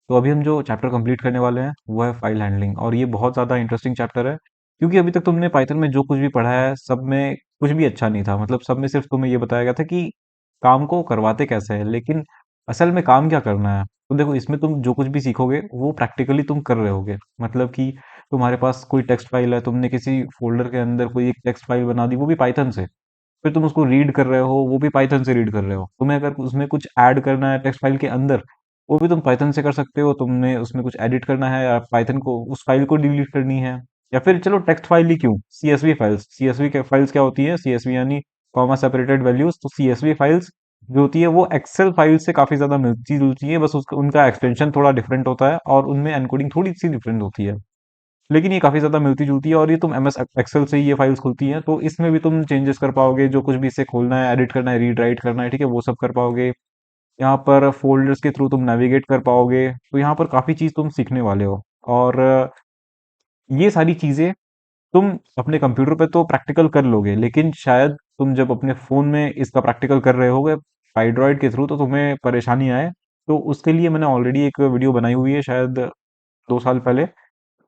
तो अभी हम जो चैप्टर कंप्लीट करने वाले हैं वो है फाइल हैंडलिंग, और ये बहुत ज़्यादा इंटरेस्टिंग चैप्टर है, क्योंकि अभी तक तुमने पाइथन में जो कुछ भी पढ़ा है सब में कुछ भी अच्छा नहीं था। मतलब सब में सिर्फ तुम्हें ये बताया गया था कि काम को करवाते कैसे है, लेकिन असल में काम क्या करना है। तो देखो, इसमें तुम जो कुछ भी सीखोगे वो प्रैक्टिकली तुम कर रहे होगे। मतलब कि तुम्हारे पास कोई टेक्स्ट फाइल है, तुमने किसी फोल्डर के अंदर कोई एक टेक्स्ट फाइल बना दी, वो भी पाइथन से। फिर तुम उसको रीड कर रहे हो, वो भी पाइथन से रीड कर रहे हो। तुम्हें अगर उसमें कुछ ऐड करना है टेक्स्ट फाइल के अंदर, वो भी तुम पाइथन से कर सकते हो। तुमने उसमें कुछ एडिट करना है या पाइथन को उस फाइल को डिलीट करनी है, या फिर चलो टेक्स्ट फाइल ही क्यों, सीएसवी फाइल्स। सीएसवी फाइल्स क्या होती है? सीएसवी यानी कॉमा सेपरेटेड वैल्यूज। तो सीएसवी फाइल्स जो होती है वो एक्सेल फाइल से काफी ज्यादा मिलती जुलती है, बस उसका उनका एक्सटेंशन थोड़ा डिफरेंट होता है और उनमें एनकोडिंग थोड़ी सी डिफरेंट होती है। लेकिन ये काफ़ी ज़्यादा मिलती-जुलती है, और ये तुम एमएस एक्सेल से ही ये फाइल्स खुलती हैं, तो इसमें भी तुम चेंजेस कर पाओगे। जो कुछ भी इसे खोलना है, एडिट करना है, रीड राइट करना है, ठीक है, वो सब कर पाओगे। यहाँ पर फ़ोल्डर्स के थ्रू तुम नेविगेट कर पाओगे। तो यहाँ पर काफ़ी चीज़ तुम सीखने वाले हो। और ये सारी चीज़ें तुम अपने कंप्यूटर पे तो प्रैक्टिकल कर लोगे, लेकिन शायद तुम जब अपने फ़ोन में इसका प्रैक्टिकल कर रहे होगे हाइड्रॉइड के थ्रू, तो तुम्हें परेशानी आए। तो उसके लिए मैंने ऑलरेडी एक वीडियो बनाई हुई है, शायद 2 साल पहले।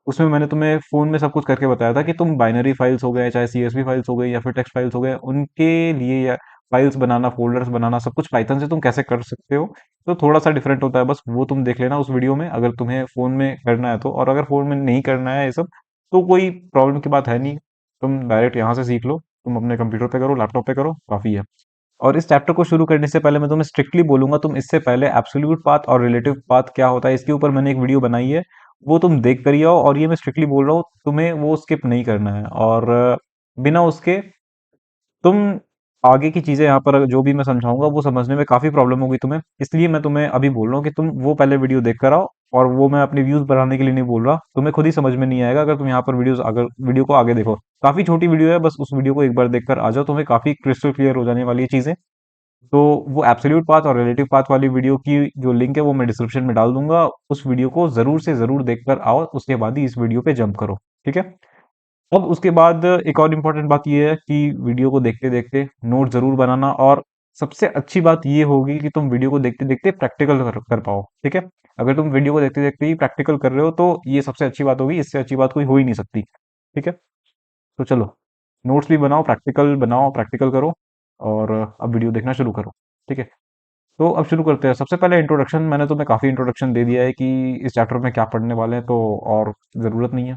उसमें मैंने तुम्हें फ़ोन में सब कुछ करके बताया था कि तुम बाइनरी फाइल्स हो गए, चाहे सीएसवी फाइल्स हो गई या फिर टेक्स्ट फाइल्स हो गए, उनके लिए या फाइल्स बनाना, फ़ोल्डर्स बनाना, सब कुछ पाइथन से तुम कैसे कर सकते हो। तो थोड़ा-सा डिफरेंट होता है, बस वो तुम देख लेना उस वीडियो में, अगर तुम्हें फ़ोन में करना है तो। और अगर फ़ोन में नहीं करना है ये सब, तो कोई प्रॉब्लम की बात है नहीं। तुम डायरेक्ट यहाँ से सीख लो, तुम अपने कंप्यूटर पे करो, लैपटॉप पे करो, काफ़ी है। और इस चैप्टर को शुरू करने से पहले मैं तुम्हें स्ट्रिक्टली बोलूंगा, तुम इससे पहले एब्सोल्यूट पाथ और रिलेटिव पाथ क्या होता है इसके ऊपर मैंने एक वीडियो बनाई है, वो तुम देख कर ही आओ। और ये मैं स्ट्रिक्टली बोल रहा हूँ, तुम्हें वो स्किप नहीं करना है। और बिना उसके तुम आगे की चीजें यहाँ पर जो भी मैं समझाऊंगा वो समझने में काफी प्रॉब्लम होगी तुम्हें। इसलिए मैं तुम्हें अभी बोल रहा हूँ कि तुम वो पहले वीडियो देख कर आओ। और वो मैं अपने व्यूज बढ़ाने के लिए नहीं बोल रहा, तुम्हें खुद ही समझ में नहीं आएगा अगर तुम यहाँ पर वीडियोस अगर वीडियो को आगे देखो। काफी छोटी वीडियो है, बस उस वीडियो को एक बार देखकर आ जाओ, तुम्हें काफी क्रिस्टल क्लियर हो जाने वाली है चीजें। तो वो एब्सोल्यूट पाथ और रिलेटिव पाथ वाली वीडियो की जो लिंक है वो मैं डिस्क्रिप्शन में डाल दूंगा। उस वीडियो को जरूर से जरूर देखकर आओ, उसके बाद ही इस वीडियो पे जंप करो, ठीक है। अब उसके बाद एक और इम्पोर्टेंट बात ये है कि वीडियो को देखते देखते नोट जरूर बनाना। और सबसे अच्छी बात ये होगी कि तुम वीडियो को देखते देखते प्रैक्टिकल कर पाओ, ठीक है। अगर तुम वीडियो को देखते देखते ही प्रैक्टिकल कर रहे हो तो ये सबसे अच्छी बात होगी, इससे अच्छी बात कोई हो ही नहीं सकती, ठीक है। तो चलो, नोट्स भी बनाओ, प्रैक्टिकल बनाओ, प्रैक्टिकल करो, और अब वीडियो देखना शुरू करो, ठीक है। तो अब शुरू करते हैं। सबसे पहले इंट्रोडक्शन, मैंने तुम्हें काफ़ी इंट्रोडक्शन दे दिया है कि इस चैप्टर में क्या पढ़ने वाले हैं, तो और ज़रूरत नहीं है।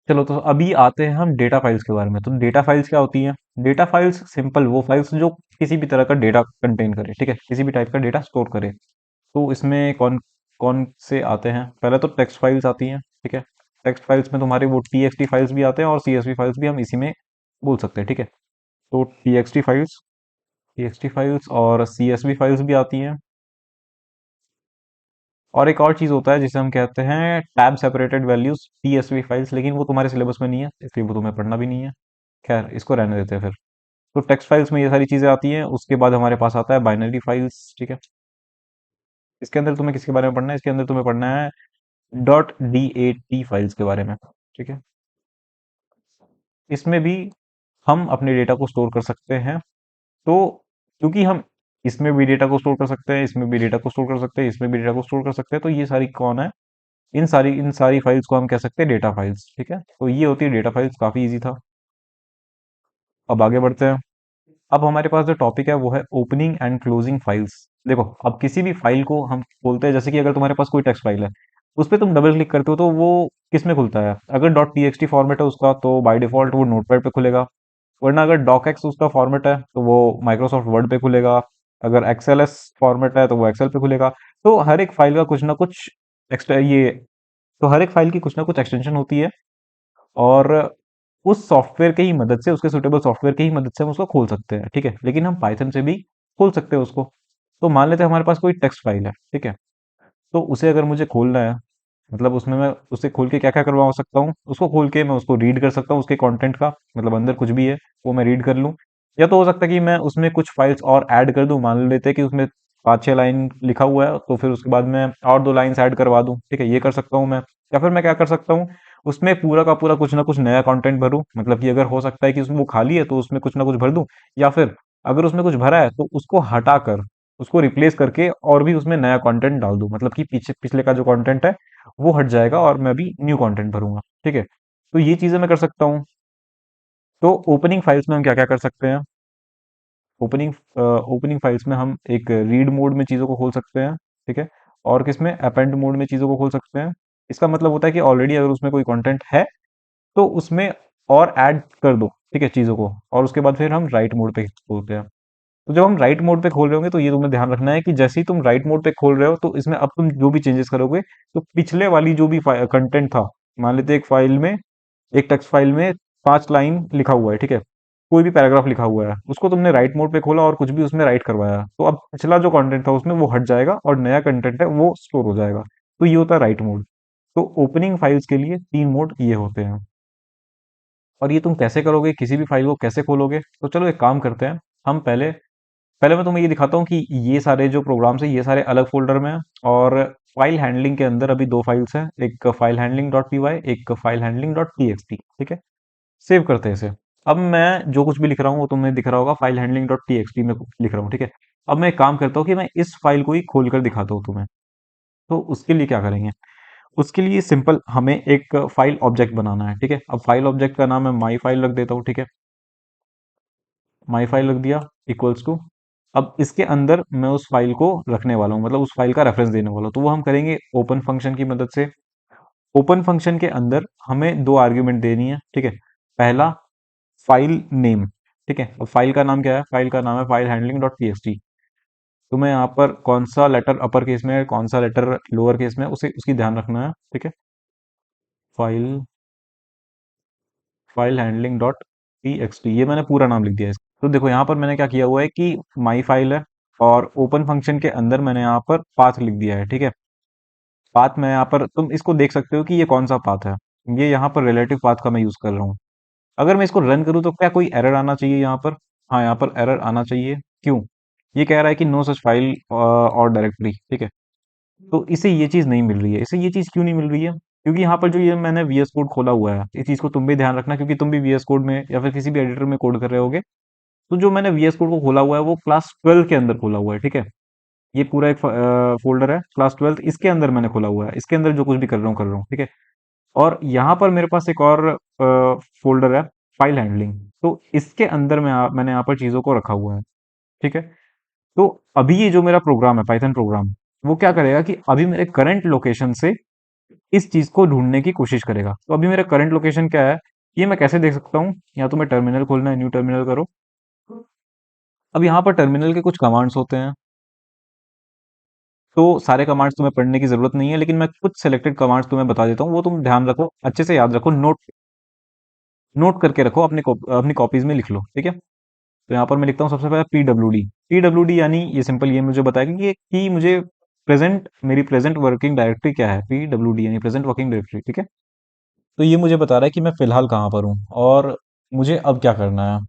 चलो, तो अभी आते हैं हम डेटा फाइल्स के बारे में। तो डेटा फाइल्स क्या होती हैं? डेटा फाइल्स सिंपल वो फाइल्स जो किसी भी तरह का डेटा कंटेन करे, ठीक है, किसी भी टाइप का डेटा स्टोर करे। तो इसमें कौन कौन से आते हैं? पहले तो टेक्स्ट फाइल्स आती हैं, ठीक है। टेक्स्ट फाइल्स में तुम्हारे वो टीएक्सटी फाइल्स भी आते हैं, और सीएसवी फाइल्स भी हम इसी में बोल सकते हैं, ठीक है। तो टीएक्सटी फाइल्स और सीएसवी फाइल्स भी आती हैं। और एक और चीज होता है जिसे हम कहते हैं tab separated values, TSV files, लेकिन वो तुम्हारे सिलेबस में नहीं है, इसलिए वो तुम्हें पढ़ना भी नहीं है। खैर, इसको रहने देते हैं फिर। तो टेक्स्ट फाइल्स में ये सारी चीजें आती हैं। उसके बाद हमारे पास आता है बाइनरी फाइल्स, ठीक है। इसके अंदर तुम्हें किसके बारे में पढ़ना है? इसके अंदर तुम्हें पढ़ना है dot D A T files के बारे में, ठीक है। इसमें भी हम अपने डेटा को स्टोर कर सकते हैं। तो क्योंकि हम इसमें भी डेटा को स्टोर कर सकते हैं, इसमें भी डेटा को स्टोर कर सकते हैं, इसमें भी डेटा को स्टोर कर सकते हैं, तो ये सारी कौन है? इन सारी फाइल्स को हम कह सकते हैं डेटा फाइल्स, ठीक है। तो ये होती है डेटा फाइल्स, काफी इजी था। अब आगे बढ़ते हैं। अब हमारे पास जो टॉपिक है वो है ओपनिंग एंड क्लोजिंग फाइल्स। देखो, अब किसी भी फाइल को हम खोलते हैं, जैसे कि अगर तुम्हारे पास कोई टेक्स्ट फाइल है, उस पर तुम डबल क्लिक करते हो तो वो किस में खुलता है? अगर डॉट टीएक्सटी फॉर्मेट है उसका तो बाय डिफॉल्ट वो नोटपैड पे खुलेगा। वरना अगर डॉकएक्स उसका फॉर्मेट है तो वो माइक्रोसॉफ्ट वर्ड पे खुलेगा। अगर एक्सएलएस फॉर्मेट है तो वो एक्सेल पे खुलेगा। तो हर एक फाइल का कुछ ना कुछ एक्स्ट्रा ये तो हर एक फाइल की कुछ ना कुछ एक्सटेंशन होती है, और उस सॉफ्टवेयर की ही मदद से, उसके सुटेबल सॉफ्टवेयर की ही मदद से हम उसको खोल सकते हैं, ठीक है। लेकिन हम पाइथन से भी खोल सकते हैं उसको। तो मान लेते हैं हमारे पास कोई टेक्स्ट फाइल है, ठीक है। तो उसे अगर मुझे खोलना है, मतलब उसमें मैं उसे खोल के क्या क्या करवा सकता हूँ? उसको खोल के मैं उसको रीड कर सकता हूँ, उसके कंटेंट का मतलब अंदर कुछ भी है वो मैं रीड कर लूँ। या तो हो सकता है कि मैं उसमें कुछ फाइल्स और ऐड कर दूं। मान लेते हैं कि उसमें 5-6 लाइन लिखा हुआ है, तो फिर उसके बाद मैं और 2 लाइन्स ऐड करवा दूं, ठीक है, ये कर सकता हूँ मैं। या फिर मैं क्या कर सकता हूँ, उसमें पूरा का पूरा कुछ ना कुछ नया कंटेंट भरूं। मतलब कि अगर हो सकता है कि उसमें वो खाली है तो उसमें कुछ ना कुछ भर दूं। या फिर अगर उसमें कुछ भरा है तो उसको हटाकर उसको रिप्लेस करके और भी उसमें नया कंटेंट डाल दूं, मतलब कि पीछे पिछले का जो कंटेंट है वो हट जाएगा और मैं भी न्यू कंटेंट भरूंगा। ठीक है, तो ये चीजें मैं कर सकता हूँ। तो ओपनिंग फाइल्स में हम क्या क्या कर सकते हैं? ओपनिंग फाइल्स में हम एक रीड मोड में चीज़ों को खोल सकते हैं। ठीक है, और किसमें, अपेंड मोड में चीज़ों को खोल सकते हैं। इसका मतलब होता है कि ऑलरेडी अगर उसमें कोई कंटेंट है तो उसमें और ऐड कर दो, ठीक है, चीज़ों को, और उसके बाद फिर हम राइट मोड पे खोलते हैं। तो जब हम राइट मोड पे खोल रहे होंगे तो ये तुम्हें ध्यान रखना है कि जैसे ही तुम राइट मोड पे खोल रहे हो तो इसमें अब तुम जो भी चेंजेस करोगे तो पिछले वाली जो भी कंटेंट था, मान लेते हैं एक फाइल में, एक टेक्स्ट फाइल में 5 लाइन लिखा हुआ है, ठीक है, कोई भी पैराग्राफ लिखा हुआ है, उसको तुमने राइट मोड पे खोला और कुछ भी उसमें राइट करवाया, तो अब पिछला जो कंटेंट था उसमें वो हट जाएगा और नया कंटेंट है वो स्टोर हो जाएगा। तो ये होता है राइट मोड। तो ओपनिंग फाइल्स के लिए 3 मोड ये होते हैं। और ये तुम कैसे करोगे, किसी भी फाइल को कैसे खोलोगे? तो चलो एक काम करते हैं, हम पहले पहले मैं तुम्हें ये दिखाता हूँ कि ये सारे जो प्रोग्राम्स हैं ये सारे अलग फोल्डर में हैं। और फाइल हैंडलिंग के अंदर अभी 2 फाइल्स हैं, एक file handling dot P Y, एक file handling dot T X T. ठीक है, सेव करते हैं इसे। अब मैं जो कुछ भी लिख रहा हूँ वो तुम्हें दिख रहा होगा, file handling dot T X T में लिख रहा हूँ। ठीक है, अब मैं एक काम करता हूँ कि मैं इस फाइल को ही खोल कर दिखाता हूँ तुम्हें। तो उसके लिए क्या करेंगे? उसके लिए सिंपल हमें एक फाइल ऑब्जेक्ट बनाना है। ठीक है, अब फाइल ऑब्जेक्ट का नाम है माई फाइल रख देता हूँ। ठीक है, माई फाइल रख दिया, इक्वल्स टू, अब इसके अंदर मैं उस फाइल को रखने वाला हूँ, मतलब उस फाइल का रेफरेंस देने वाला हूँ। तो वो हम करेंगे ओपन फंक्शन की मदद से। ओपन फंक्शन के अंदर हमें 2 आर्ग्यूमेंट देनी है। ठीक है, पहला फाइल नेम। ठीक है, अब फाइल का नाम क्या है? फाइल का नाम है फाइल हैंडलिंग डॉट टीएक्सटी। तुम्हें यहाँ पर कौन सा लेटर अपर केस में है, कौन सा लेटर लोअर केस में है, उसे उसकी ध्यान रखना है। ठीक है, file file handling dot T X T, ये मैंने पूरा नाम लिख दिया है। तो देखो यहाँ पर मैंने क्या किया हुआ है कि माई फाइल है और ओपन फंक्शन के अंदर मैंने यहाँ पर पाथ लिख दिया है। ठीक है, पाथ में यहाँ पर तुम इसको देख सकते हो कि ये कौन सा पाथ है। ये यहाँ पर रिलेटिव पाथ का मैं यूज कर रहा हूँ। अगर मैं इसको रन करूँ तो क्या कोई एरर आना चाहिए यहाँ पर? हाँ, यहाँ पर एरर आना चाहिए। क्यों? ये कह रहा है कि नो सच फाइल और डायरेक्टरी। ठीक है, तो इसे ये चीज़ नहीं मिल रही है। इसे ये चीज़ क्यों नहीं मिल रही है? क्योंकि यहाँ पर जो ये मैंने वीएस कोड खोला हुआ है, इस चीज़ को तुम भी ध्यान रखना, क्योंकि तुम भी वीएस कोड में या फिर किसी भी एडिटर में कोड कर रहे होगे। तो जो मैंने वीएस कोड को खोला हुआ है वो क्लास 12 के अंदर खोला हुआ है। ठीक है, ये पूरा एक फोल्डर है क्लास 12, इसके अंदर मैंने खोला हुआ है, इसके अंदर जो कुछ भी कर रहा हूँ। ठीक है, और यहाँ पर मेरे पास एक और फोल्डर है, फाइल हैंडलिंग। तो इसके अंदर मैंने यहाँ पर चीज़ों को रखा हुआ है। ठीक है, तो अभी ये जो मेरा प्रोग्राम है, पाइथन प्रोग्राम, वो क्या करेगा कि अभी मेरे करंट लोकेशन से इस चीज़ को ढूंढने की कोशिश करेगा। तो अभी मेरा करंट लोकेशन क्या है, ये मैं कैसे देख सकता हूँ? या तो मैं टर्मिनल खोलना है, न्यू टर्मिनल करो। अब यहाँ पर टर्मिनल के कुछ कमांड्स होते हैं। तो सारे कमांड्स तुम्हें पढ़ने की जरूरत नहीं है, लेकिन मैं कुछ सिलेक्टेड कमांड्स तुम्हें बता देता हूँ, वो तुम ध्यान रखो, अच्छे से याद रखो, नोट नोट करके रखो, अपनी कॉपीज में लिख लो। ठीक है, तो यहाँ पर मैं लिखता हूँ सबसे पहले पीडब्ल्यूडी। पीडब्ल्यूडी यानी ये सिंपल, ये मुझे बताएगा कि मुझे मेरी प्रेजेंट वर्किंग डायरेक्टरी क्या है। पीडब्ल्यूडी यानी प्रेजेंट वर्किंग डायरेक्टरी। ठीक है, तो ये मुझे बता रहा है कि मैं फिलहाल कहाँ पर हूँ और मुझे अब क्या करना है।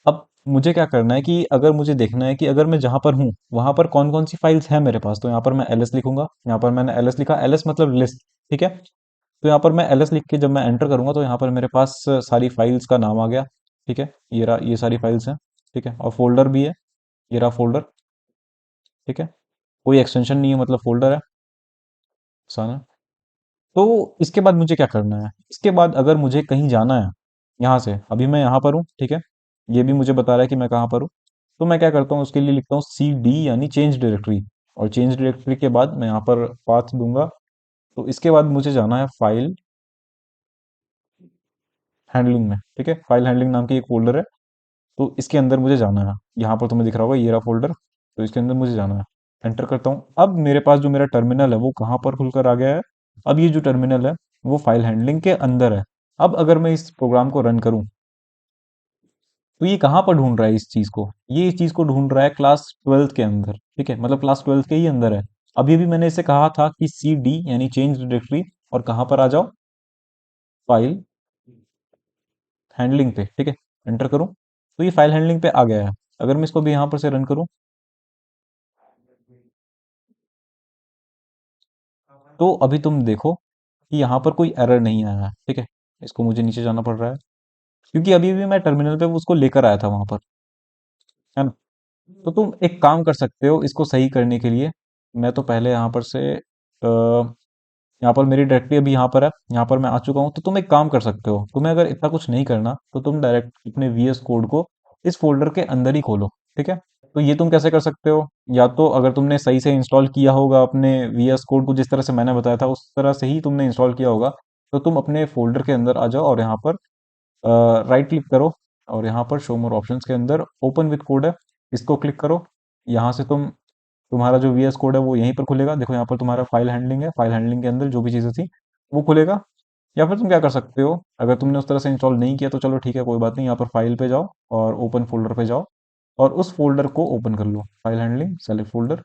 अब मुझे क्या करना है कि अगर मुझे देखना है कि अगर मैं जहां पर हूँ वहां पर कौन कौन सी फाइल्स हैं मेरे पास, तो यहाँ पर मैं एलएस लिखूंगा। यहाँ पर मैंने एलएस लिखा, एलएस मतलब लिस्ट। ठीक है, तो यहाँ पर मैं एलएस लिख के जब मैं एंटर करूंगा तो यहाँ पर मेरे पास सारी फाइल्स का नाम आ गया। ठीक है, ये सारी फाइल्स हैं। ठीक है, और फोल्डर भी है, ये रहा फोल्डर। ठीक है, कोई एक्सटेंशन नहीं है, मतलब फोल्डर है, आसान है। तो इसके बाद मुझे क्या करना है? इसके बाद अगर मुझे कहीं जाना है, यहाँ से अभी मैं यहाँ पर हूँ। ठीक है, ये भी मुझे बता रहा है कि मैं कहाँ पर हूँ। तो मैं क्या करता हूँ, उसके लिए लिखता हूँ सी डी यानी चेंज डायरेक्टरी। और चेंज डायरेक्टरी के बाद मैं यहाँ पर पाथ दूंगा। तो इसके बाद मुझे जाना है फाइल हैंडलिंग में। ठीक है, फाइल हैंडलिंग नाम की एक फोल्डर है, तो इसके अंदर मुझे जाना है। यहाँ पर तुम्हें दिख रहा होगा ये रहा फोल्डर, तो इसके अंदर मुझे जाना है। एंटर करता हूँ। अब मेरे पास जो मेरा टर्मिनल है वो कहाँ पर खुलकर आ गया है? अब ये जो टर्मिनल है वो फाइल हैंडलिंग के अंदर है। अब अगर मैं इस प्रोग्राम को रन करूं तो ये कहाँ पर ढूंढ रहा है इस चीज को? ये इस चीज को ढूंढ रहा है क्लास 12 के अंदर। ठीक है, मतलब क्लास 12 के ही अंदर है। अभी भी मैंने इसे कहा था कि सी डी यानी चेंज डायरेक्टरी, और कहाँ पर आ जाओ, फाइल हैंडलिंग पे। ठीक है, एंटर करूं तो ये फाइल हैंडलिंग पे आ गया है। अगर मैं इसको भी यहाँ पर से रन करूं तो अभी तुम देखो कि यहाँ पर कोई एरर नहीं आया है। ठीक है, इसको मुझे नीचे जाना पड़ रहा है क्योंकि अभी भी मैं टर्मिनल पे उसको लेकर आया था वहां पर, है ना। तो तुम एक काम कर सकते हो इसको सही करने के लिए। मैं तो पहले यहाँ पर से यहाँ पर मेरी डायरेक्टरी अभी यहाँ पर है, यहाँ पर मैं आ चुका हूँ। तो तुम एक काम कर सकते हो, तुम्हें अगर इतना कुछ नहीं करना तो तुम डायरेक्ट अपने वीएस कोड को इस फोल्डर के अंदर ही खोलो। ठीक है, तो ये तुम कैसे कर सकते हो, या तो अगर तुमने सही से इंस्टॉल किया होगा अपने वीएस कोड को, जिस तरह से मैंने बताया था उस तरह से ही तुमने इंस्टॉल किया होगा, तो तुम अपने फोल्डर के अंदर आ जाओ और यहाँ पर राइट क्लिक करो, और यहाँ पर शो मोर ऑप्शंस के अंदर ओपन विद कोड है, इसको क्लिक करो। यहाँ से तुम्हारा जो वीएस कोड है वो यहीं पर खुलेगा। देखो यहाँ पर तुम्हारा फाइल हैंडलिंग है, फाइल हैंडलिंग के अंदर जो भी चीज़ें थी वो खुलेगा। या फिर तुम क्या कर सकते हो, अगर तुमने उस तरह से इंस्टॉल नहीं किया तो चलो ठीक है, कोई बात नहीं, यहाँ पर फाइल पे जाओ और ओपन फोल्डर पे जाओ और उस फोल्डर को ओपन कर लो, फाइल हैंडलिंग सेलेक्ट फोल्डर।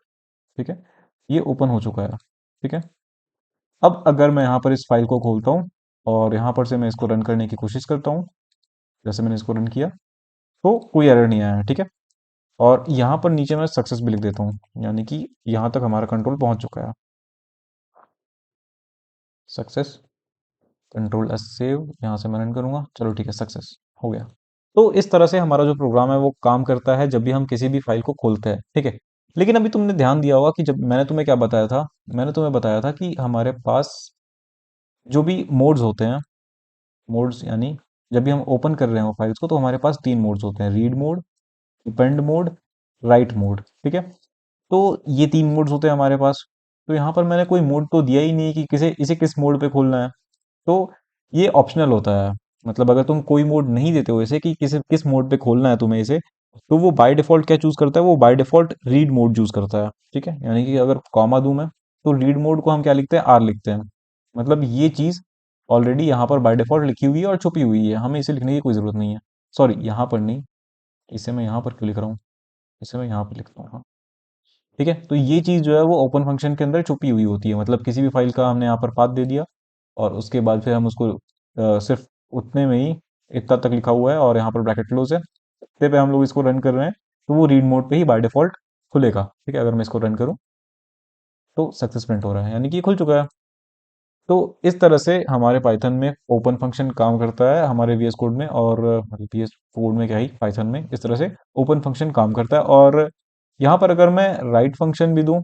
ठीक है, ये ओपन हो चुका है। ठीक है, अब अगर मैं यहाँ पर इस फाइल को खोलता हूँ और यहाँ पर से मैं इसको रन करने की कोशिश करता हूँ, जैसे मैंने इसको रन किया तो कोई एरर नहीं आया है। ठीक है, और यहाँ पर नीचे मैं सक्सेस भी लिख देता हूँ, यानी कि यहाँ तक हमारा कंट्रोल पहुँच चुका है। सक्सेस, कंट्रोल एस सेव, यहाँ से मैं रन करूंगा, चलो ठीक है, सक्सेस हो गया। तो इस तरह से हमारा जो प्रोग्राम है वो काम करता है जब भी हम किसी भी फाइल को खोलते हैं। ठीक है, लेकिन अभी तुमने ध्यान दिया होगा कि जब मैंने तुम्हें क्या बताया था, मैंने तुम्हें बताया था कि हमारे पास जो भी मोड्स होते हैं, मोड्स यानी जब भी हम ओपन कर रहे हो फाइल्स को तो हमारे पास तीन मोड्स होते हैं, read mode, depend mode, write mode. ठीक है, तो ये तीन मोड्स होते हैं हमारे पास। तो यहाँ पर मैंने कोई मोड तो दिया ही नहीं कि किसे इसे किस मोड पे खोलना है। तो ये ऑप्शनल होता है, मतलब अगर तुम कोई मोड नहीं देते हो इसे कि किस मोड पे खोलना है तुम्हें इसे, तो वो बाय डिफॉल्ट क्या चूज करता है, वो by default read mode choose करता है। ठीक है, यानी कि अगर कॉमा दूं मैं तो रीड मोड को हम क्या लिखते हैं, आर लिखते हैं। मतलब ये चीज ऑलरेडी यहाँ पर बाय डिफॉल्ट लिखी हुई है और छुपी हुई है, हमें इसे लिखने की कोई जरूरत नहीं है। सॉरी, यहाँ पर नहीं, इसे मैं यहाँ पर क्यों लिख रहा हूँ, इसे मैं यहाँ पर लिखता हूँ। हाँ, ठीक है, तो ये चीज जो है वो ओपन फंक्शन के अंदर छुपी हुई होती है, मतलब किसी भी फाइल का हमने यहाँ पर पाथ दे दिया और उसके बाद फिर हम उसको सिर्फ उतने में ही, इतना तक लिखा हुआ है और यहाँ पर ब्रैकेट क्लोज है, इतने पे हम लोग इसको रन कर रहे हैं, तो वो रीड मोड पे ही बाय डिफॉल्ट खुलेगा। ठीक है, अगर मैं इसको रन करूँ तो सक्सेस प्रिंट हो रहा है, यानी कि ये खुल चुका है। तो इस तरह से हमारे पाइथन में ओपन फंक्शन काम करता है, हमारे वीएस कोड में, और मतलब वीएस कोड में क्या ही, पाइथन में इस तरह से ओपन फंक्शन काम करता है। और यहाँ पर अगर मैं राइट फंक्शन भी दूं,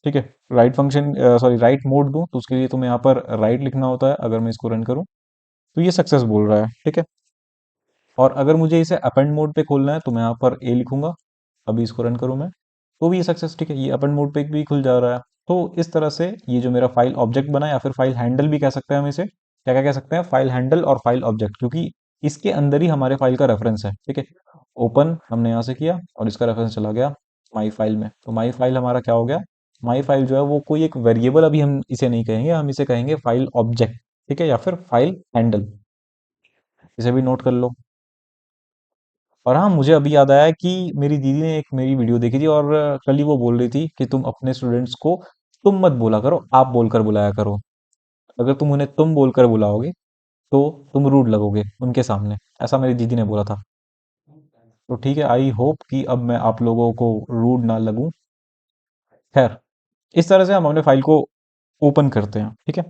ठीक है, right function, sorry, right mode दूं, तो उसके लिए तुम्हें यहाँ पर राइट लिखना होता है। अगर मैं इसको रन करूं तो ये सक्सेस बोल रहा है। ठीक है, और अगर मुझे इसे अपेंड मोड पे खोलना है तो मैं यहाँ पर ए लिखूंगा, अभी इसको रन करूं मैं तो भी ये सक्सेस, ठीक है, ये अपेंड मोड पे भी खुल जा रहा है। तो इस तरह से ये जो मेरा फाइल ऑब्जेक्ट बना, या फिर फाइल हैंडल भी कह सकते हैं हम इसे, क्या क्या कह सकते हैं, फाइल हैंडल और फाइल ऑब्जेक्ट, क्योंकि इसके अंदर ही हमारे फाइल का रेफरेंस है। ठीक है, ओपन हमने यहाँ से किया और इसका रेफरेंस चला गया माई फाइल में, तो माई फाइल हमारा क्या हो गया, माई फाइल जो है वो कोई एक वेरिएबल अभी हम इसे नहीं कहेंगे, हम इसे कहेंगे फाइल ऑब्जेक्ट। ठीक है, या फिर फाइल हैंडल, इसे भी नोट कर लो। और हाँ, मुझे अभी याद आया कि मेरी दीदी ने एक मेरी वीडियो देखी थी और कल ही वो बोल रही थी कि तुम अपने स्टूडेंट्स को तुम मत बोला करो, आप बोलकर बुलाया करो। अगर तुम उन्हें तुम बोलकर बुलाओगे तो तुम रूड लगोगे उनके सामने, ऐसा मेरी दीदी ने बोला था। तो ठीक है, आई होप कि अब मैं आप लोगों को रूड ना लगूं। खैर, इस तरह से हम अपने फाइल को ओपन करते हैं। ठीक है,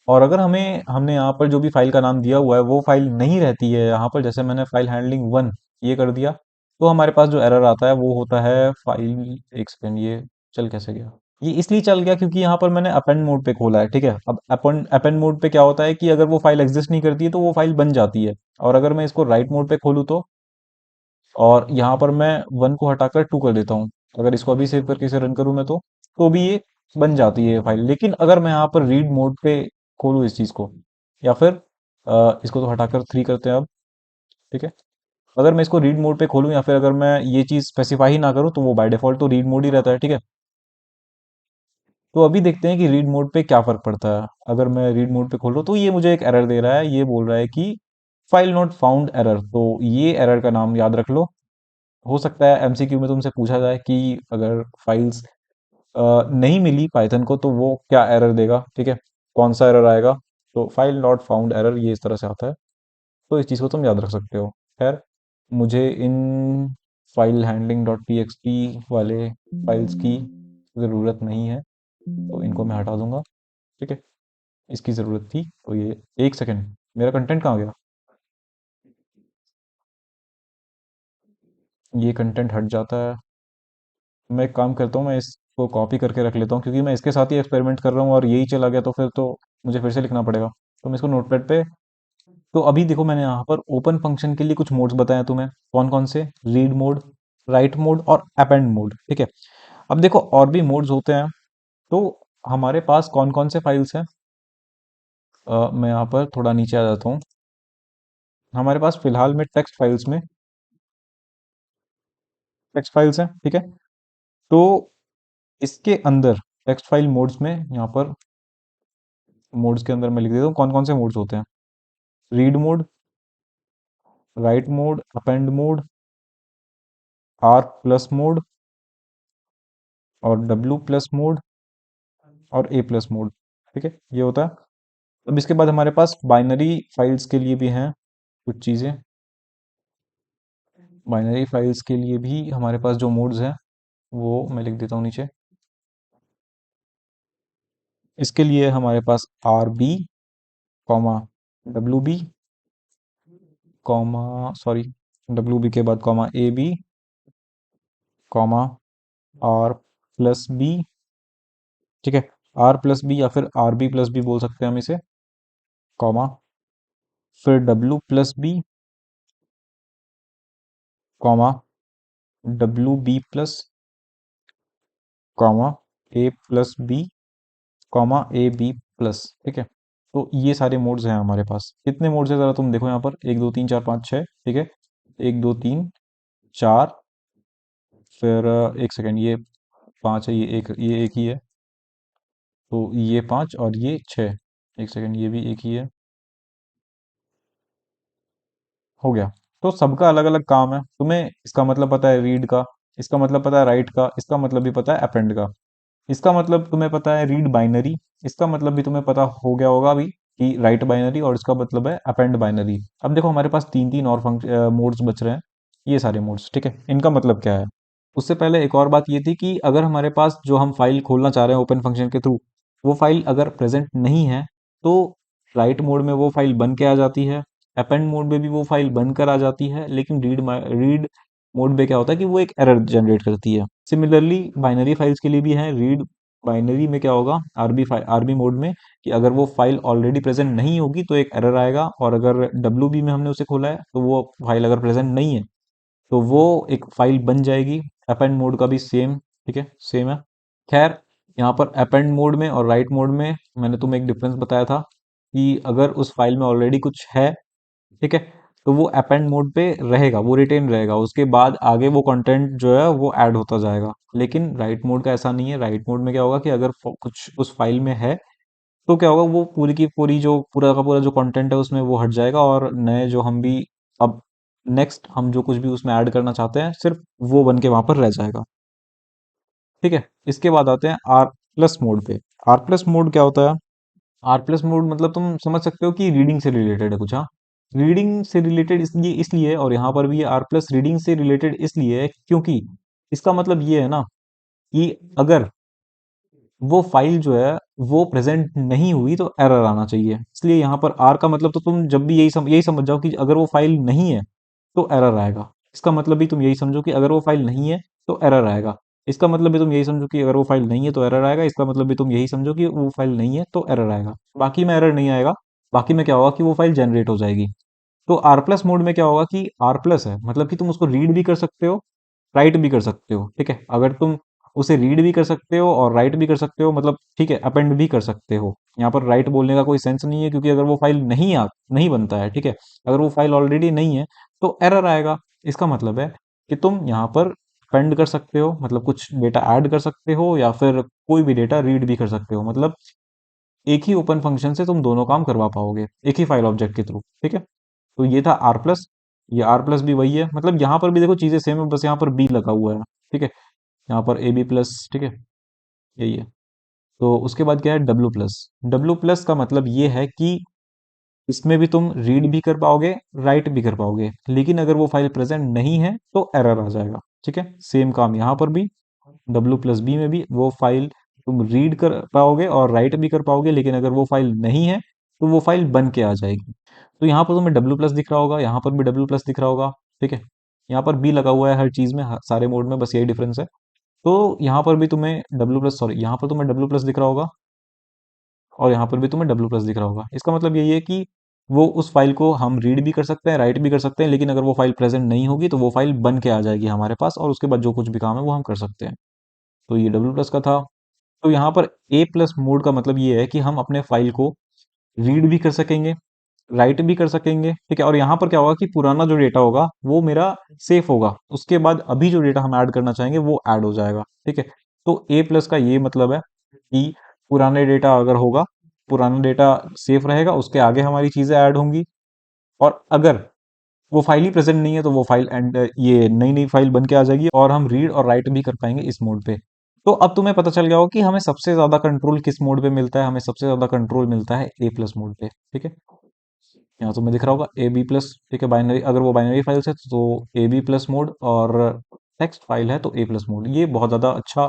और अगर हमने यहाँ पर जो भी फाइल का नाम दिया हुआ है वो फाइल नहीं रहती है यहाँ पर, जैसे मैंने फाइल हैंडलिंग वन ये कर दिया, तो हमारे पास जो एरर आता है वो होता है फाइल, एक सेकेंड, ये चल कैसे गया, ये इसलिए चल गया क्योंकि यहाँ पर मैंने अपेंड मोड पे खोला है। ठीक है, अब अपेंड अपेंड मोड पे क्या होता है कि अगर वो फाइल एग्जिस्ट नहीं करती है तो वो फाइल बन जाती है, और अगर मैं इसको राइट मोड पे खोलूँ तो, और यहाँ पर मैं वन को हटाकर टू कर देता हूँ, अगर इसको अभी सेव करके इसे रन करूँ मैं तो भी ये बन जाती है फाइल। लेकिन अगर मैं यहाँ पर रीड मोड पे खोलूँ इस चीज़ को, या फिर इसको तो हटाकर थ्री करते हैं अब। ठीक है, अगर मैं इसको रीड मोड पे खोलूँ या फिर अगर मैं ये चीज़ स्पेसिफाई ही ना करूँ तो वो बाय डिफॉल्ट तो रीड मोड ही रहता है। ठीक है, तो अभी देखते हैं कि रीड मोड पे क्या फ़र्क पड़ता है। अगर मैं रीड मोड पे खोल रहा हूँ तो ये मुझे एक एरर दे रहा है, ये बोल रहा है कि फाइल नॉट फाउंड एरर, तो ये एरर का नाम याद रख लो। हो सकता है एमसीक्यू में तुमसे पूछा जाए कि अगर फाइल्स नहीं मिली पाइथन को तो वो क्या एरर देगा। ठीक है, कौन सा एरर आएगा, तो फाइल नॉट फाउंड एरर ये इस तरह से आता है। तो इस चीज़ को तुम याद रख सकते हो। खैर, मुझे इन फाइल हैंडलिंग डॉट टी वाले फाइल्स की ज़रूरत नहीं है, तो इनको मैं हटा दूंगा। ठीक है, इसकी ज़रूरत थी तो ये, एक सेकेंड, मेरा कंटेंट कहाँ गया, ये कंटेंट हट जाता है। मैं एक काम करता हूँ, मैं इसको कॉपी करके रख लेता हूँ क्योंकि मैं इसके साथ ही एक्सपेरिमेंट कर रहा हूँ और यही चला गया तो फिर तो मुझे फिर से लिखना पड़ेगा। तो मैं इसको नोटपैड पे, तो अभी देखो मैंने यहाँ पर ओपन फंक्शन के लिए कुछ मोड्स बताया तुम्हें, कौन कौन से, रीड मोड, राइट मोड और अपेंड मोड, ठीक है। अब देखो और भी मोड्स होते हैं, तो हमारे पास कौन कौन से फाइल्स हैं। मैं यहाँ पर थोड़ा नीचे आ जाता हूँ। हमारे पास फिलहाल में टेक्स्ट फाइल्स हैं, ठीक है। तो इसके अंदर टेक्स्ट फाइल मोड्स में यहाँ पर मोड्स के अंदर मैं लिख देता हूँ कौन कौन से मोड्स होते हैं। Read mode, write mode, append mode, R plus mode और डब्ल्यू प्लस मोड और ए प्लस मोड, ठीक है, ये होता है। अब इसके बाद हमारे पास बाइनरी फाइल्स के लिए भी हैं कुछ चीज़ें। बाइनरी फाइल्स के लिए भी हमारे पास जो मोड्स हैं वो मैं लिख देता हूँ नीचे। इसके लिए हमारे पास R B, comma W B, comma sorry W B के बाद comma A B, comma R plus B, ठीक है। आर प्लस बी या फिर आर बी प्लस बी बोल सकते हैं हम इसे, कॉमा फिर W plus B, comma W B plus, comma A plus B, comma A B plus, ठीक है। तो ये सारे मोड्स हैं हमारे पास। कितने मोड्स है ज़रा तुम देखो यहाँ पर, एक दो तीन चार पाँच छः, ठीक है। एक दो तीन चार, फिर एक सेकेंड, ये पाँच है, ये एक ही है, तो ये पाँच और ये छः, एक सेकेंड ये भी एक ही है, हो गया। तो सबका अलग अलग काम है। तुम्हें इसका मतलब पता है रीड का, इसका मतलब पता है राइट का, इसका मतलब भी पता है अपेंड का, इसका मतलब तुम्हें पता है रीड बाइनरी, इसका मतलब भी तुम्हें पता हो गया होगा अभी कि राइट बाइनरी, और इसका मतलब है अपेंड बाइनरी। अब देखो हमारे पास तीन तीन और मोड्स बच रहे हैं, ये सारे मोड्स, ठीक है। इनका मतलब क्या है, उससे पहले एक और बात ये थी कि अगर हमारे पास जो हम फाइल खोलना चाह रहे हैं ओपन फंक्शन के थ्रू, वो फाइल अगर प्रेजेंट नहीं है, तो राइट मोड में वो फाइल बन के आ जाती है, अपेंड मोड में भी वो फाइल बनकर आ जाती है, लेकिन रीड मोड में क्या होता है कि वो एक एरर जनरेट करती है। सिमिलरली बाइनरी फाइल्स के लिए भी है। रीड बाइनरी में क्या होगा, आरबी मोड में, कि अगर वो फाइल ऑलरेडी प्रेजेंट नहीं होगी तो एक एरर आएगा, और अगर डब्ल्यू बी में हमने उसे खोला है तो वो फाइल अगर प्रेजेंट नहीं है तो वो एक फाइल बन जाएगी। अपेंड मोड का भी सेम, ठीक है, सेम है। खैर, यहाँ पर अपेंड मोड में और राइट मोड में मैंने तुम्हें एक डिफरेंस बताया था कि अगर उस फाइल में ऑलरेडी कुछ है, ठीक है, तो वो अपेंड मोड पे रहेगा, वो रिटेन रहेगा, उसके बाद आगे वो कंटेंट जो है वो ऐड होता जाएगा। लेकिन राइट मोड का ऐसा नहीं है। राइट मोड में क्या होगा कि अगर कुछ उस फाइल में है तो क्या होगा, वो पूरी की पूरी जो पूरा का पूरा जो कंटेंट है उसमें वो हट जाएगा, और नए जो हम भी अब नेक्स्ट हम जो कुछ भी उसमें ऐड करना चाहते हैं सिर्फ वो बन के वहां पर रह जाएगा, ठीक है। इसके बाद आते हैं आर प्लस मोड पे। आर प्लस मोड क्या होता है, आर प्लस मोड मतलब तुम समझ सकते हो कि रीडिंग से रिलेटेड है कुछ, हाँ। रीडिंग से रिलेटेड इसलिए इसलिए और यहाँ पर भी ये आर प्लस रीडिंग से रिलेटेड इसलिए है क्योंकि इसका मतलब ये है ना कि अगर वो फाइल जो है वो प्रेजेंट नहीं हुई तो एरर आना चाहिए। इसलिए यहाँ पर आर का मतलब तो तुम जब भी यही समझ जाओ कि अगर वो फाइल नहीं है तो एरर आएगा। इसका मतलब भी तुम यही समझो कि अगर वो फाइल नहीं है तो एरर आएगा। इसका मतलब भी तुम यही समझो कि अगर वो फाइल नहीं है तो एरर आएगा। इसका मतलब भी तुम यही समझो कि वो फाइल नहीं है तो एरर आएगा। बाकी में एरर नहीं आएगा। बाकी में क्या होगा कि वो फाइल जनरेट हो जाएगी। तो आर प्लस मोड में क्या होगा कि आर प्लस है मतलब कि तुम उसको रीड भी कर सकते हो, राइट भी कर सकते हो, ठीक है। अगर तुम उसे रीड भी कर सकते हो और राइट भी कर सकते हो, मतलब ठीक है, अपेंड भी कर सकते हो। यहाँ पर राइट बोलने का कोई सेंस नहीं है क्योंकि अगर वो फाइल नहीं बनता है, ठीक है, अगर वो फाइल ऑलरेडी नहीं है तो एरर आएगा। इसका मतलब है कि तुम यहाँ पर अपेंड कर सकते हो, मतलब कुछ डेटा ऐड कर सकते हो, या फिर कोई भी डेटा रीड भी कर सकते हो। मतलब एक ही ओपन फंक्शन से तुम दोनों काम करवा पाओगे एक ही फाइल ऑब्जेक्ट के थ्रू, ठीक है। तो ये था आर प्लस। ये आर प्लस भी वही है, मतलब यहाँ पर भी देखो चीजें सेम है, बस यहाँ पर बी लगा हुआ है, ठीक है। यहाँ पर ए बी प्लस, ठीक है, यही है। तो उसके बाद क्या है, डब्ल्यू प्लस। डब्ल्यू प्लस का मतलब ये है कि इसमें भी तुम रीड भी कर पाओगे, राइट भी कर पाओगे, लेकिन अगर वो फाइल प्रेजेंट नहीं है तो एरर आ जाएगा, ठीक है। सेम काम यहाँ पर भी, डब्ल्यू प्लस बी में भी वो फाइल तुम रीड कर पाओगे और राइट भी कर पाओगे, लेकिन अगर वो फाइल नहीं है तो वो फाइल बन के आ जाएगी। तो यहाँ पर तुम्हें डब्ल्यू प्लस दिख रहा होगा, यहाँ पर भी डब्ल्यू प्लस दिख रहा होगा, ठीक है। यहाँ पर बी लगा हुआ है हर चीज़ में, सारे मोड में, बस यही डिफरेंस है। तो यहाँ पर भी तुम्हें डब्ल्यू प्लस, सॉरी, यहाँ पर तुम्हें डब्ल्यू प्लस दिख रहा होगा और यहाँ पर भी तुम्हें डब्ल्यू प्लस दिख रहा होगा। इसका मतलब यही है कि वो उस फाइल को हम रीड भी कर सकते हैं, राइट भी कर सकते हैं, लेकिन अगर वो फाइल प्रेजेंट नहीं होगी तो वो फाइल बन के आ जाएगी हमारे पास, और उसके बाद जो कुछ भी काम है वो हम कर सकते हैं। तो ये डब्ल्यू प्लस का था। तो यहाँ पर ए प्लस मोड का मतलब ये है कि हम अपने फाइल को रीड भी कर सकेंगे, राइट भी कर सकेंगे, ठीक है। और यहाँ पर क्या होगा कि पुराना जो डेटा होगा वो मेरा सेफ होगा, उसके बाद अभी जो डेटा हम ऐड करना चाहेंगे वो ऐड हो जाएगा, ठीक है। तो ए प्लस का ये मतलब है कि पुराने डेटा अगर होगा, पुराना डेटा सेफ रहेगा, उसके आगे हमारी चीजें ऐड होंगी। और अगर वो फाइल ही प्रेजेंट नहीं है तो वो फाइल एंड ये नई नई फाइल बन के आ जाएगी, और हम रीड और राइट भी कर पाएंगे इस मोड पे। तो अब तुम्हें पता चल गया होगा कि हमें सबसे ज्यादा कंट्रोल किस मोड पे मिलता है। हमें सबसे ज्यादा कंट्रोल मिलता है ए प्लस मोड पे, ठीक है। यहाँ तुम्हें दिख रहा होगा ए बी प्लस, ठीक है। बाइनरी, अगर वो बाइनरी फाइल्स है तो ए बी प्लस मोड, और टेक्स्ट फाइल है तो ए प्लस मोड। ये बहुत ज्यादा अच्छा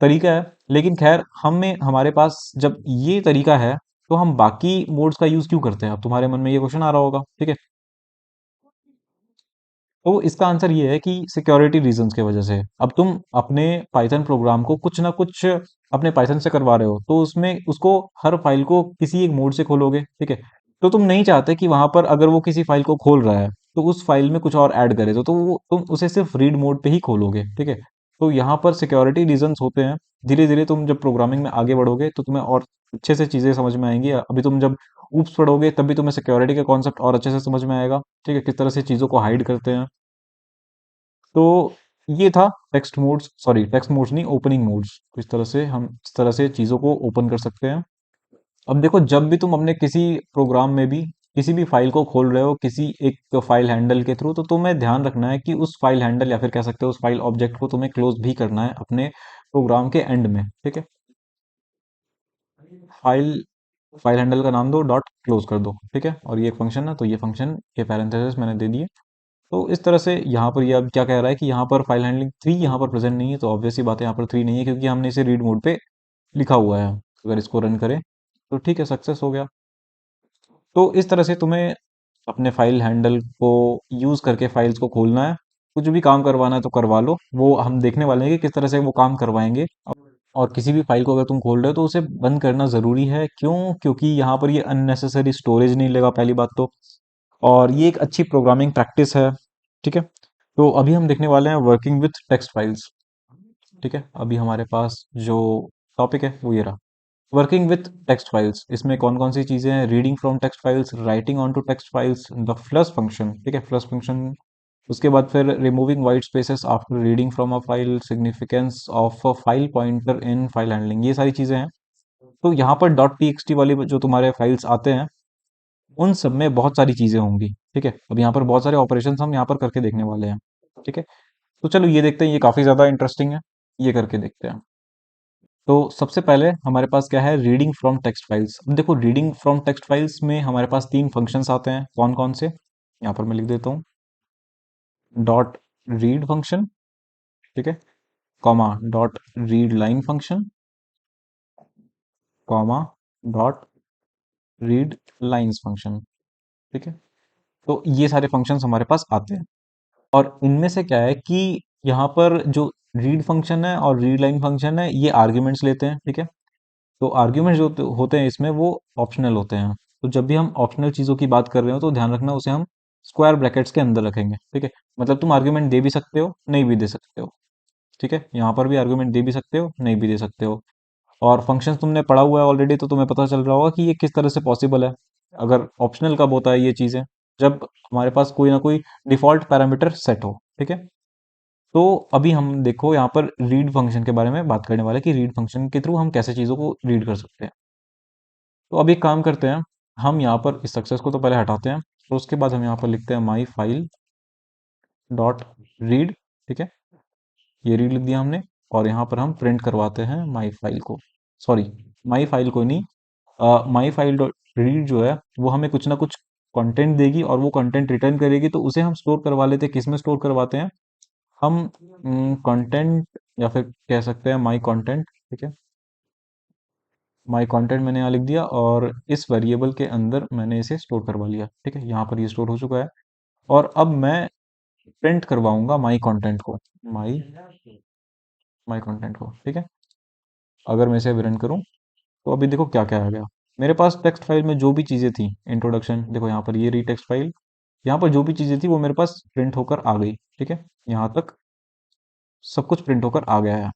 तरीका है। लेकिन खैर, हमें, हमारे पास जब ये तरीका है तो हम बाकी मोड्स का यूज क्यों करते हैं? अब तुम्हारे मन में ये क्वेश्चन आ रहा होगा, ठीक है। तो इसका आंसर ये है कि सिक्योरिटी रीजंस की वजह से। अब तुम अपने पाइथन प्रोग्राम को कुछ ना कुछ अपने पाइथन से करवा रहे हो, तो उसमें उसको, हर फाइल को किसी एक मोड से खोलोगे, ठीक है। तो तुम नहीं चाहते कि वहां पर अगर वो किसी फाइल को खोल रहा है तो उस फाइल में कुछ और ऐड करे, तो वो तुम उसे सिर्फ रीड मोड पे ही खोलोगे, ठीक है। तो यहाँ पर सिक्योरिटी रीजंस होते हैं। धीरे धीरे तुम जब प्रोग्रामिंग में आगे बढ़ोगे तो तुम्हें और अच्छे से चीजें समझ में आएंगी। अभी तुम जब ऊप्स पढ़ोगे तब भी तुम्हें सिक्योरिटी का कॉन्सेप्ट और अच्छे से समझ में आएगा, ठीक है, किस तरह से चीजों को हाइड करते हैं। तो ये था text modes, sorry text modes नहीं, ओपनिंग मोड्स। इस तरह से हम, इस तरह से चीज़ों को ओपन कर सकते हैं। अब देखो, जब भी तुम अपने किसी प्रोग्राम में भी किसी भी फाइल को खोल रहे हो किसी एक फाइल हैंडल के थ्रू, तो तुम्हें ध्यान रखना है कि उस फाइल हैंडल, या फिर कह सकते हो उस फाइल ऑब्जेक्ट को तुम्हें क्लोज भी करना है अपने प्रोग्राम के एंड में, ठीक है। फाइल फाइल हैंडल का नाम दो, डॉट क्लोज कर दो, ठीक है। और ये एक फंक्शन है, तो ये फंक्शन के पैरेंथेसिस मैंने दे दिए। तो इस तरह से यहाँ पर ये अब क्या कह रहा है कि यहाँ पर फाइल हैंडलिंग थ्री यहाँ पर प्रेजेंट नहीं है, तो ऑब्वियस सी बात है यहाँ पर थ्री नहीं है, क्योंकि हमने इसे रीड मोड पे लिखा हुआ है। अगर इसको रन करें तो ठीक है, सक्सेस हो गया। तो इस तरह से तुम्हें अपने फाइल हैंडल को यूज करके फाइल्स को खोलना है। कुछ भी काम करवाना है तो करवा लो, वो हम देखने वाले हैं कि किस तरह से वो काम करवाएंगे। और किसी भी फाइल को अगर तुम खोल रहे हो तो उसे बंद करना जरूरी है। क्यों? क्योंकि यहाँ पर ये अननेसेसरी स्टोरेज नहीं लेगा, पहली बात तो। और ये एक अच्छी प्रोग्रामिंग प्रैक्टिस है, ठीक है। तो अभी हम देखने वाले हैं वर्किंग विथ टेक्स्ट फाइल्स, ठीक है। अभी हमारे पास जो टॉपिक है वो ये रहा, वर्किंग विथ टेक्स्ट फाइल्स। इसमें कौन कौन सी चीजें हैं? Reading from text files, writing on to text files, the flush function, ठीक है, फ्लश फंक्शन। उसके बाद फिर removing white spaces after reading from a file, significance of a file pointer in file handling, ये सारी चीजें हैं। तो यहाँ पर डॉट टी वाली जो तुम्हारे फाइल्स आते हैं, उन सब में बहुत सारी चीजें होंगी, ठीक है। अब यहाँ पर बहुत सारे ऑपरेशन हम यहाँ पर करके देखने वाले हैं, ठीक है। तो चलो ये देखते हैं, ये काफी ज्यादा इंटरेस्टिंग है, ये करके देखते हैं। तो सबसे पहले हमारे पास क्या है? Reading from text files. अब देखो, रीडिंग फ्रॉम टेक्स्ट फाइल्स में हमारे पास तीन फंक्शंस आते हैं। कौन कौन से? यहाँ पर मैं लिख देता हूँ, डॉट रीड फंक्शन, ठीक है, comma dot read line function, comma dot read lines function, ठीक है। तो ये सारे फंक्शंस हमारे पास आते हैं। और इनमें से क्या है कि यहाँ पर जो रीड फंक्शन है और रीड लाइन फंक्शन है, ये आर्ग्यूमेंट्स लेते हैं, ठीक है। तो आर्ग्यूमेंट्स जो होते हैं इसमें, वो ऑप्शनल होते हैं। तो जब भी हम ऑप्शनल चीज़ों की बात कर रहे हो तो ध्यान रखना, उसे हम स्क्वायर ब्रैकेट्स के अंदर रखेंगे, ठीक है। मतलब तुम आर्ग्यूमेंट दे भी सकते हो, नहीं भी दे सकते हो, ठीक है। यहाँ पर भी आर्ग्यूमेंट दे भी सकते हो, नहीं भी दे सकते हो। और फंक्शंस तुमने पढ़ा हुआ है ऑलरेडी, तो तुम्हें पता चल रहा होगा कि ये किस तरह से पॉसिबल है। अगर ऑप्शनल कब होता है ये चीज़ें? जब हमारे पास कोई ना कोई डिफॉल्ट पैरामीटर सेट हो, ठीक है। तो अभी हम देखो यहाँ पर रीड फंक्शन के बारे में बात करने वाले हैं कि रीड फंक्शन के थ्रू हम कैसे चीज़ों को रीड कर सकते हैं। तो अभी एक काम करते हैं, हम यहाँ पर इस सक्सेस को तो पहले हटाते हैं, तो उसके बाद हम यहाँ पर लिखते हैं माई फाइल डॉट रीड, ठीक है। ये रीड लिख दिया हमने। और यहाँ पर हम प्रिंट करवाते हैं माई फाइल को, सॉरी, माई फाइल को नहीं, माई फाइल डॉट रीड जो है वो हमें कुछ ना कुछ कंटेंट देगी, और वो कंटेंट रिटर्न करेगी। तो उसे हम स्टोर करवा लेते हैं, किस में स्टोर करवाते हैं हम? कंटेंट, या फिर कह सकते हैं माई कंटेंट, ठीक है। माई कंटेंट मैंने यहाँ लिख दिया, और इस वेरिएबल के अंदर मैंने इसे स्टोर करवा लिया, ठीक है। यहाँ पर ये स्टोर हो चुका है। और अब मैं प्रिंट करवाऊंगा माई कंटेंट को, माई माई कंटेंट को, ठीक है। अगर मैं इसे अभी रन करूँ तो अभी देखो क्या क्या आ गया। मेरे पास टेक्स्ट फाइल में जो भी चीज़ें थी, इंट्रोडक्शन देखो यहाँ पर, ये रही टेक्स्ट फाइल। यहाँ पर जो भी चीज़ें थी वो मेरे पास प्रिंट होकर आ गई, ठीक है। यहाँ तक सब कुछ प्रिंट होकर आ गया है।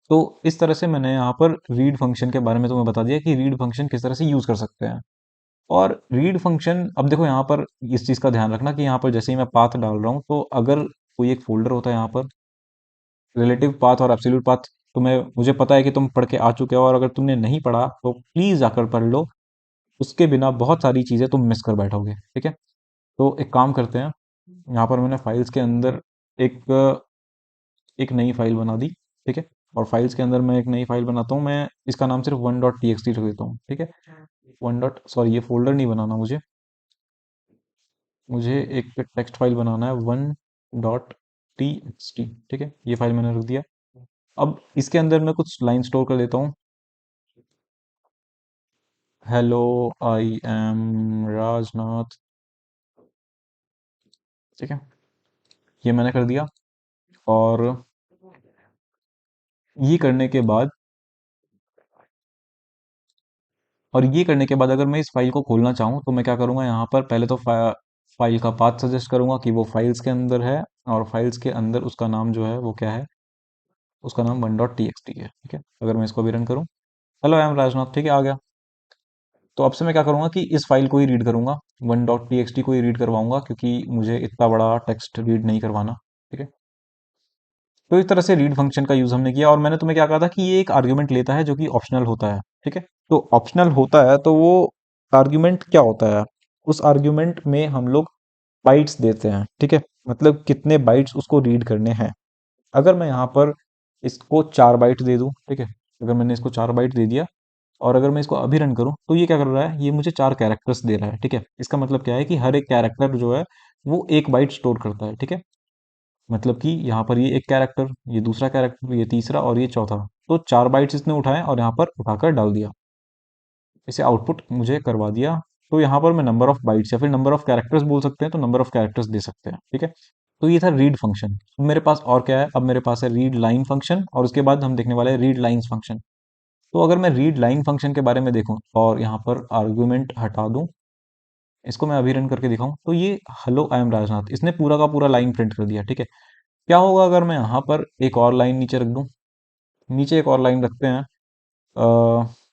तो इस तरह से मैंने यहाँ पर रीड फंक्शन के बारे में तुम्हें बता दिया कि रीड फंक्शन किस तरह से यूज़ कर सकते हैं। और रीड फंक्शन, अब देखो यहाँ पर इस चीज़ का ध्यान रखना कि यहाँ पर जैसे ही मैं पाथ डाल रहा हूँ, तो अगर कोई एक फोल्डर होता है यहाँ पर, रिलेटिव पाथ और एब्सोल्यूट पाथ, तुम्हें मुझे पता है कि तुम पढ़ के आ चुके हो, और अगर तुमने नहीं पढ़ा तो प्लीज़ जाकर पढ़ लो। उसके बिना बहुत सारी चीज़ें तुम मिस कर बैठोगे, ठीक है। तो एक काम करते हैं, यहाँ पर मैंने फाइल्स के अंदर एक एक नई फाइल बना दी, ठीक है। और फाइल्स के अंदर मैं एक नई फाइल बनाता हूँ, मैं इसका नाम सिर्फ one dot T X T रख देता हूँ, ठीक है। वन डॉट सॉरी, ये फोल्डर नहीं बनाना मुझे, मुझे एक टेक्स्ट फाइल बनाना है, one dot T X T, ठीक है। ये फाइल मैंने रख दिया। अब इसके अंदर मैं कुछ लाइन स्टोर कर देता हूँ। हेलो, आई एम राजनाथ, ठीक है। ये मैंने कर दिया। और ये करने के बाद ये करने के बाद अगर मैं इस फाइल को खोलना चाहूँ तो मैं क्या करूँगा, यहाँ पर पहले तो फाइल का पाथ सजेस्ट करूँगा कि वो फाइल्स के अंदर है, और फाइल्स के अंदर उसका नाम जो है वो क्या है, उसका नाम one dot T X T है, ठीक है। अगर मैं इसको भी रन करूँ, हेलो आई एम राजनाथ, ठीक है, आ गया। तो अब से मैं क्या करूँगा कि इस फाइल को ही रीड करूँगा, one dot T X T को ही रीड करवाऊंगा, क्योंकि मुझे इतना बड़ा टेक्स्ट रीड नहीं करवाना, ठीक है। तो इस तरह से रीड फंक्शन का यूज़ हमने किया, और मैंने तुम्हें क्या कहा था कि ये एक आर्ग्यूमेंट लेता है जो कि ऑप्शनल होता है, ठीक है। तो ऑप्शनल होता है तो वो आर्ग्यूमेंट क्या होता है, उस आर्ग्यूमेंट में हम लोग बाइट्स देते हैं, ठीक है। मतलब कितने बाइट्स उसको रीड करने हैं। अगर मैं यहाँ पर इसको 4 बाइट दे दूँ, ठीक है। अगर मैंने इसको 4 बाइट दे दिया, और अगर मैं इसको अभी रन करूँ तो ये क्या कर रहा है, ये मुझे 4 कैरेक्टर्स दे रहा है, ठीक है। इसका मतलब क्या है कि हर एक कैरेक्टर जो है वो 1 बाइट स्टोर करता है, ठीक है। मतलब कि यहाँ पर ये एक कैरेक्टर, ये दूसरा कैरेक्टर, ये तीसरा और ये चौथा, तो 4 बाइट्स इसने उठाए और यहाँ पर उठाकर डाल दिया, इसे आउटपुट मुझे करवा दिया। तो यहाँ पर मैं नंबर ऑफ बाइट्स या फिर नंबर ऑफ कैरेक्टर्स बोल सकते हैं, तो नंबर ऑफ कैरेक्टर्स दे सकते हैं, ठीक है। तो ये था रीड फंक्शन। मेरे पास और क्या है, अब मेरे पास है रीड लाइन फंक्शन, और उसके बाद हम देखने वाले हैं रीड लाइन्स फंक्शन। तो अगर मैं रीड लाइन फंक्शन के बारे में देखूं और यहाँ पर आर्गुमेंट हटा दूं, इसको मैं अभी रन करके दिखाऊं, तो ये हेलो आई एम राजनाथ, इसने पूरा का पूरा लाइन प्रिंट कर दिया, ठीक है। क्या होगा अगर मैं यहाँ पर एक और लाइन नीचे रख दूं, नीचे एक और लाइन रखते हैं,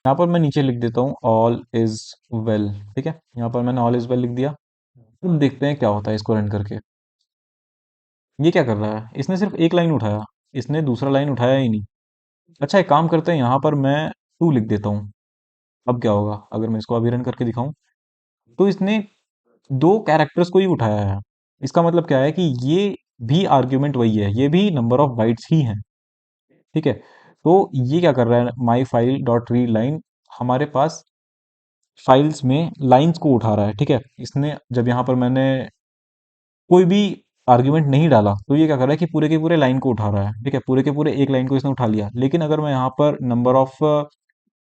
यहाँ पर मैं नीचे लिख देता हूँ ऑल इज वेल, ठीक है। यहाँ पर मैंने ऑल इज वेल लिख दिया। अब देखते हैं क्या होता है इसको रन करके। ये क्या कर रहा है, इसने सिर्फ एक लाइन उठाया, इसने दूसरा लाइन उठाया ही नहीं। अच्छा, एक काम करते हैं, यहाँ पर मैं टू लिख देता हूँ। अब क्या होगा अगर मैं इसको अभी रन करके दिखाऊं, तो इसने 2 कैरेक्टर्स को ही उठाया है। इसका मतलब क्या है कि ये भी आर्ग्यूमेंट वही है, ये भी नंबर ऑफ बाइट्स ही हैं, ठीक है। तो ये क्या कर रहा है, माई फाइल डॉट रीड लाइन हमारे पास फाइल्स में लाइंस को उठा रहा है, ठीक है। इसने जब यहाँ पर मैंने कोई भी आर्ग्यूमेंट नहीं डाला, तो ये क्या कर रहा है कि पूरे के पूरे लाइन को उठा रहा है, ठीक है। पूरे के पूरे एक लाइन को इसने उठा लिया। लेकिन अगर मैं यहाँ पर नंबर ऑफ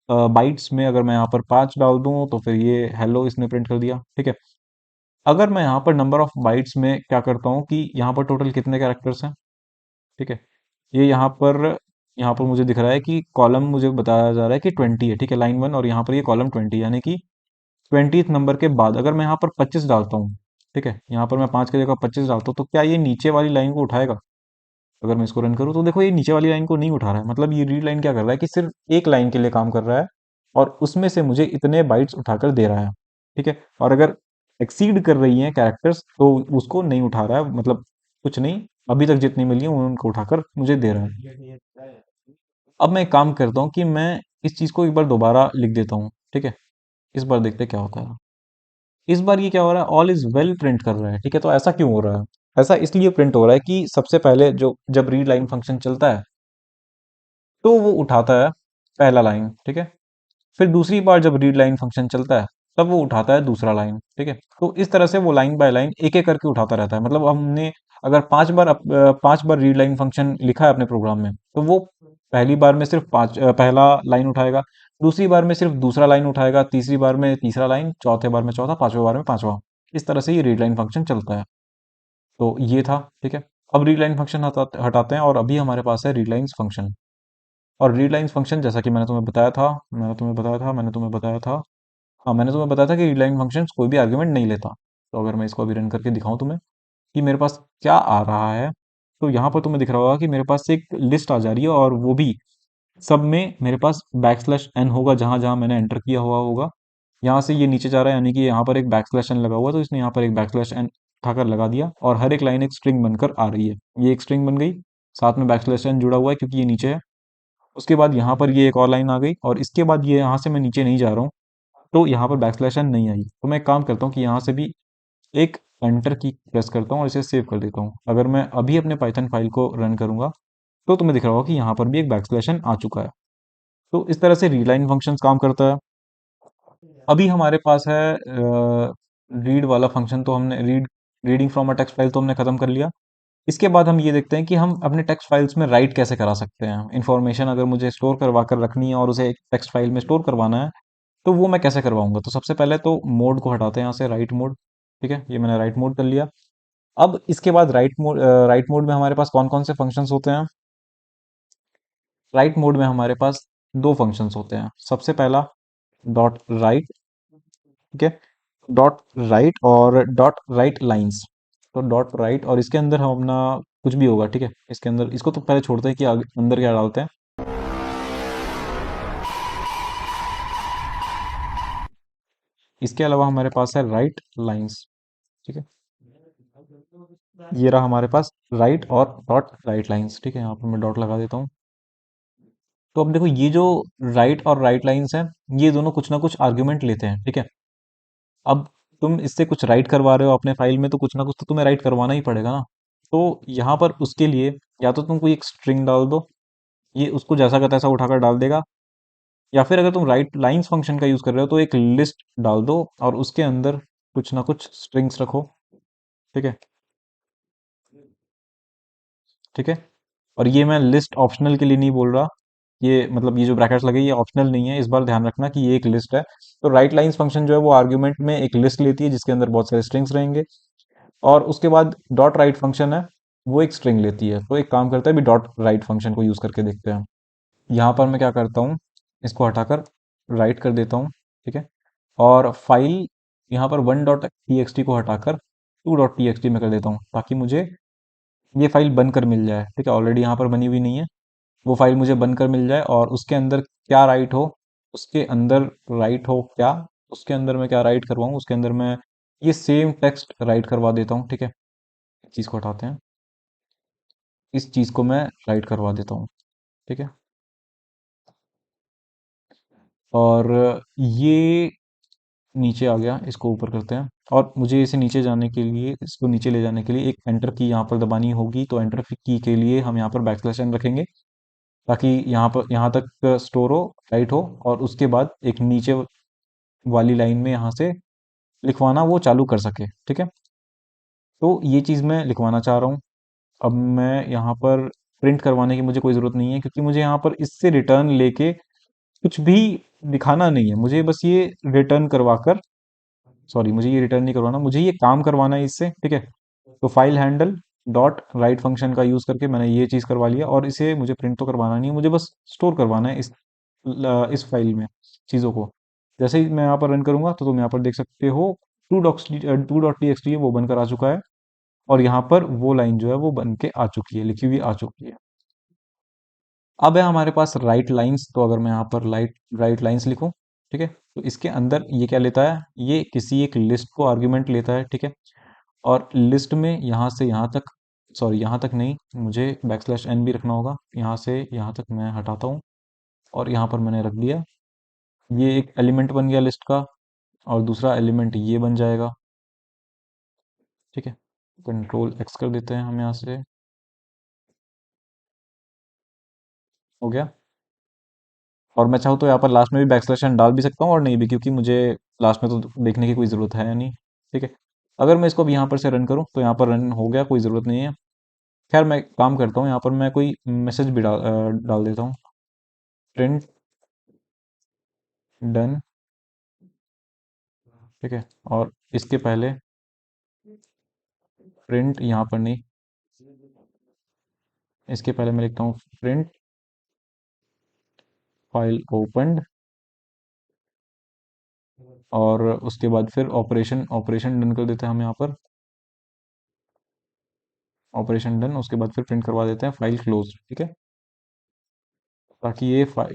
बाइट्स में अगर मैं यहाँ पर 5 डाल दूं, तो फिर ये हेलो इसने प्रिंट कर दिया, ठीक है। अगर मैं यहाँ पर नंबर ऑफ बाइट्स में क्या करता हूँ कि यहाँ पर टोटल कितने कैरेक्टर्स हैं, ठीक है। ये यहाँ पर मुझे दिख रहा है कि कॉलम मुझे बताया जा रहा है कि 20 है, ठीक है, लाइन 1, और यहाँ पर ये कॉलम 20, यानी कि 20th नंबर के बाद अगर मैं यहाँ पर 25 डालता हूँ, ठीक है, यहाँ पर मैं 5 की जगह 25 डालता हूँ, तो क्या ये नीचे वाली लाइन को उठाएगा। अगर मैं इसको रन करूँ तो देखो ये नीचे वाली लाइन को नहीं उठा रहा है। मतलब ये रीड लाइन क्या कर रहा है कि सिर्फ एक लाइन के लिए काम कर रहा है, और उसमें से मुझे इतने बाइट्स उठाकर दे रहा है, ठीक है। और अगर एक्सीड कर रही हैं कैरेक्टर्स तो उसको नहीं उठा रहा है, मतलब कुछ नहीं, अभी तक जितनी मिली है उनको उठाकर मुझे दे रहा है। अब मैं एक काम करता हूँ कि मैं इस चीज को एक बार दोबारा लिख देता हूँ, ठीक है। इस बार देखते हैं क्या होता है। इस बार ये क्या हो रहा है, ऑल इज वेल प्रिंट कर रहा है, ठीक है। तो ऐसा क्यों हो रहा है, ऐसा इसलिए प्रिंट हो रहा है कि सबसे पहले जो जब रीड लाइन फंक्शन चलता है तो वो उठाता है पहला लाइन, ठीक है। फिर दूसरी बार जब रीड लाइन फंक्शन चलता है तब वो उठाता है दूसरा लाइन, ठीक है। तो इस तरह से वो लाइन बाय लाइन एक एक करके उठाता रहता है। मतलब हमने अगर 5 बार रीड लाइन फंक्शन लिखा है अपने प्रोग्राम में, तो वो पहली बार में सिर्फ पहला लाइन उठाएगा, दूसरी बार में सिर्फ दूसरा लाइन उठाएगा, तीसरी बार में तीसरा लाइन, चौथे बार में चौथा, पांचवें बार में पांचवा। इस तरह से ये रीड लाइन फंक्शन चलता है। तो ये था, ठीक है। अब रीडलाइन फंक्शन हटाते हैं, और अभी हमारे पास है रीडलाइंस फंक्शन। और रीडलाइंस फंक्शन, जैसा कि मैंने तुम्हें बताया था कि रीडलाइन फंक्शन कोई भी आर्गुमेंट नहीं लेता। तो अगर मैं इसको अभी रन करके दिखाऊं तुम्हें कि मेरे पास क्या आ रहा है, तो यहाँ पर तुम्हें दिख रहा होगा कि मेरे पास एक लिस्ट आ जा रही है, और वो भी सब में मेरे पास बैक स्लैश एन होगा, जहां जहां मैंने एंटर किया हुआ होगा। यहाँ से ये नीचे जा रहा है, यानी कि यहाँ पर एक बैक स्लैश एन लगा हुआ है, तो इसने यहाँ पर एक बैक स्लैश एन उठाकर लगा दिया, और हर एक लाइन एक स्ट्रिंग बनकर आ रही है। ये एक स्ट्रिंग बन गई, साथ में बैक स्लैश एन जुड़ा हुआ है क्योंकि ये नीचे है। उसके बाद यहाँ पर ये एक और लाइन आ गई, और इसके बाद ये यहाँ से मैं नीचे नहीं जा रहा हूँ, तो यहाँ पर बैक स्लैश एन नहीं आई। तो मैं एक काम करता हूँ कि यहाँ से भी एक एंटर की प्रेस करता हूँ और इसे सेव कर देता हूँ। अगर मैं अभी अपने पाइथन फाइल को रन करूंगा, तो तुम्हें दिख रहा होगा कि यहाँ पर भी एक बैक स्लैश एन आ चुका है। तो इस तरह से रीलाइन फंक्शंस काम करता है। अभी हमारे पास है रीड वाला फंक्शन, तो हमने reading from a text file तो हमने खत्म कर लिया। इसके बाद हम ये देखते हैं कि हम अपने टेक्स्ट फाइल्स में राइट कैसे करा सकते हैं। इंफॉर्मेशन अगर मुझे स्टोर करवा कर रखनी है और उसे एक टेक्स्ट फाइल में स्टोर करवाना है, तो वो मैं कैसे करवाऊंगा। तो सबसे पहले तो मोड को हटाते हैं यहाँ से, राइट मोड। ठीक है, ये मैंने राइट मोड कर लिया। अब इसके बाद राइट मोड में हमारे पास कौन कौन से फंक्शंस होते हैं। राइट मोड में हमारे पास दो फंक्शंस होते हैं। सबसे पहला डॉट राइट, ठीक है, डॉट राइट और डॉट राइट लाइंस। तो डॉट राइट, और इसके अंदर हम अपना कुछ भी होगा, ठीक है। इसके अंदर इसको तो पहले छोड़ते हैं कि अंदर क्या डालते हैं। इसके अलावा हमारे पास है राइट लाइंस, ठीक है। ये रहा हमारे पास राइट और डॉट राइट लाइंस, ठीक है। यहाँ पर मैं डॉट लगा देता हूँ। तो अब देखो, ये जो राइट और राइट लाइंस हैं, ये दोनों कुछ ना कुछ आर्ग्यूमेंट लेते हैं, ठीक है। अब तुम इससे कुछ राइट करवा रहे हो अपने फाइल में, तो कुछ ना कुछ तो तुम्हें राइट करवाना ही पड़ेगा ना। तो यहाँ पर उसके लिए या तो तुम कोई एक स्ट्रिंग डाल दो, ये उसको जैसा का तैसा उठाकर डाल देगा। या फिर अगर तुम राइट लाइंस फंक्शन का यूज कर रहे हो, तो एक लिस्ट डाल दो और उसके अंदर कुछ ना कुछ स्ट्रिंग्स रखो, ठीक है। ठीक है, और ये मैं लिस्ट ऑप्शनल के लिए नहीं बोल रहा। ये मतलब ये जो ब्रैकेट्स लगे, ये ऑप्शनल नहीं है, इस बार ध्यान रखना कि ये एक लिस्ट है। तो राइट लाइंस फंक्शन जो है वो आर्ग्यूमेंट में एक लिस्ट लेती है जिसके अंदर बहुत सारे स्ट्रिंग्स रहेंगे। और उसके बाद डॉट राइट फंक्शन है, वो एक स्ट्रिंग लेती है। तो एक काम करता है, भी डॉट राइट फंक्शन को यूज करके देखते हैं। यहाँ पर मैं क्या करता हूँ, इसको हटाकर राइट कर देता हूँ, ठीक है। और फाइल यहाँ पर 1.txt को हटाकर 2.txt में कर देता हूँ, ताकि मुझे ये फाइल बनकर मिल जाए, ठीक है। ऑलरेडी यहाँ पर बनी हुई नहीं है, वो फाइल मुझे बनकर मिल जाए, और उसके अंदर क्या राइट हो, उसके अंदर राइट हो क्या, उसके अंदर मैं क्या राइट करवाऊँ, उसके अंदर मैं ये सेम टेक्स्ट राइट करवा देता हूँ, ठीक है। इस चीज़ को हटाते हैं, इस चीज़ को मैं राइट करवा देता हूँ, ठीक है। और ये नीचे आ गया, इसको ऊपर करते हैं। और मुझे इसे नीचे जाने के लिए, इसको नीचे ले जाने के लिए एक एंटर की यहाँ पर दबानी होगी। तो एंटर की के लिए हम यहाँ पर बैक स्लैश एन रखेंगे, ताकि यहाँ पर यहाँ तक स्टोर हो, राइट हो, और उसके बाद एक नीचे वाली लाइन में यहाँ से लिखवाना वो चालू कर सके, ठीक है। तो ये चीज़ मैं लिखवाना चाह रहा हूँ। अब मैं यहाँ पर प्रिंट करवाने की मुझे कोई ज़रूरत नहीं है, क्योंकि मुझे यहाँ पर इससे रिटर्न लेके कुछ भी दिखाना नहीं है। मुझे बस ये रिटर्न करवा कर, सॉरी, मुझे ये रिटर्न नहीं करवाना, मुझे ये काम करवाना है इससे, ठीक है। तो file handle dot right function का यूज़ करके मैंने ये चीज़ करवा लिया, और इसे मुझे प्रिंट तो करवाना नहीं है, मुझे बस स्टोर करवाना है इस फाइल में चीज़ों को। जैसे ही मैं यहाँ पर रन करूंगा, तो तुम यहाँ पर देख सकते हो 2.txt है वो बनकर आ चुका है, और यहाँ पर वो लाइन जो है वो बन के आ चुकी है, लिखी हुई आ चुकी है। अब है हमारे पास राइट लाइंस। तो अगर मैं यहाँ पर राइट लाइंस लिखूं, ठीक है, तो इसके अंदर ये क्या लेता है, ये किसी एक लिस्ट को आर्ग्यूमेंट लेता है, ठीक है। और लिस्ट में यहाँ से यहाँ तक, सॉरी यहाँ तक नहीं, मुझे बैक स्लैश एन भी रखना होगा। यहाँ से यहाँ तक मैं हटाता हूँ, और यहाँ पर मैंने रख दिया। ये एक एलिमेंट बन गया लिस्ट का, और दूसरा एलिमेंट ये बन जाएगा, ठीक है। कंट्रोल एक्स कर देते हैं हम यहाँ से, हो गया। और मैं चाहूँ तो यहाँ पर लास्ट में भी बैक स्लैश एन डाल भी सकता हूँ, और नहीं भी, क्योंकि मुझे लास्ट में तो देखने की कोई ज़रूरत है नहीं, ठीक है। अगर मैं इसको अब यहाँ पर से रन करूँ, तो यहाँ पर रन हो गया, कोई ज़रूरत नहीं है। खैर, मैं काम करता हूँ, यहाँ पर मैं कोई मैसेज भी डाल देता हूँ, प्रिंट डन, ठीक है। और इसके पहले प्रिंट यहाँ पर नहीं, इसके पहले मैं लिखता हूँ प्रिंट फाइल ओपन, और उसके बाद फिर ऑपरेशन ऑपरेशन डन कर देते हैं हम यहाँ पर, ऑपरेशन डन, उसके बाद फिर प्रिंट करवा देते हैं फाइल क्लोज, ठीक है, ताकि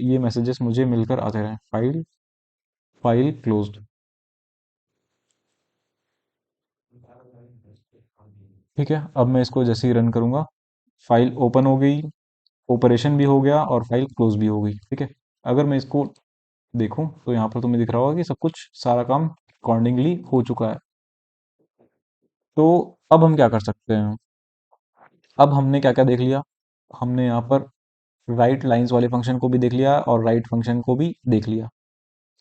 ये मैसेजेस मुझे मिलकर आते रहें, फाइल फाइल क्लोज्ड। ठीक है, अब मैं इसको जैसे ही रन करूंगा, फाइल ओपन हो गई, ऑपरेशन भी हो गया और फाइल क्लोज भी हो गई, ठीक है। अगर मैं इसको देखूं तो यहाँ पर तुम्हें दिख रहा होगा कि सब कुछ सारा काम अकॉर्डिंगली हो चुका है। तो अब हम क्या कर सकते हैं, अब हमने क्या क्या देख लिया, हमने यहाँ पर राइट लाइंस वाले फंक्शन को भी देख लिया और राइट फंक्शन को भी देख लिया।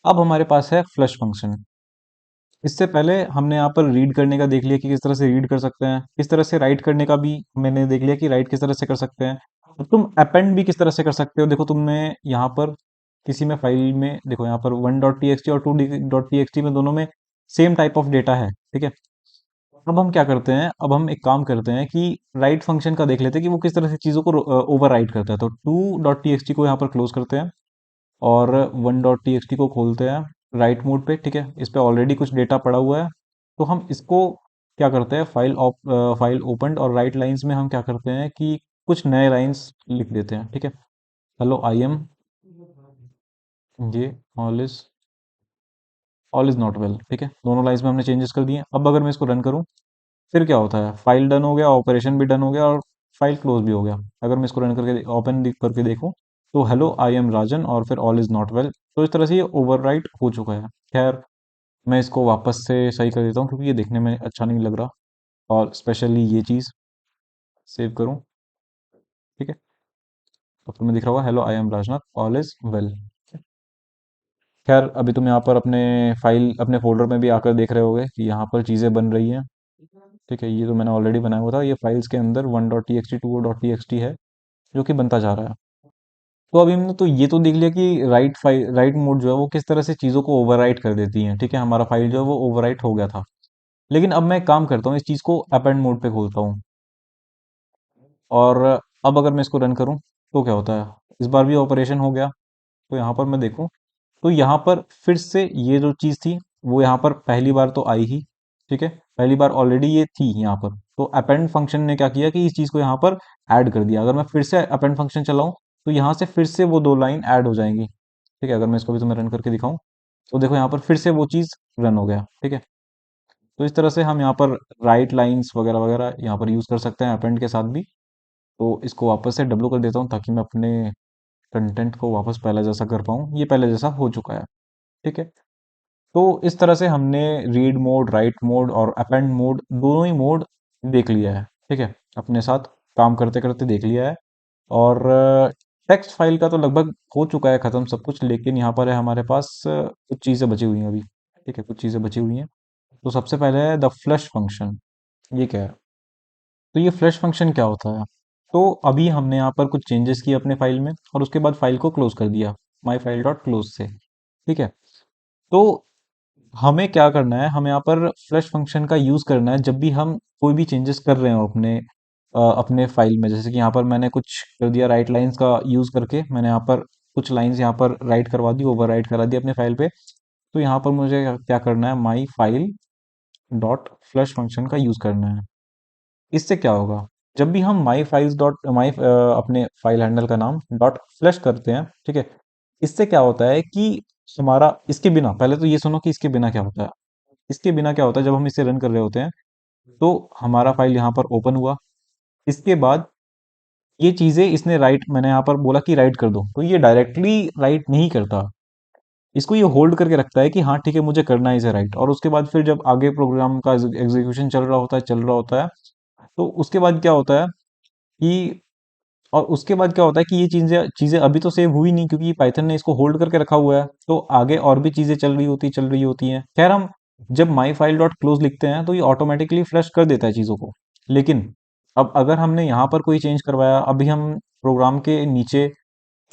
अब हमारे पास है फ्लश फंक्शन। इससे पहले हमने यहाँ पर रीड करने का देख लिया कि किस तरह से रीड कर सकते हैं, किस तरह से राइट करने का भी मैंने देख लिया कि राइट किस तरह से कर सकते हैं। अब तुम अपेंड भी किस तरह से कर सकते हो, देखो तुमने यहाँ पर किसी में फाइल में देखो, यहाँ पर 1.txt और 2.txt में दोनों में सेम टाइप ऑफ डेटा है, ठीक है। अब हम क्या करते हैं, अब हम एक काम करते हैं कि राइट फंक्शन का देख लेते हैं कि वो किस तरह से चीज़ों को ओवर राइट करता है। तो 2.txt को यहाँ पर क्लोज करते हैं और 1.txt को खोलते हैं राइट मोड पे, ठीक है। इस पे ऑलरेडी कुछ डेटा पड़ा हुआ है, तो हम इसको क्या करते हैं, फाइल ओपन और राइट लाइंस में हम क्या करते हैं कि कुछ नए लाइंस लिख देते हैं, ठीक है। हेलो आई एम, ये ऑल इज नॉट वेल, ठीक है। दोनों लाइंस में हमने चेंजेस कर दिए। अब अगर मैं इसको रन करूं, फिर क्या होता है, फाइल डन हो गया, ऑपरेशन भी डन हो गया और फाइल क्लोज भी हो गया। अगर मैं इसको रन करके ओपन करके देखूं, तो हेलो आई एम राजन और फिर ऑल इज नॉट वेल। तो इस तरह से ये ओवरराइट हो चुका है। खैर, मैं इसको वापस से सही कर देता हूँ क्योंकि ये देखने में अच्छा नहीं लग रहा, और स्पेशली ये चीज़ सेव करूँ, ठीक है। तो फिर मैं दिख रहा होगा hello I am Rajnath, all is well. खैर, अभी तुम यहाँ पर अपने फाइल अपने फोल्डर में भी आकर देख रहे होगे कि यहाँ पर चीज़ें बन रही हैं, ठीक है। ये तो मैंने ऑलरेडी बनाया हुआ था, ये फाइल्स के अंदर 1.txt 2.txt है जो कि बनता जा रहा है। तो अभी हमने तो ये तो देख लिया कि राइट मोड जो है वो किस तरह से चीज़ों को ओवरराइट कर देती है, ठीक है। हमारा फाइल जो है वो ओवरराइट हो गया था। लेकिन अब मैं एक काम करता हूँ, इस चीज़ को अपेंड मोड पे खोलता हूँ, और अब अगर मैं इसको रन करूँ तो क्या होता है, इस बार भी ऑपरेशन हो गया। तो यहाँ पर मैं देखूँ तो यहाँ पर फिर से ये जो चीज़ थी वो यहाँ पर पहली बार तो आई ही, ठीक है। पहली बार ऑलरेडी ये थी यहाँ पर, तो अपेंड फंक्शन ने क्या किया कि इस चीज़ को यहाँ पर ऐड कर दिया। अगर मैं फिर से अपेंड फंक्शन चलाऊं तो यहाँ से फिर से वो दो लाइन ऐड हो जाएंगी, ठीक है। अगर मैं इसको भी तुम्हें रन करके दिखाऊं तो देखो यहाँ पर फिर से वो चीज़ रन हो गया, ठीक है। तो इस तरह से हम यहाँ पर राइट लाइंस वगैरह वगैरह यहाँ पर यूज़ कर सकते हैं अपेंड के साथ भी। तो इसको वापस से डब्लू कर देता हूँ ताकि मैं अपने कंटेंट को वापस पहले जैसा कर पाऊँ। ये पहले जैसा हो चुका है, ठीक है। तो इस तरह से हमने रीड मोड, राइट मोड और अपेंड मोड दोनों ही मोड देख लिया है, ठीक है। अपने साथ काम करते करते देख लिया है। और टेक्स्ट फाइल का तो लगभग हो चुका है ख़त्म सब कुछ, लेकिन यहाँ पर है हमारे पास कुछ चीज़ें बची हुई हैं अभी, ठीक है। कुछ चीज़ें बची हुई हैं। तो सबसे पहले है द फ्लश फंक्शन। ये क्या है, तो ये फ्लश फंक्शन क्या होता है। तो अभी हमने यहाँ पर कुछ चेंजेस किए अपने फाइल में और उसके बाद फाइल को क्लोज कर दिया माई फाइल डॉट क्लोज से, ठीक है। तो हमें क्या करना है, हमें यहाँ पर फ्लश फंक्शन का यूज़ करना है जब भी हम कोई भी चेंजेस कर रहे हो अपने फाइल में। जैसे कि यहाँ पर मैंने कुछ कर दिया, राइट लाइंस का यूज़ करके मैंने यहाँ पर कुछ लाइंस यहाँ पर राइट करवा दी, ओवर राइट करा दी अपने फाइल पे। तो यहाँ पर मुझे क्या करना है, माई फाइल डॉट फ्लश फंक्शन का यूज़ करना है। इससे क्या होगा, जब भी हम माई फाइल्स डॉट माई अपने फाइल हैंडल का नाम डॉट फ्लश करते हैं, ठीक है। इससे क्या होता है कि हमारा इसके बिना, पहले तो ये सुनो कि इसके बिना क्या होता है। इसके बिना क्या होता है, जब हम इसे रन कर रहे होते हैं तो हमारा फाइल यहाँ पर ओपन हुआ, इसके बाद ये चीज़ें इसने राइट, मैंने यहाँ पर बोला कि राइट कर दो, तो ये डायरेक्टली राइट नहीं करता। इसको ये होल्ड करके रखता है कि हाँ ठीक है मुझे करना है इसे राइट, और उसके बाद फिर जब आगे प्रोग्राम का एग्जीक्यूशन चल रहा होता है तो उसके बाद क्या होता है कि, और उसके बाद क्या होता है कि ये चीज़ें चीज़ें अभी तो सेव हुई नहीं क्योंकि पाइथन ने इसको होल्ड करके रखा हुआ है, तो आगे और भी चीज़ें चल रही होती हैं। खैर, हम जब माई फाइल डॉट क्लोज लिखते हैं तो ये ऑटोमेटिकली फ्लश कर देता है चीज़ों को। लेकिन अब अगर हमने यहाँ पर कोई चेंज करवाया, अभी हम प्रोग्राम के नीचे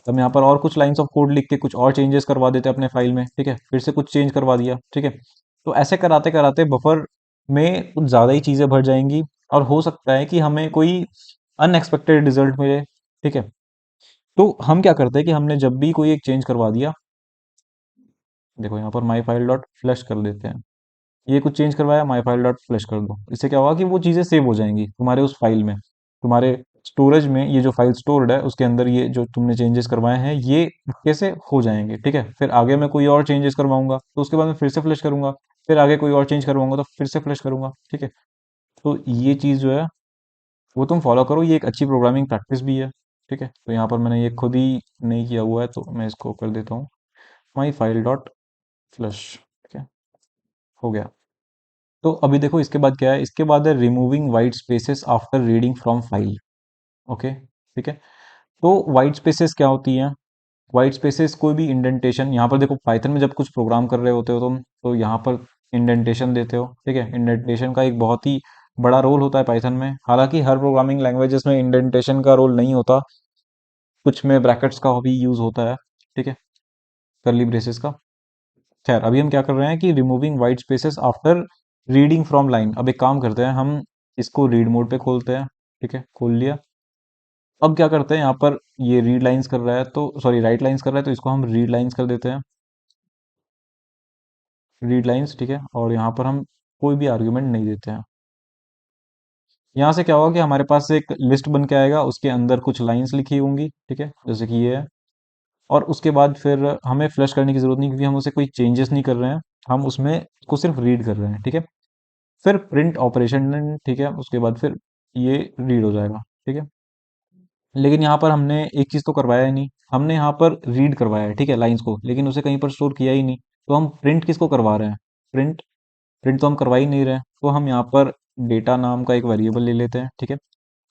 हम यहाँ पर और कुछ लाइंस ऑफ कोड लिख के कुछ और चेंजेस करवा देते हैं अपने फाइल में, ठीक है। फिर से कुछ चेंज करवा दिया, ठीक है। तो ऐसे कराते कराते बफर में कुछ ज़्यादा ही चीज़ें भर जाएंगी और हो सकता है कि हमें कोई अनएक्सपेक्टेड रिजल्ट मिले। ठीक है, तो हम क्या करते हैं कि हमने जब भी कोई एक चेंज करवा दिया, देखो यहाँ पर माई फाइल डॉट फ्लैश कर देते हैं, ये कुछ चेंज करवाया, माई फाइल डॉट फ्लैश कर दो। इससे क्या होगा कि वो चीज़ें सेव हो जाएंगी तुम्हारे उस फाइल में, तुम्हारे स्टोरेज में। ये जो फाइल स्टोर्ड है उसके अंदर ये जो तुमने चेंजेस करवाए हैं ये कैसे हो जाएंगे। ठीक है, फिर आगे मैं कोई और चेंजेस करवाऊंगा तो उसके बाद मैं फिर से फ्लैश करूंगा, फिर आगे कोई और चेंज करवाऊंगा तो फिर से फ्लैश करूंगा। ठीक है, तो ये चीज़ जो है वो तुम फॉलो करो, ये एक अच्छी प्रोग्रामिंग प्रैक्टिस भी है। ठीक है, तो यहाँ पर मैंने ये खुद ही नहीं किया हुआ है तो मैं इसको कर देता हूँ माई फाइल डॉट फ्लश। ठीक है, हो गया। तो अभी देखो इसके बाद क्या है, इसके बाद है removing white spaces after reading from file. Okay, ठीक है। तो वाइट स्पेसेस क्या होती हैं? वाइट स्पेसेस कोई भी इंडेंटेशन, यहाँ पर देखो पाइथन में जब कुछ प्रोग्राम कर रहे होते हो तुम तो यहाँ पर इंडेंटेशन देते हो। ठीक है, इंडेंटेशन का एक बहुत ही बड़ा रोल होता है पाइथन में। हालांकि हर प्रोग्रामिंग लैंग्वेजेस में इंडेंटेशन का रोल नहीं होता, कुछ में ब्रैकेट्स का भी यूज होता है। ठीक है, कर्ली ब्रेसेस का। खैर अभी हम क्या कर रहे हैं कि removing white spaces after reading from line. अब एक काम करते हैं, हम इसको रीड मोड पे खोलते हैं। ठीक है, खोल लिया। अब क्या करते हैं, यहाँ पर ये रीड लाइंस कर रहा है तो सॉरी राइट लाइंस कर रहा है तो इसको हम रीड लाइंस कर देते हैं, रीड लाइंस। ठीक है, और यहाँ पर हम कोई भी आर्ग्यूमेंट नहीं देते हैं। यहाँ से क्या होगा कि हमारे पास एक लिस्ट बन के आएगा, उसके अंदर कुछ लाइंस लिखी होंगी। ठीक है, जैसे कि ये है। और उसके बाद फिर हमें फ्लश करने की जरूरत नहीं, क्योंकि हम उसे कोई चेंजेस नहीं कर रहे हैं, हम उसमें को सिर्फ रीड कर रहे हैं। ठीक है, फिर प्रिंट ऑपरेशन। ठीक है, उसके बाद फिर ये रीड हो जाएगा। ठीक है, लेकिन यहाँ पर हमने एक चीज़ तो करवाया ही नहीं, हमने यहाँ पर रीड करवाया है। ठीक है, लाइंस को, लेकिन उसे कहीं पर स्टोर किया ही नहीं। तो हम प्रिंट किसको करवा रहे हैं? प्रिंट, प्रिंट तो हम करवा ही नहीं रहे हैं। तो हम यहाँ पर डेटा नाम का एक वेरिएबल ले लेते हैं। ठीक है,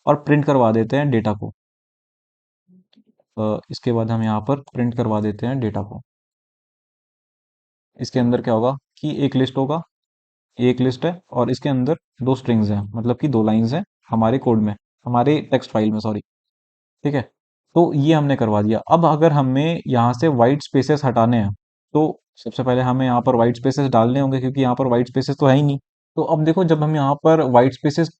और प्रिंट करवा देते हैं डेटा को। इसके बाद हम यहाँ पर प्रिंट करवा देते हैं डेटा को। इसके अंदर क्या होगा कि एक लिस्ट होगा, एक लिस्ट है और इसके अंदर दो स्ट्रिंग्स हैं, मतलब कि दो लाइंस हैं हमारे कोड में, हमारे टेक्स्ट फाइल में, सॉरी। ठीक है, तो ये हमने करवा दिया। अब अगर हमें यहाँ से वाइट स्पेसेस हटाने हैं तो सबसे पहले हमें यहाँ पर वाइट स्पेसेस डालने होंगे, क्योंकि यहाँ पर वाइट स्पेसेस तो है ही नहीं। तो अब देखो जब हम यहाँ पर वाइट स्पेसेस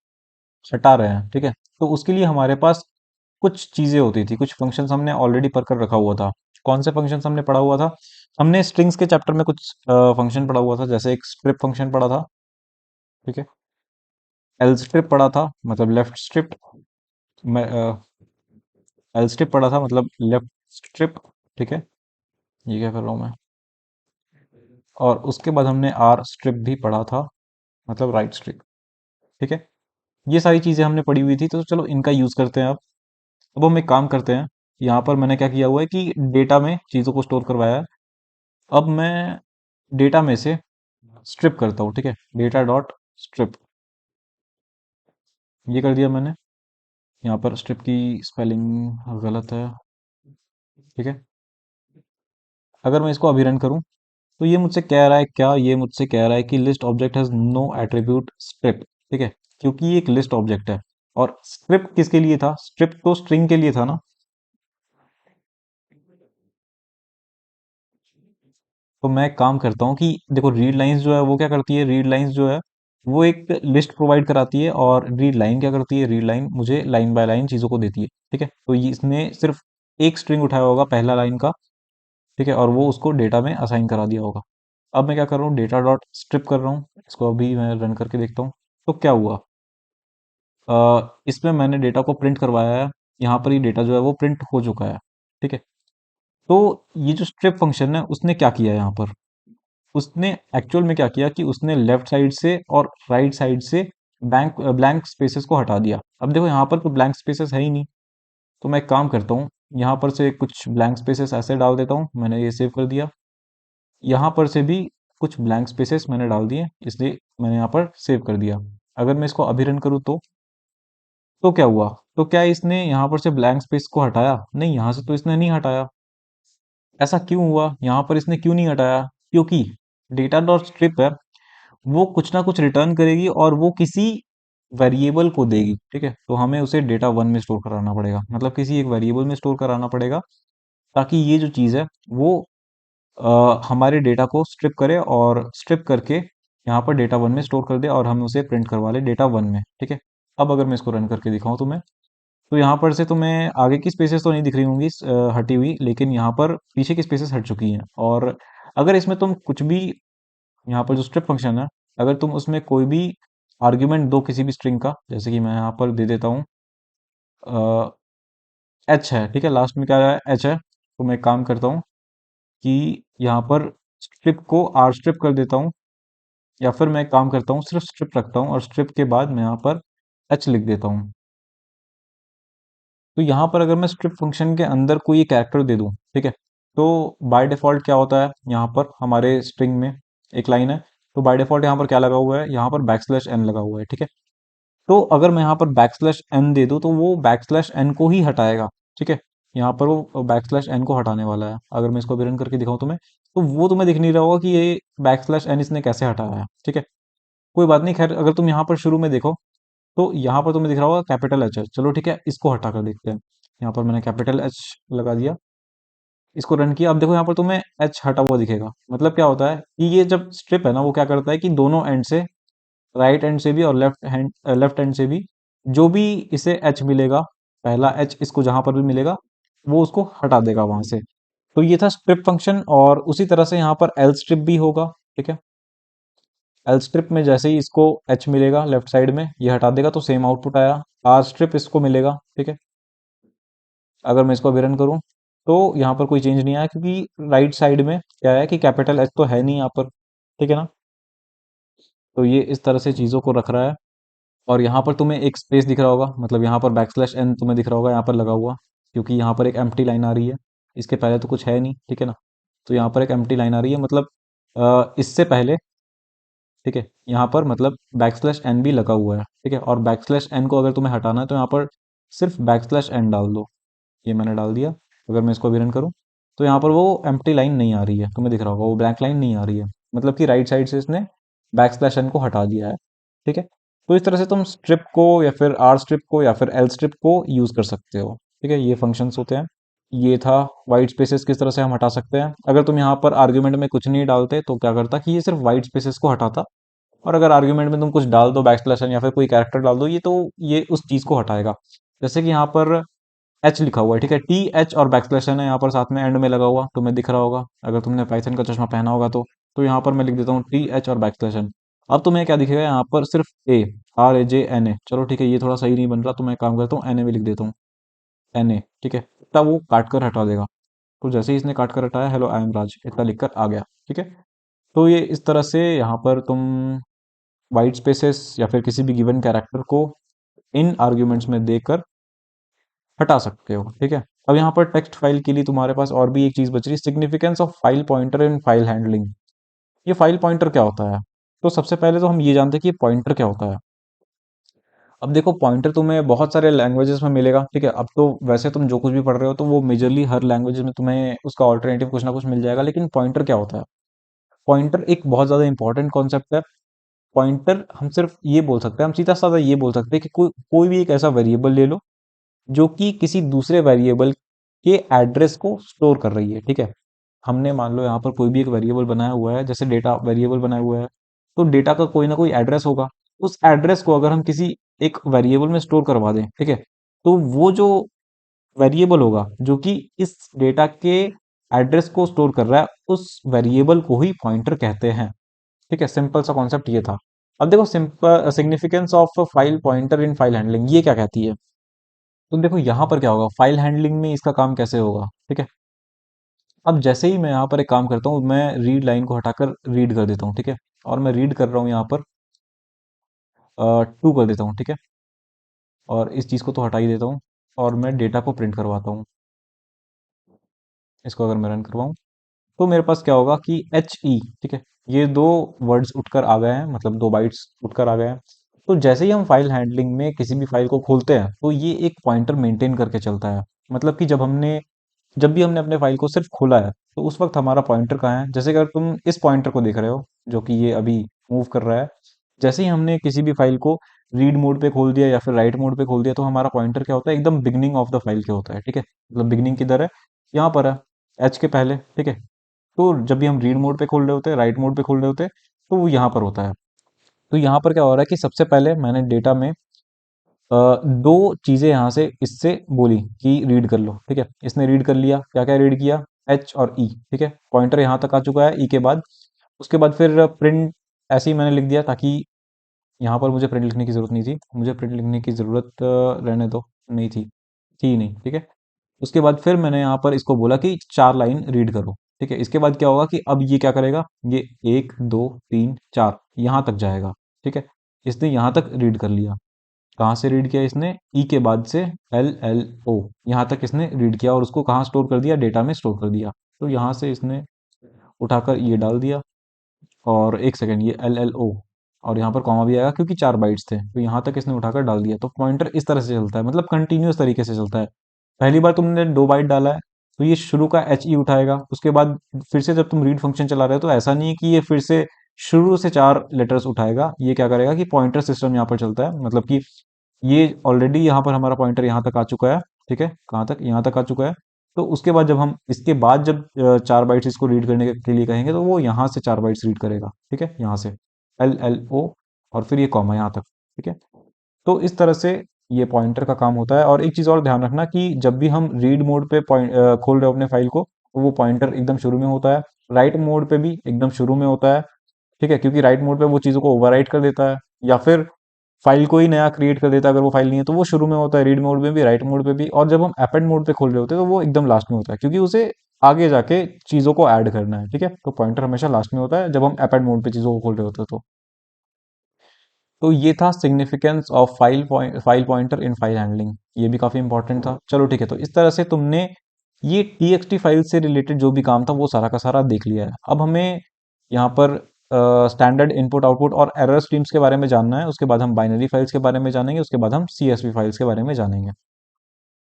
हटा रहे हैं, ठीक है, तो उसके लिए हमारे पास कुछ चीजें होती थी, कुछ फंक्शंस हमने ऑलरेडी पढ़ कर रखा हुआ था। कौन से फंक्शंस हमने पढ़ा हुआ था? हमने स्ट्रिंग्स के चैप्टर में कुछ फंक्शन पढ़ा हुआ था, जैसे एक स्ट्रिप फंक्शन पढ़ा था। ठीक है, एल स्ट्रिप पढ़ा था, मतलब लेफ्ट स्ट्रिप। एल स्ट्रिप पढ़ा था, मतलब लेफ्ट स्ट्रिप। ठीक है, ये क्या कर रहा हूँ मैं। और उसके बाद हमने आर स्ट्रिप भी पढ़ा था, मतलब राइट स्ट्रिप। ठीक है, ये सारी चीजें हमने पढ़ी हुई थी, तो चलो इनका यूज करते हैं। अब हम एक काम करते हैं, यहाँ पर मैंने क्या किया हुआ है कि डेटा में चीज़ों को स्टोर करवाया है। अब मैं डेटा में से स्ट्रिप करता हूँ। ठीक है, डेटा डॉट स्ट्रिप, ये कर दिया मैंने। यहाँ पर स्ट्रिप की स्पेलिंग गलत है। ठीक है, अगर मैं इसको अभी रन करूँ तो ये मुझसे कह रहा है क्या, ये मुझसे कह रहा है कि list object has no attribute strip. ठीक है, क्योंकि ये एक लिस्ट ऑब्जेक्ट है। और स्ट्रिप किसके लिए था? स्ट्रिप तो स्ट्रिंग के लिए था ना। तो मैं एक काम करता हूँ कि देखो रीड लाइंस जो है वो क्या करती है, रीड लाइंस जो है वो एक लिस्ट प्रोवाइड कराती है, और रीड लाइन क्या करती है, रीड लाइन मुझे लाइन बाय लाइन चीज़ों को देती है। ठीक है, तो ये इसने सिर्फ एक स्ट्रिंग उठाया होगा पहला लाइन का। ठीक है, और वो उसको डेटा में असाइन करा दिया होगा। अब मैं क्या कर रहा हूँ, डेटा डॉट स्ट्रिप कर रहा हूँ, इसको अभी मैं रन करके देखता हूँ। तो क्या हुआ, इसमें मैंने डेटा को प्रिंट करवाया है, यहाँ पर ये डेटा जो है वो प्रिंट हो चुका है। ठीक है, तो ये जो स्ट्रिप फंक्शन है उसने क्या किया यहाँ पर, उसने एक्चुअल में क्या किया कि उसने लेफ्ट साइड से और राइट साइड से ब्लैंक ब्लैंक स्पेसेस को हटा दिया। अब देखो यहाँ पर तो ब्लैंक स्पेसेस है ही नहीं, तो मैं एक काम करता हूँ, यहाँ पर से कुछ ब्लैंक स्पेसेस ऐसे डाल देता हूँ, मैंने ये सेव कर दिया। यहाँ पर से भी कुछ ब्लैंक स्पेसेस मैंने डाल दिए, इसलिए मैंने यहाँ पर सेव कर दिया। अगर मैं इसको अभी रन करूँ तो क्या हुआ, तो क्या इसने यहाँ पर से ब्लैंक स्पेस को हटाया? नहीं, यहाँ से तो इसने नहीं हटाया। ऐसा क्यों हुआ, यहाँ पर इसने क्यों नहीं हटाया? क्योंकि डेटा डॉट स्ट्रिप है, वो कुछ ना कुछ रिटर्न करेगी और वो किसी वेरिएबल को देगी। ठीक है, तो हमें उसे डेटा वन में स्टोर कराना पड़ेगा, मतलब किसी एक वेरिएबल में स्टोर कराना पड़ेगा, ताकि ये जो चीज़ है वो हमारे डेटा को स्ट्रिप करे और स्ट्रिप करके यहाँ पर डेटा वन में स्टोर कर दे और हम उसे प्रिंट करवा ले डेटा वन में। ठीक है, अब अगर मैं इसको रन करके दिखाऊं तुम्हें, तो यहाँ पर से तुम्हें आगे की स्पेसेस तो नहीं दिख रही होंगी हटी हुई, लेकिन यहाँ पर पीछे की स्पेसेस हट चुकी हैं। और अगर इसमें तुम कुछ भी, यहाँ पर जो स्ट्रिप फंक्शन है, अगर तुम उसमें कोई भी आर्ग्यूमेंट दो किसी भी स्ट्रिंग का, जैसे कि मैं यहाँ पर दे देता हूँ एच है, ठीक है, लास्ट में क्या है, एच है, तो मैं एक काम करता हूँ कि यहाँ पर स्ट्रिप को आर स्ट्रिप कर देता हूँ, या फिर मैं एक काम करता हूँ सिर्फ स्ट्रिप रखता हूँ और स्ट्रिप के बाद मैं यहाँ पर एच लिख देता हूँ। तो यहाँ पर अगर मैं स्ट्रिप फंक्शन के अंदर कोई कैरेक्टर दे दूँ, ठीक है, तो बाय डिफॉल्ट क्या होता है, यहाँ पर हमारे स्ट्रिंग में एक लाइन है, तो बाय डिफॉल्ट यहाँ पर क्या लगा हुआ है, यहाँ पर बैक स्लैश एन लगा हुआ है, ठीक है। तो अगर मैं यहाँ पर बैक स्लैश एन दे दूँ तो वो बैक स्लैश एन को ही हटाएगा, ठीक है। यहाँ पर वो बैक स्लैश एन को हटाने वाला है। अगर मैं इसको भी रन करके दिखाऊं तुम्हें, तो वो तुम्हें दिख नहीं रहा होगा कि ये बैक स्लैश एन इसने कैसे हटाया है, ठीक है। कोई बात नहीं, खैर अगर तुम यहाँ पर शुरू में देखो, तो यहाँ पर तुम्हें दिख रहा होगा कैपिटल एच है, चलो ठीक है, इसको हटा कर देखते हैं। यहाँ पर मैंने कैपिटल एच लगा दिया, इसको रन किया, अब देखो यहाँ पर तुम्हें एच हटा हुआ दिखेगा। मतलब क्या होता है कि ये जब स्ट्रिप है ना, वो क्या करता है कि दोनों एंड से, राइट एंड से भी और लेफ्ट एंड से भी, जो भी इसे एच मिलेगा, पहला एच इसको जहां पर भी मिलेगा, वो उसको हटा देगा वहां से। तो ये था स्ट्रिप फंक्शन, और उसी तरह से यहाँ पर एल स्ट्रिप भी होगा, ठीक है। एल स्ट्रिप में जैसे ही इसको एच मिलेगा लेफ्ट साइड में, ये हटा देगा तो सेम आउटपुट आया। आर स्ट्रिप इसको मिलेगा, ठीक है। अगर मैं इसको अभी रन करूं, तो यहाँ पर कोई चेंज नहीं आया, क्योंकि राइट साइड में क्या है कि कैपिटल एच तो है नहीं यहाँ पर, ठीक है ना। तो ये इस तरह से चीज़ों को रख रहा है। और यहाँ पर तुम्हें एक स्पेस दिख रहा होगा, मतलब यहाँ पर बैक स्लैश एन तुम्हें दिख रहा होगा यहाँ पर लगा हुआ, क्योंकि यहाँ पर एक एम्प्टी लाइन आ रही है, इसके पहले तो कुछ है नहीं, ठीक है ना। तो यहाँ पर एक एम्प्टी लाइन आ रही है, मतलब इससे पहले, ठीक है, यहाँ पर मतलब बैक स्लैश एन भी लगा हुआ है, ठीक है। और बैक स्लैश एन को अगर तुम्हें हटाना है, तो यहाँ पर सिर्फ बैक स्लैश एन डाल दो। ये मैंने डाल दिया। अगर मैं इसको अभी रन करूँ, तो यहाँ पर वो एम्प्टी लाइन नहीं आ रही है, तुम्हें दिख रहा होगा वो ब्लैक लाइन नहीं आ रही है, मतलब कि राइट साइड से इसने बैक स्लैश एन को हटा दिया है, ठीक है। तो इस तरह से तुम स्ट्रिप को या फिर आर स्ट्रिप को या फिर एल स्ट्रिप को यूज कर सकते हो, ठीक है। ये फंक्शंस होते हैं। ये था वाइट स्पेसेस किस तरह से हम हटा सकते हैं। अगर तुम यहाँ पर आर्ग्यूमेंट में कुछ नहीं डालते, तो क्या करता कि ये सिर्फ वाइट स्पेसेस को हटाता, और अगर आर्ग्यूमेंट में तुम कुछ डाल दो, बैक स्लैश एन या फिर कोई कैरेक्टर डाल दो, ये तो ये उस चीज को हटाएगा। जैसे कि यहाँ पर एच लिखा हुआ है, ठीक है, टी एच और बैक स्लैश एन है यहाँ पर साथ में एंड में लगा हुआ, तुम्हें दिख रहा होगा अगर तुमने पाइथन का चश्मा पहना होगा तो यहाँ पर मैं लिख देता हूँ टी एच और बैक स्लैश एन। अब तुम्हें क्या दिखेगा, यहाँ पर सिर्फ ए, R A J N A, चलो ठीक है, ये थोड़ा सही नहीं बन रहा, तो मैं काम करता हूँ एन ए भी लिख देता हूँ, एन ए, ठीक है। तब वो काट कर हटा देगा। तो जैसे ही इसने काट कर हटाया, हेलो आई एम राज इतना लिखकर आ गया, ठीक है। तो ये इस तरह से यहाँ पर तुम वाइट स्पेसेस या फिर किसी भी गिवन कैरेक्टर को इन आर्ग्यूमेंट्स में देकर हटा सकते हो, ठीक है। अब यहाँ पर टेक्स्ट फाइल के लिए तुम्हारे पास और भी एक चीज बच रही है, significance of file pointer in file handling. ये फाइल पॉइंटर क्या होता है? तो सबसे पहले तो हम ये जानते हैं कि पॉइंटर क्या होता है। अब देखो, पॉइंटर तुम्हें बहुत सारे लैंग्वेजेस में मिलेगा, ठीक है। अब तो वैसे तुम जो कुछ भी पढ़ रहे हो, तो वो मेजरली हर लैंग्वेज में तुम्हें उसका ऑल्टरनेटिव कुछ ना कुछ मिल जाएगा, लेकिन पॉइंटर क्या होता है? पॉइंटर एक बहुत ज्यादा इंपॉर्टेंट कॉन्सेप्ट है। पॉइंटर हम सिर्फ ये बोल सकते हैं, हम सीधा साधा ये बोल सकते हैं कि कोई कोई भी एक ऐसा वेरिएबल ले लो जो कि किसी दूसरे वेरिएबल के एड्रेस को स्टोर कर रही है, ठीक है। हमने मान लो यहाँ पर कोई भी एक वेरिएबल बनाया हुआ है, जैसे डेटा वेरिएबल बनाया हुआ है, तो डेटा का कोई ना कोई एड्रेस होगा। उस एड्रेस को अगर हम किसी एक वेरिएबल में स्टोर करवा दें, ठीक है, तो वो जो वेरिएबल होगा जो कि इस डेटा के एड्रेस को स्टोर कर रहा है, उस वेरिएबल को ही पॉइंटर कहते हैं, ठीक है। सिंपल सा कॉन्सेप्ट ये था। अब देखो, simple significance of file pointer in file handling ये क्या कहती है। तो देखो यहाँ पर क्या होगा, फाइल हैंडलिंग में इसका काम कैसे होगा, ठीक है। अब जैसे ही मैं यहाँ पर एक काम करता हूँ, मैं रीड लाइन को हटाकर रीड कर देता हूँ, ठीक है। और मैं रीड कर रहा हूँ यहाँ पर टू कर देता हूँ, ठीक है। और इस चीज़ को तो हटा ही देता हूँ, और मैं डेटा को प्रिंट करवाता हूँ। इसको अगर मैं रन करवाऊँ, तो मेरे पास क्या होगा कि एच ई, ठीक है, ये दो वर्ड्स उठकर आ गए हैं, मतलब दो बाइट्स उठकर आ गए हैं। तो जैसे ही हम फाइल हैंडलिंग में किसी भी फाइल को खोलते हैं, तो ये एक पॉइंटर मेंटेन करके चलता है। मतलब कि जब भी हमने अपने फाइल को सिर्फ खोला है, तो उस वक्त हमारा पॉइंटर कहाँ है। जैसे अगर तुम इस पॉइंटर को देख रहे हो, जो कि ये अभी मूव कर रहा है, जैसे ही हमने किसी भी फाइल को रीड मोड पे खोल दिया या फिर राइट मोड पे खोल दिया, तो हमारा पॉइंटर क्या होता है, एकदम बिगनिंग ऑफ द फाइल के होता है, ठीक है। मतलब बिगनिंग किधर है, यहाँ पर है, एच के पहले, ठीक है। तो जब भी हम रीड मोड पे खोल रहे होते हैं, राइट मोड पे खोल रहे होते हैं, तो वो यहाँ पर होता है। तो यहाँ पर क्या हो रहा है कि सबसे पहले मैंने डेटा में दो चीजें यहाँ से इससे बोली कि रीड कर लो, ठीक है। इसने रीड कर लिया, क्या क्या रीड किया, एच और ई, ठीक है। पॉइंटर यहाँ तक आ चुका है ई के बाद। उसके बाद फिर प्रिंट ऐसे ही मैंने लिख दिया, ताकि यहाँ पर मुझे प्रिंट लिखने की जरूरत नहीं थी, मुझे प्रिंट लिखने की जरूरत रहने दो, नहीं थी नहीं, ठीक है। उसके बाद फिर मैंने यहाँ पर इसको बोला कि 4 लाइन रीड करो, ठीक है। इसके बाद क्या होगा कि अब ये क्या करेगा, ये 1 2 3 4 यहाँ तक जाएगा, ठीक है। इसने यहाँ तक रीड कर लिया। कहाँ से रीड किया इसने, ई के बाद से LLO, यहाँ तक इसने रीड किया और उसको कहाँ स्टोर कर दिया, डेटा में स्टोर कर दिया। तो यहाँ से इसने उठाकर ये डाल दिया, और एक सेकेंड, ये LLO, और यहाँ पर कॉमा भी आएगा क्योंकि 4 बाइट्स थे, तो यहाँ तक इसने उठाकर डाल दिया। तो पॉइंटर इस तरह से चलता है, मतलब कंटिन्यूअस तरीके से चलता है। पहली बार तुमने 2 बाइट डाला है, तो ये शुरू का HE उठाएगा। उसके बाद फिर से जब तुम रीड फंक्शन चला रहे हो, तो ऐसा नहीं है कि ये फिर से शुरू से 4 लेटर्स उठाएगा। ये क्या करेगा कि पॉइंटर सिस्टम यहाँ पर चलता है, मतलब कि ये ऑलरेडी यहाँ पर हमारा पॉइंटर यहाँ तक आ चुका है, ठीक है। कहाँ तक, यहाँ तक आ चुका है। तो उसके बाद जब हम इसके बाद जब 4 बाइट्स इसको रीड करने के लिए कहेंगे, तो वो यहाँ से 4 बाइट्स रीड करेगा, ठीक है। यहाँ से LLO, और फिर ये कॉमा यहाँ तक, ठीक है। तो इस तरह से ये पॉइंटर का काम होता है। और एक चीज़ और ध्यान रखना कि जब भी हम रीड मोड पे खोल रहे हो अपने फाइल को, तो वो पॉइंटर एकदम शुरू में होता है। राइट मोड पे भी एकदम शुरू में होता है, ठीक है, क्योंकि राइट मोड पे वो चीज़ों को ओवरराइट कर देता है, या फिर फाइल को ही नया क्रिएट कर देता है। अगर वो फाइल नहीं है तो वो शुरू में होता है, रीड मोड में भी, राइट मोड पे भी। और जब हम अपेंड मोड पे खोल रहे होते हैं, तो वो एकदम लास्ट में होता है, क्योंकि उसे आगे जाके चीज़ों को ऐड करना है, ठीक है। तो पॉइंटर हमेशा लास्ट में होता है जब हम अपेंड मोड पे चीज़ों को खोल रहे होते हैं। तो ये था significance of file pointer in file handling, ये भी काफी इंपॉर्टेंट था। चलो ठीक है, तो इस तरह से तुमने ये TXT फाइल से रिलेटेड जो भी काम था वो सारा का सारा देख लिया है। अब हमें यहाँ पर स्टैंडर्ड इनपुट आउटपुट और एरर स्ट्रीम्स के बारे में जानना है। उसके बाद हम बाइनरी फाइल्स के बारे में जानेंगे, उसके बाद हम CSV फाइल्स के बारे में जानेंगे।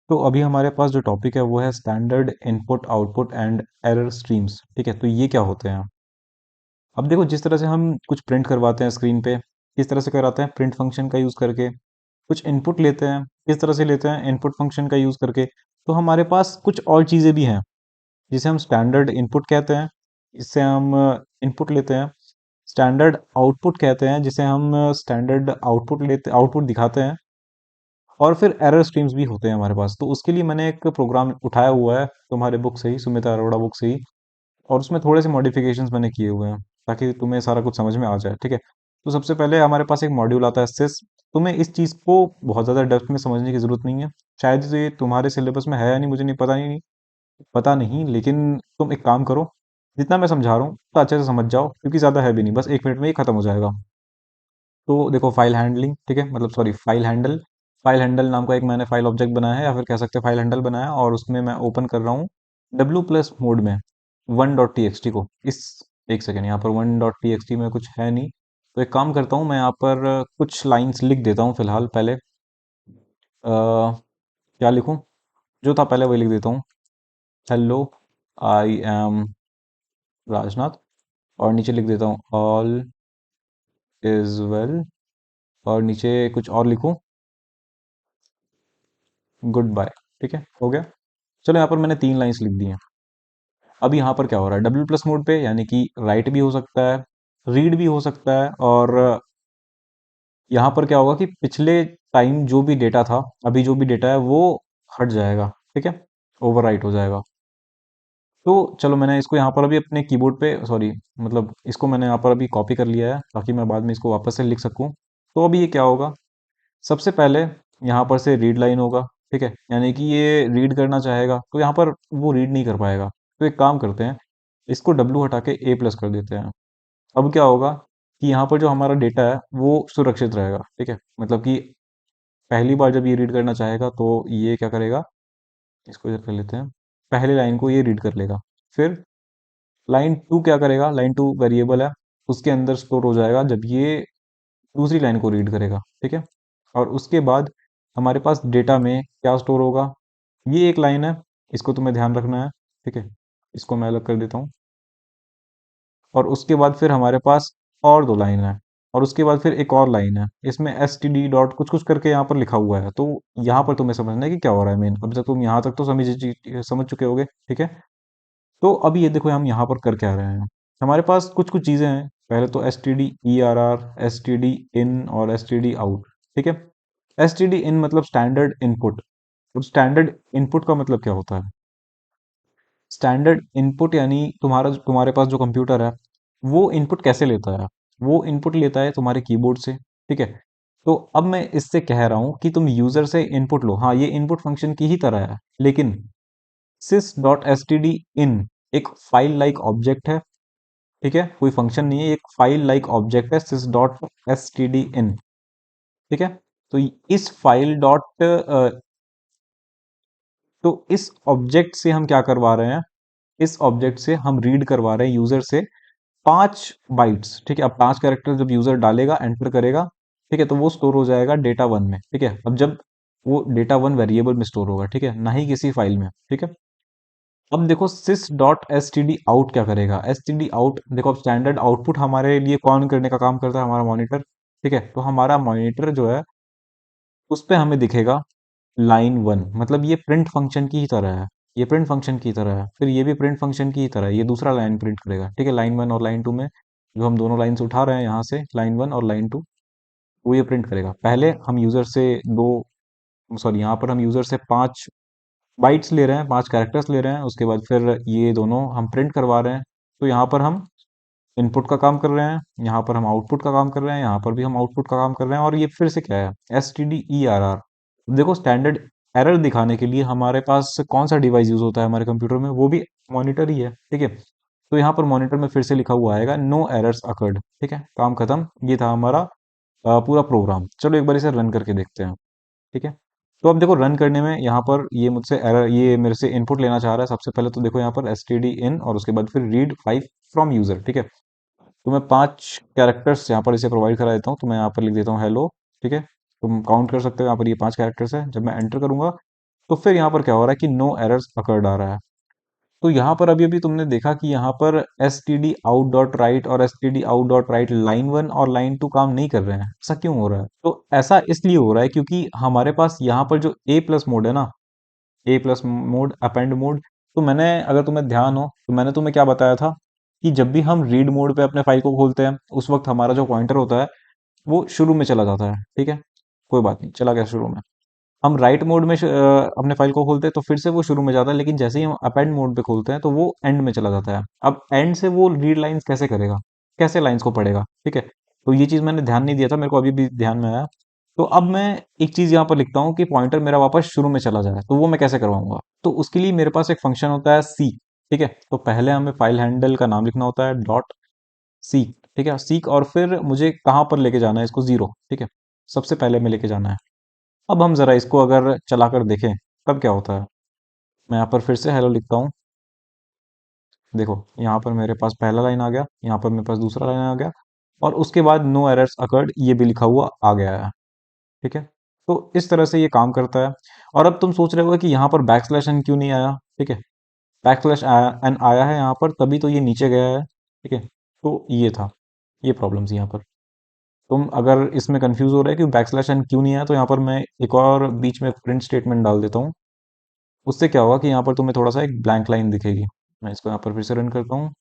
तो अभी हमारे पास जो टॉपिक है वो है standard input output and error streams, ठीक है। तो ये क्या होते हैं, अब देखो, जिस तरह से हम कुछ प्रिंट करवाते हैं स्क्रीन पे, किस तरह से कराते हैं, प्रिंट फंक्शन का यूज़ करके। कुछ इनपुट लेते हैं, किस तरह से लेते हैं, इनपुट फंक्शन का यूज़ करके। तो हमारे पास कुछ और चीज़ें भी हैं, जिसे हम स्टैंडर्ड इनपुट कहते हैं, इससे हम इनपुट लेते हैं। स्टैंडर्ड आउटपुट कहते हैं, जिसे हम स्टैंडर्ड आउटपुट दिखाते हैं। और फिर एरर स्ट्रीम्स भी होते हैं हमारे पास। तो उसके लिए मैंने एक प्रोग्राम उठाया हुआ है तुम्हारे बुक से ही, सुमिता अरोड़ा बुक से ही, और उसमें थोड़े से मॉडिफिकेशंस मैंने किए हुए हैं, ताकि तुम्हें सारा कुछ समझ में आ जाए, ठीक है। तो सबसे पहले हमारे पास एक मॉड्यूल आता है सिस। तुम्हें इस चीज़ को बहुत ज़्यादा डेप्थ में समझने की ज़रूरत नहीं है, शायद ये तुम्हारे सिलेबस में है या नहीं, मुझे नहीं पता, नहीं पता नहीं, लेकिन तुम एक काम करो, जितना मैं समझा रहा हूँ तो अच्छे से समझ जाओ, क्योंकि ज़्यादा है भी नहीं, बस 1 मिनट में ही खत्म हो जाएगा। तो देखो, फाइल हैंडलिंग, ठीक है, मतलब सॉरी, फाइल हैंडल नाम का एक मैंने फाइल ऑब्जेक्ट बनाया है, या फिर कह सकते हैं फाइल हैंडल बनाया है, और उसमें मैं ओपन कर रहा हूँ W+ मोड में 1.txt को। इस एक सेकेंड, यहाँ पर 1.txt में कुछ है नहीं, तो एक काम करता हूँ, मैं यहाँ पर कुछ लाइंस लिख देता हूँ फिलहाल। पहले क्या लिखूँ, जो था पहले वही लिख देता हूँ, हेलो, आई एम राजनाथ, और नीचे लिख देता हूँ ऑल इज वेल, और नीचे कुछ और लिखूँ, गुड बाय, ठीक है, हो गया। चलो, यहाँ पर मैंने 3 लाइंस लिख दी हैं। अब यहाँ पर क्या हो रहा है, W+ मोड पे, यानी कि राइट भी हो सकता है, रीड भी हो सकता है, और यहाँ पर क्या होगा कि पिछले टाइम जो भी डेटा था, अभी जो भी डेटा है वो हट जाएगा, ठीक है, ओवरराइट हो जाएगा। तो चलो, मैंने इसको यहाँ पर अभी अपने कीबोर्ड पे, सॉरी, मतलब इसको मैंने यहाँ पर अभी कॉपी कर लिया है, ताकि मैं बाद में इसको वापस से लिख सकूँ। तो अभी ये क्या होगा, सबसे पहले यहाँ पर से रीड लाइन होगा, ठीक है, यानी कि ये रीड करना चाहेगा, तो यहाँ पर वो रीड नहीं कर पाएगा। तो एक काम करते हैं, इसको W हटा के A+ कर देते हैं। अब क्या होगा कि यहाँ पर जो हमारा डेटा है वो सुरक्षित रहेगा, ठीक है, मतलब कि पहली बार जब ये रीड करना चाहेगा, तो ये क्या करेगा, इसको इधर कर लेते हैं, पहले लाइन को ये रीड कर लेगा। फिर लाइन 2 क्या करेगा, लाइन 2 वेरिएबल है, उसके अंदर स्टोर हो जाएगा जब ये दूसरी लाइन को रीड करेगा, ठीक है। और उसके बाद हमारे पास डेटा में क्या स्टोर होगा, ये एक लाइन है, इसको तुम्हें ध्यान रखना है, ठीक है। इसको मैं अलग कर देता हूँ। और उसके बाद फिर हमारे पास और 2 लाइन है, और उसके बाद फिर एक और लाइन है, इसमें STD डॉट कुछ कुछ करके यहाँ पर लिखा हुआ है। तो यहाँ पर तुम्हें समझना है कि क्या हो रहा है मेन। अभी तक तुम यहाँ तक तो समझ चुके होगे, ठीक है। तो अभी ये देखो, हम यहाँ पर कर क्या रहे हैं, हमारे पास कुछ कुछ चीज़ें हैं। पहले तो STD ERR, STD इन और STD आउट, ठीक है। एसटीडी इन मतलब स्टैंडर्ड इनपुट। अब स्टैंडर्ड इनपुट का मतलब क्या होता है? स्टैंडर्ड इनपुट यानी तुम्हारे पास जो कंप्यूटर है वो इनपुट कैसे लेता है? वो इनपुट लेता है तुम्हारे कीबोर्ड से, ठीक है। तो अब मैं इससे कह रहा हूं कि तुम यूजर से इनपुट लो, हाँ ये इनपुट फंक्शन की ही तरह है, लेकिन sys dot S T D in एक फाइल लाइक ऑब्जेक्ट है, ठीक है, कोई फंक्शन नहीं है, एक फाइल लाइक ऑब्जेक्ट है sys dot S T D in, ठीक है। तो इस फाइल डॉट तो इस ऑब्जेक्ट से हम क्या करवा रहे हैं? इस ऑब्जेक्ट से हम रीड करवा रहे हैं यूजर से 5 बाइट्स, ठीक है। अब 5 कैरेक्टर जब यूजर डालेगा, एंटर करेगा, ठीक है, तो वो स्टोर हो जाएगा डेटा वन में, ठीक है। अब जब वो डेटा वन वेरिएबल में स्टोर होगा, ठीक है, ना ही किसी फाइल में, ठीक है। अब देखो sys dot S T D out क्या करेगा? एस टी डी आउट देखो, अब स्टैंडर्ड आउटपुट हमारे लिए कौन करने का काम करता है? हमारा मॉनिटर, ठीक है। तो हमारा मॉनिटर जो है उस पे हमें दिखेगा लाइन वन, मतलब ये प्रिंट फंक्शन की ही तरह है, ये प्रिंट फंक्शन की तरह है, फिर ये भी प्रिंट फंक्शन की ही तरह है, ये दूसरा लाइन प्रिंट करेगा, ठीक है। लाइन वन और लाइन टू में जो हम दोनों लाइन से उठा रहे हैं यहाँ से, लाइन वन और लाइन टू, वो ये प्रिंट करेगा। पहले हम यूजर से दो, सॉरी यहाँ पर हम यूजर से 5 बाइट्स ले रहे हैं, 5 कैरेक्टर्स ले रहे हैं, उसके बाद फिर ये दोनों हम प्रिंट करवा रहे हैं। तो यहाँ पर हम इनपुट का काम कर रहे हैं, यहाँ पर हम आउटपुट का काम कर रहे हैं, यहाँ पर भी हम आउटपुट का काम कर रहे हैं, और ये फिर से क्या है? S T D E R R. देखो स्टैंडर्ड एरर दिखाने के लिए हमारे पास कौन सा डिवाइस यूज होता है हमारे कंप्यूटर में? वो भी मॉनिटर ही है, ठीक है। तो यहाँ पर मॉनिटर में फिर से लिखा हुआ आएगा नो एरर्स अकर्ड, ठीक है, काम खत्म। ये था हमारा पूरा प्रोग्राम। चलो एक बार इसे रन करके देखते हैं, ठीक है। तो अब देखो रन करने में यहाँ पर ये मुझसे एरर, ये मेरे से इनपुट लेना चाह रहा है। सबसे पहले तो देखो यहाँ पर एस टी डी इन और उसके बाद फिर रीड 5 फ्रॉम यूजर, ठीक है। तो मैं 5 कैरेक्टर्स यहाँ पर इसे प्रोवाइड करा देता हूँ। तो मैं यहाँ पर लिख देता हूँ हेलो, ठीक है। तुम काउंट कर सकते हो, यहाँ पर ये 5 कैरेक्टर्स है। जब मैं एंटर करूंगा तो फिर यहाँ पर क्या हो रहा है कि नो एरर्स अकर्ड आ रहा है। तो यहाँ पर अभी अभी तुमने देखा कि यहाँ पर S T D out dot write और S T D out dot write line one और लाइन टू काम नहीं कर रहे हैं। ऐसा क्यों हो रहा है? तो ऐसा इसलिए हो रहा है क्योंकि हमारे पास यहाँ पर जो ए प्लस मोड है ना, ए प्लस मोड, अपेंड मोड, तो मैंने, अगर तुम्हें ध्यान हो तो मैंने तुम्हें क्या बताया था कि जब भी हम रीड मोड पे अपने फाइल को खोलते हैं उस वक्त हमारा जो पॉइंटर होता है वो शुरू में चला जाता है, ठीक है। कोई बात नहीं, चला गया शुरू में। हम राइट मोड में अपने फाइल को खोलते हैं तो फिर से वो शुरू में जाता है, लेकिन जैसे ही हम अपेंड मोड पे खोलते हैं तो वो एंड में चला जाता है। अब एंड से वो रीड लाइंस कैसे करेगा? कैसे लाइंस को पढ़ेगा? ठीक है। तो ये चीज मैंने ध्यान नहीं दिया था, मेरे को अभी भी ध्यान में आया। तो अब मैं एक चीज यहाँ पर लिखता हूँ कि पॉइंटर मेरा वापस शुरू में चला जाए, तो वो मैं कैसे करवाऊंगा? तो उसके लिए मेरे पास एक फंक्शन होता है सी, ठीक है। तो पहले हमें फाइल हैंडल का नाम लिखना होता है डॉट सीक, ठीक है, सीक, और फिर मुझे कहाँ पर लेके जाना है इसको? जीरो, ठीक है, सबसे पहले में लेके जाना है। अब हम जरा इसको अगर चलाकर देखें तब क्या होता है। मैं यहाँ पर फिर से हेलो लिखता हूँ, देखो यहाँ पर मेरे पास पहला लाइन आ गया, यहाँ पर मेरे पास दूसरा लाइन आ गया, और उसके बाद नो एरर्स अकर्ड ये भी लिखा हुआ आ गया है, ठीक है। तो इस तरह से ये काम करता है। और अब तुम सोच रहे हो कि यहाँ पर बैक स्लैश एन क्यों नहीं आया? ठीक है, बैक स्लैश एन आया है यहाँ पर, तभी तो ये नीचे गया है, ठीक है। तो ये था, ये प्रॉब्लम थी यहाँ पर। तुम अगर इसमें कंफ्यूज हो रहे हो कि बैक स्लैश एन क्यों नहीं आया, तो यहाँ पर मैं एक और बीच में प्रिंट स्टेटमेंट डाल देता हूँ। उससे क्या होगा कि यहाँ पर तुम्हें थोड़ा सा एक ब्लैंक लाइन दिखेगी। मैं इसको यहाँ पर फिर से रन करता हूँ,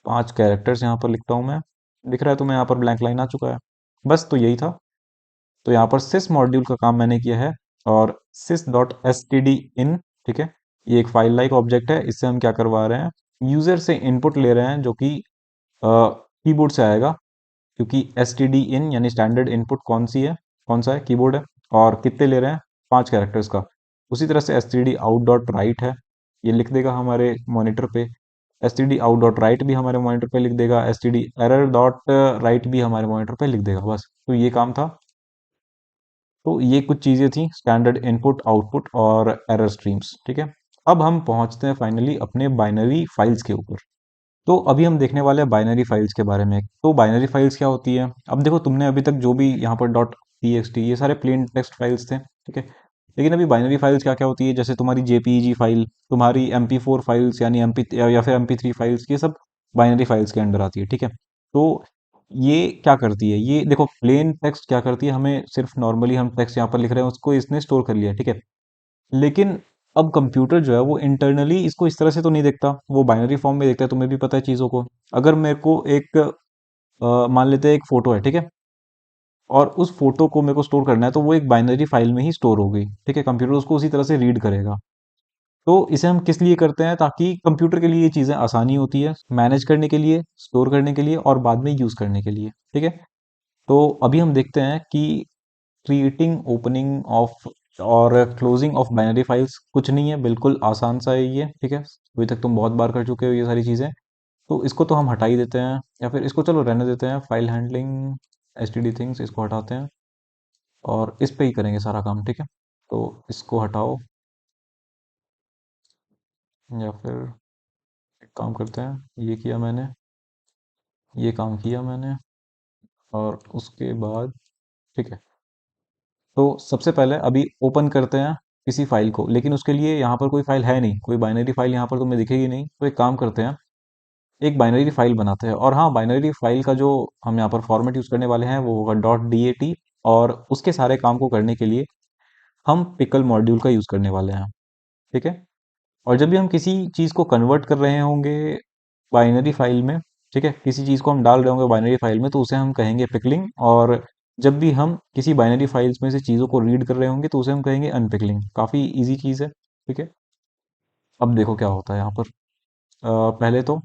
5 कैरेक्टर्स यहाँ पर लिखता हूँ मैं, दिख रहा है तुम्हें यहाँ पर ब्लैंक लाइन आ चुका है। बस तो यही था। तो यहाँ पर sys मॉड्यूल का काम मैंने किया है, और sys dot S T D in, ठीक है, ये एक फाइल लाइक ऑब्जेक्ट है। इससे हम क्या करवा रहे हैं? यूजर से इनपुट ले रहे हैं जो कि कीबोर्ड से आएगा, क्योंकि एस टी डी इन यानी स्टैंडर्ड इनपुट कौन सी है, कौन सा है? कीबोर्ड है। और कितने ले रहे हैं? 5 कैरेक्टर्स का। उसी तरह से S T D out dot right है, ये लिख देगा हमारे मॉनिटर पे। S T D out dot right भी हमारे मॉनिटर पे लिख देगा, S T D error dot right भी हमारे मॉनिटर पे लिख देगा। बस तो ये काम था। तो ये कुछ चीज़ें थी, स्टैंडर्ड इनपुट, आउटपुट और एरर स्ट्रीम्स, ठीक है। अब हम पहुंचते हैं फाइनली अपने बाइनरी फाइल्स के ऊपर। तो अभी हम देखने वाले हैं बाइनरी फाइल्स के बारे में। तो बाइनरी फाइल्स क्या होती है? अब देखो तुमने अभी तक जो भी यहाँ पर डॉट टी एक्स टी, ये सारे प्लेन टेक्स्ट फाइल्स थे, ठीक है। लेकिन अभी बाइनरी फाइल्स क्या क्या होती है? जैसे तुम्हारी जेपीईजी फाइल, तुम्हारी एम पी फोर फाइल्स यानी एम पी या फिर एम पी थ्री फाइल्स, ये सब बाइनरी फाइल्स के अंडर आती है, ठीक है। तो ये क्या करती है? ये देखो प्लेन टेक्स्ट क्या करती है, हमें सिर्फ नॉर्मली हम टेक्स्ट यहाँ पर लिख रहे हैं उसको इसने स्टोर कर लिया, ठीक है। लेकिन अब कंप्यूटर जो है वो इंटरनली इसको इस तरह से तो नहीं देखता, वो बाइनरी फॉर्म में देखता है। तुम्हें भी पता है चीज़ों को। अगर मेरे को एक मान लेते हैं एक फोटो है, ठीक है। और उस फोटो को मेरे को स्टोर करना है, तो वो एक बाइनरी फाइल में ही स्टोर होगी। ठीक है, कंप्यूटर उसको उसी तरह से रीड करेगा। तो इसे हम किस लिए करते हैं? ताकि कंप्यूटर के लिए ये चीज़ें आसानी होती है मैनेज करने के लिए, स्टोर करने के लिए और बाद में यूज़ करने के लिए। ठीक है, तो अभी हम देखते हैं कि क्रिएटिंग, ओपनिंग ऑफ और क्लोजिंग ऑफ बाइनरी फाइल्स कुछ नहीं है, बिल्कुल आसान सा है ये। ठीक है, अभी तक तुम बहुत बार कर चुके हो ये सारी चीज़ें। तो इसको तो हम हटा ही देते हैं, या फिर इसको चलो रहने देते हैं। फाइल हैंडलिंग, एसटीडी थिंग्स, इसको हटाते हैं और इस पे ही करेंगे सारा काम। ठीक है, तो इसको हटाओ, या फिर एक काम करते हैं, ये किया मैंने, ये काम किया मैंने, और उसके बाद ठीक है। तो सबसे पहले अभी ओपन करते हैं किसी फाइल को, लेकिन उसके लिए यहाँ पर कोई फाइल है नहीं, कोई बाइनरी फाइल यहाँ पर तुम्हें दिखेगी नहीं। तो एक काम करते हैं, एक बाइनरी फाइल बनाते हैं। और हाँ, बाइनरी फाइल का जो हम यहाँ पर फॉर्मेट यूज़ करने वाले हैं वो होगा डॉट DAT। और उसके सारे काम को करने के लिए हम पिकल मॉड्यूल का यूज़ करने वाले हैं। ठीक है, और जब भी हम किसी चीज़ को कन्वर्ट कर रहे होंगे बाइनरी फाइल में, ठीक है, किसी चीज़ को हम डाल रहे होंगे बाइनरी फाइल में, तो उसे हम कहेंगे पिकलिंग। और जब भी हम किसी बाइनरी फाइल्स में से चीज़ों को रीड कर रहे होंगे तो उसे हम कहेंगे अनपिकलिंग। काफ़ी इजी चीज़ है। ठीक है, अब देखो क्या होता है यहाँ पर। पहले तो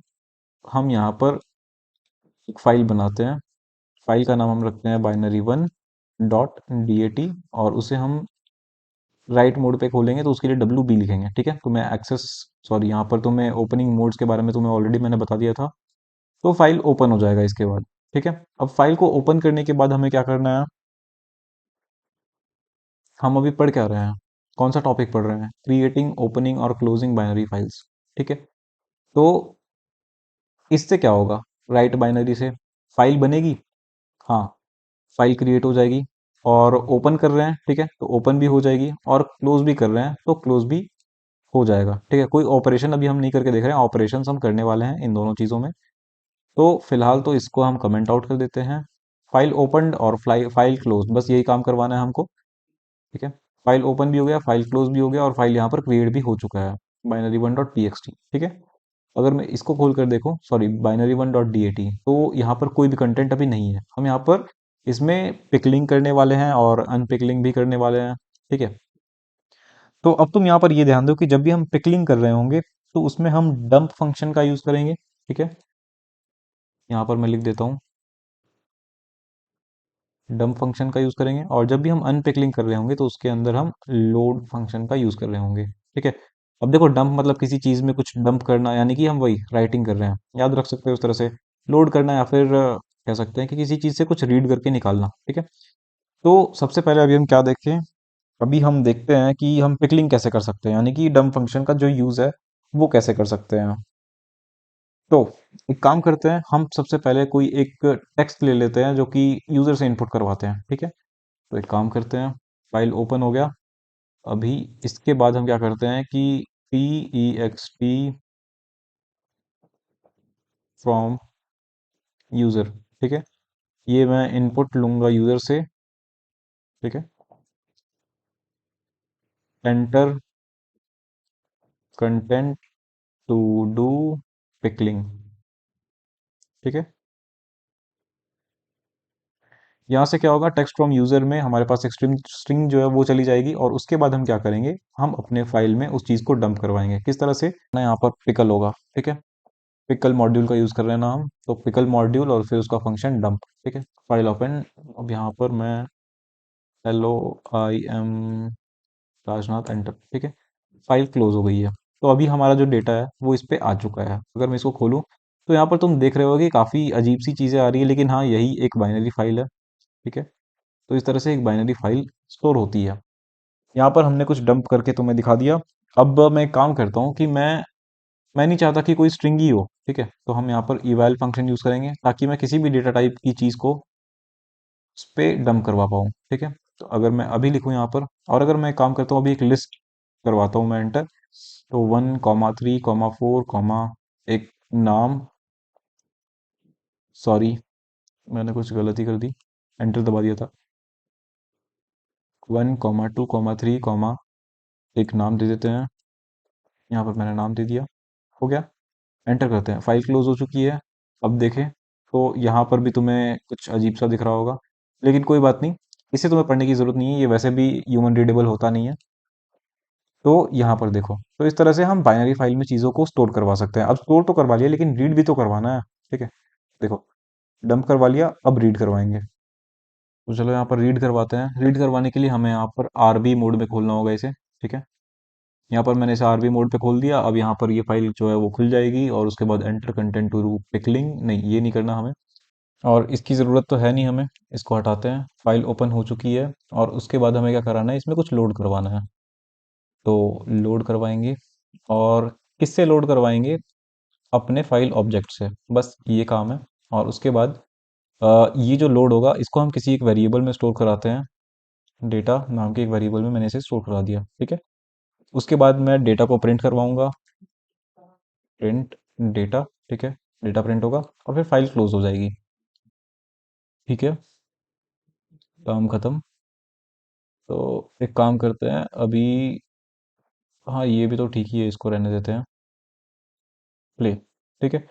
हम यहाँ पर एक फाइल बनाते हैं। फाइल का नाम हम रखते हैं binary1.dat। और उसे हम राइट मोड पे खोलेंगे तो उसके लिए WB लिखेंगे। ठीक है, तो मैं एक्सेस, सॉरी, यहाँ पर तो मैं ओपनिंग मोड्स के बारे में तुम्हें ऑलरेडी मैंने बता दिया था। तो फाइल ओपन हो जाएगा इसके बाद। ठीक है, अब फाइल को ओपन करने के बाद हमें क्या करना है? हम अभी पढ़ क्या रहे हैं? कौन सा टॉपिक पढ़ रहे हैं? क्रिएटिंग, ओपनिंग और क्लोजिंग बाइनरी फाइल्स। ठीक है, तो इससे क्या होगा? राइट बाइनरी से फाइल बनेगी। हाँ, फाइल क्रिएट हो जाएगी। और ओपन कर रहे हैं, ठीक है, तो ओपन भी हो जाएगी। और क्लोज भी कर रहे हैं तो क्लोज भी हो जाएगा। ठीक है, कोई ऑपरेशन अभी हम नहीं करके देख रहे हैं, ऑपरेशन हम करने वाले हैं इन दोनों चीज़ों में। तो फिलहाल तो इसको हम कमेंट आउट कर देते हैं। फाइल ओपनड और फाइल क्लोज, बस यही काम करवाना है हमको। ठीक है, फाइल ओपन भी हो गया, फाइल क्लोज भी हो गया, और फाइल यहाँ पर क्रिएट भी हो चुका है, binary1.txt। ठीक है, अगर मैं इसको खोल कर देखूं, सॉरी, binary1.dat, तो यहाँ पर कोई भी कंटेंट अभी नहीं है। हम यहाँ पर इसमें पिकलिंग करने वाले हैं और अनपिकलिंग भी करने वाले हैं। ठीक है, तो अब तुम यहाँ पर ये ध्यान दो कि जब भी हम पिकलिंग कर रहे होंगे तो उसमें हम डंप फंक्शन का यूज करेंगे। ठीक है, यहाँ पर मैं लिख देता हूँ, डंप फंक्शन का यूज करेंगे। और जब भी हम अनपिकलिंग कर रहे होंगे तो उसके अंदर हम लोड फंक्शन का यूज कर रहे होंगे। ठीक है, अब देखो, डंप मतलब किसी चीज में कुछ डंप करना, यानी कि हम वही राइटिंग कर रहे हैं, याद रख सकते हो उस तरह से। लोड करना, या फिर कह सकते हैं कि किसी चीज से कुछ रीड करके निकालना। ठीक है, तो सबसे पहले अभी हम क्या देखें? अभी हम देखते हैं कि हम पिकलिंग कैसे कर सकते हैं, यानी कि डंप फंक्शन का जो यूज है वो कैसे कर सकते हैं। तो एक काम करते हैं, हम सबसे पहले कोई एक टेक्स्ट ले लेते हैं जो कि यूजर से इनपुट करवाते हैं। ठीक है, तो एक काम करते हैं, फाइल ओपन हो गया। अभी इसके बाद हम क्या करते हैं कि text फ्रॉम यूजर। ठीक है, ये मैं इनपुट लूंगा यूजर से। ठीक है, enter content to do pickling. ठीक है, यहाँ से क्या होगा, टेक्स्ट फ्रॉम यूजर में हमारे पास एक स्ट्रिंग स्ट्रिंग जो है वो चली जाएगी। और उसके बाद हम क्या करेंगे, हम अपने फाइल में उस चीज को डंप करवाएंगे। किस तरह से ना, यहाँ पर पिकल होगा। ठीक है, पिकल मॉड्यूल का यूज कर रहे हैं ना हम, तो पिकल मॉड्यूल और फिर उसका फंक्शन डंप। ठीक है, फाइल ओपन। अब यहाँ पर मैं LOIM राजनाथ, एंटर। ठीक है, फाइल क्लोज हो गई है। तो अभी हमारा जो डेटा है वो इस पे आ चुका है। अगर मैं इसको खोलूँ तो यहाँ पर तुम देख रहे हो कि काफ़ी अजीब सी चीज़ें आ रही है, लेकिन हाँ, यही एक बाइनरी फाइल है। ठीक है, तो इस तरह से एक बाइनरी फाइल स्टोर होती है। यहाँ पर हमने कुछ डंप करके तुम्हें दिखा दिया। अब मैं एक काम करता हूँ कि मैं नहीं चाहता कि कोई स्ट्रिंग ही हो। ठीक है, तो हम यहाँ पर eval फंक्शन यूज करेंगे ताकि मैं किसी भी डेटा टाइप की चीज़ को उस पे डंप करवा पाऊँ। ठीक है, तो अगर मैं अभी लिखूँ यहाँ पर, और अगर मैं एक काम करता हूँ, अभी एक लिस्ट करवाता हूँ मैं एंटर। तो 1,3,4, एक नाम, सॉरी, मैंने कुछ गलती कर दी, एंटर दबा दिया था। 1,2,3, एक नाम दे देते हैं। यहाँ पर मैंने नाम दे दिया, हो गया। एंटर करते हैं, फाइल क्लोज हो चुकी है। अब देखें तो यहाँ पर भी तुम्हें कुछ अजीब सा दिख रहा होगा। लेकिन कोई बात नहीं, इसे तुम्हें पढ़ने की ज़रूरत नहीं है, ये वैसे भी ह्यूमन रीडेबल होता नहीं है। तो यहाँ पर देखो, तो इस तरह से हम बाइनरी फाइल में चीज़ों को स्टोर करवा सकते हैं। अब स्टोर तो करवा लिया, लेकिन रीड भी तो करवाना है। ठीक है, देखो, डंप करवा लिया, अब रीड करवाएंगे। तो चलो यहाँ पर रीड करवाते हैं। रीड करवाने के लिए हमें यहाँ पर आरबी मोड में खोलना होगा इसे। ठीक है, यहाँ पर मैंने इसे आरबी मोड पे खोल दिया। अब यहाँ पर ये फाइल जो है वो खुल जाएगी, और उसके बाद एंटर कंटेंट टू पिकलिंग, नहीं ये नहीं करना हमें, और इसकी ज़रूरत तो है नहीं हमें, इसको हटाते हैं। फाइल ओपन हो चुकी है, और उसके बाद हमें क्या कराना है, इसमें कुछ लोड करवाना है। तो लोड करवाएंगे, और किससे लोड करवाएंगे, अपने फाइल ऑब्जेक्ट से, बस ये काम है। और उसके बाद ये जो लोड होगा, इसको हम किसी एक वेरिएबल में स्टोर कराते हैं। डेटा नाम के एक वेरिएबल में मैंने इसे स्टोर करा दिया। ठीक है, उसके बाद मैं डेटा को प्रिंट करवाऊंगा। Print data. ठीक है, डेटा प्रिंट होगा, और फिर फाइल क्लोज हो जाएगी। ठीक है, काम खत्म। तो एक काम करते हैं अभी, हाँ ये भी तो ठीक ही है, इसको रहने देते हैं। प्ले। ठीक है,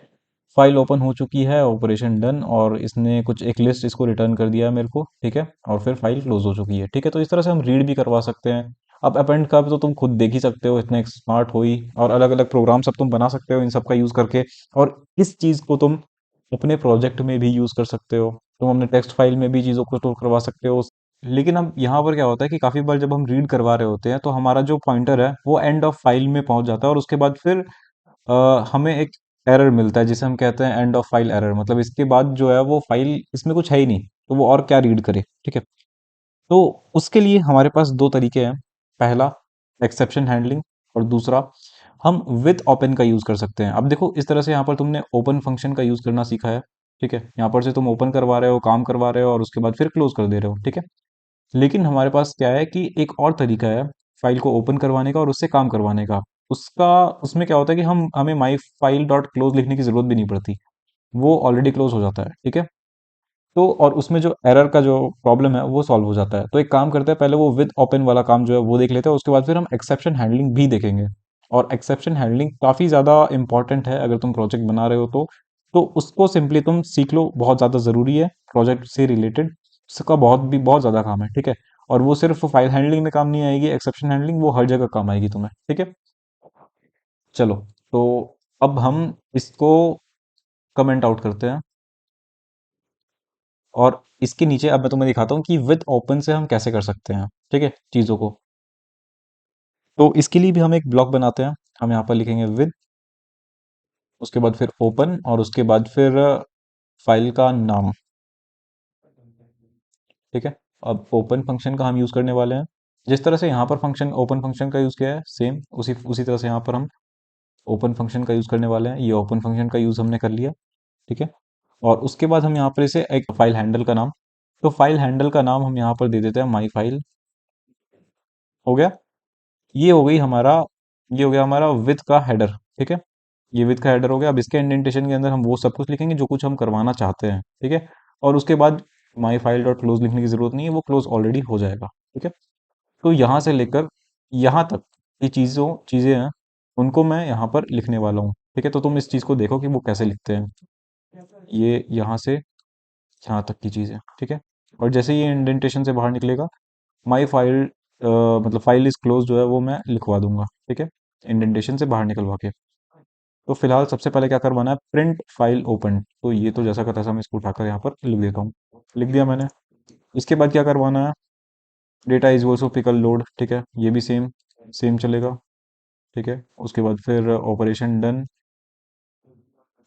फाइल ओपन हो चुकी है, ऑपरेशन डन, और इसने कुछ एक लिस्ट इसको रिटर्न कर दिया है मेरे को। ठीक है, और फिर फाइल क्लोज हो चुकी है। ठीक है, तो इस तरह से हम रीड भी करवा सकते हैं। अब अपेंड का भी तो तुम खुद देख ही सकते हो, इतने स्मार्ट हो ही, और अलग अलग प्रोग्राम सब तुम बना सकते हो इन सब का यूज करके। और इस चीज को तुम अपने प्रोजेक्ट में भी यूज कर सकते हो, तुम अपने टेक्स्ट फाइल में भी चीजों को स्टोर करवा सकते हो। लेकिन अब यहाँ पर क्या होता है कि काफी बार जब हम रीड करवा रहे होते हैं, तो हमारा जो पॉइंटर है वो एंड ऑफ फाइल में पहुंच जाता है, और उसके बाद फिर हमें एक एरर मिलता है, जिसे हम कहते हैं एंड ऑफ फाइल एरर। मतलब इसके बाद जो है वो फाइल, इसमें कुछ है ही नहीं, तो वो और क्या रीड करे। ठीक है, तो उसके लिए हमारे पास दो तरीके हैं। पहला, एक्सेप्शन हैंडलिंग, और दूसरा, हम विथ ओपन का यूज कर सकते हैं। अब देखो, इस तरह से यहाँ पर तुमने ओपन फंक्शन का यूज करना सीखा है। ठीक है, यहाँ पर से तुम ओपन करवा रहे हो, काम करवा रहे हो, और उसके बाद फिर क्लोज कर दे रहे हो। ठीक है, लेकिन हमारे पास क्या है कि एक और तरीका है फाइल को ओपन करवाने का और उससे काम करवाने का। उसका उसमें क्या होता है कि हमें माई फाइल डॉट क्लोज लिखने की जरूरत भी नहीं पड़ती, वो ऑलरेडी क्लोज हो जाता है। ठीक है, तो और उसमें जो एरर का जो प्रॉब्लम है वो सॉल्व हो जाता है। तो एक काम करते हैं, पहले वो विद ओपन वाला काम जो है वो देख लेते हैं, उसके बाद फिर हम एक्सेप्शन हैंडलिंग भी देखेंगे। और एक्सेप्शन हैंडलिंग काफ़ी ज़्यादा इंपॉर्टेंट है अगर तुम प्रोजेक्ट बना रहे हो तो उसको सिंपली तुम सीख लो, बहुत ज़्यादा ज़रूरी है प्रोजेक्ट से रिलेटेड। उसका बहुत ज़्यादा काम है। ठीक है, और वो सिर्फ फाइल हैंडलिंग में काम नहीं आएगी, एक्सेप्शन हैंडलिंग वो हर जगह काम आएगी तुम्हें। ठीक है, चलो, तो अब हम इसको कमेंट आउट करते हैं, और इसके नीचे अब मैं तुम्हें दिखाता हूँ कि विद ओपन से हम कैसे कर सकते हैं। ठीक है, चीज़ों को। तो इसके लिए भी हम एक ब्लॉक बनाते हैं। हम यहाँ पर लिखेंगे विद, उसके बाद फिर ओपन, और उसके बाद फिर फाइल का नाम। ठीक है, अब ओपन फंक्शन का हम यूज़ करने वाले हैं। जिस तरह से यहाँ पर फंक्शन ओपन फंक्शन का यूज़ किया है, सेम उसी उसी तरह से यहाँ पर हम ओपन फंक्शन का यूज़ करने वाले हैं। ये ओपन फंक्शन का यूज़ हमने कर लिया। ठीक है, और उसके बाद हम यहाँ पर इसे एक फाइल हैंडल का नाम, तो फाइल हैंडल का नाम हम यहाँ पर दे देते हैं माई फाइल। हो गया, ये हो गई हमारा, ये हो गया हमारा विथ का हेडर। ठीक है, ये विथ का हेडर हो गया। अब इसके इंडेंटेशन के अंदर हम वो सब कुछ लिखेंगे जो कुछ हम करवाना चाहते हैं। ठीक है, और उसके बाद माई फाइल डॉट क्लोज लिखने की जरूरत नहीं है, वो क्लोज ऑलरेडी हो जाएगा। ठीक है, तो यहाँ से लेकर यहाँ तक ये चीज़ें हैं, उनको मैं यहाँ पर लिखने वाला हूँ। ठीक है, तो तुम इस चीज़ को देखो कि वो कैसे लिखते हैं, ये यहाँ से यहाँ तक की चीज़ है। ठीक है, और जैसे ही ये इंडेंटेशन से बाहर निकलेगा, माई फाइल मतलब फाइल इज क्लोज जो है वो मैं लिखवा दूंगा। ठीक है, इंडेंटेशन से बाहर निकलवा के। तो फिलहाल सबसे पहले क्या करवाना है, प्रिंट फाइल ओपन। तो ये तो जैसा का तैसा मैं इसको उठाकर यहाँ पर लिख देता हूँ। लिख दिया मैंने। इसके बाद क्या करवाना है, data is also pickle load. ठीक है, ये भी सेम सेम चलेगा। ठीक है, उसके बाद फिर ऑपरेशन डन,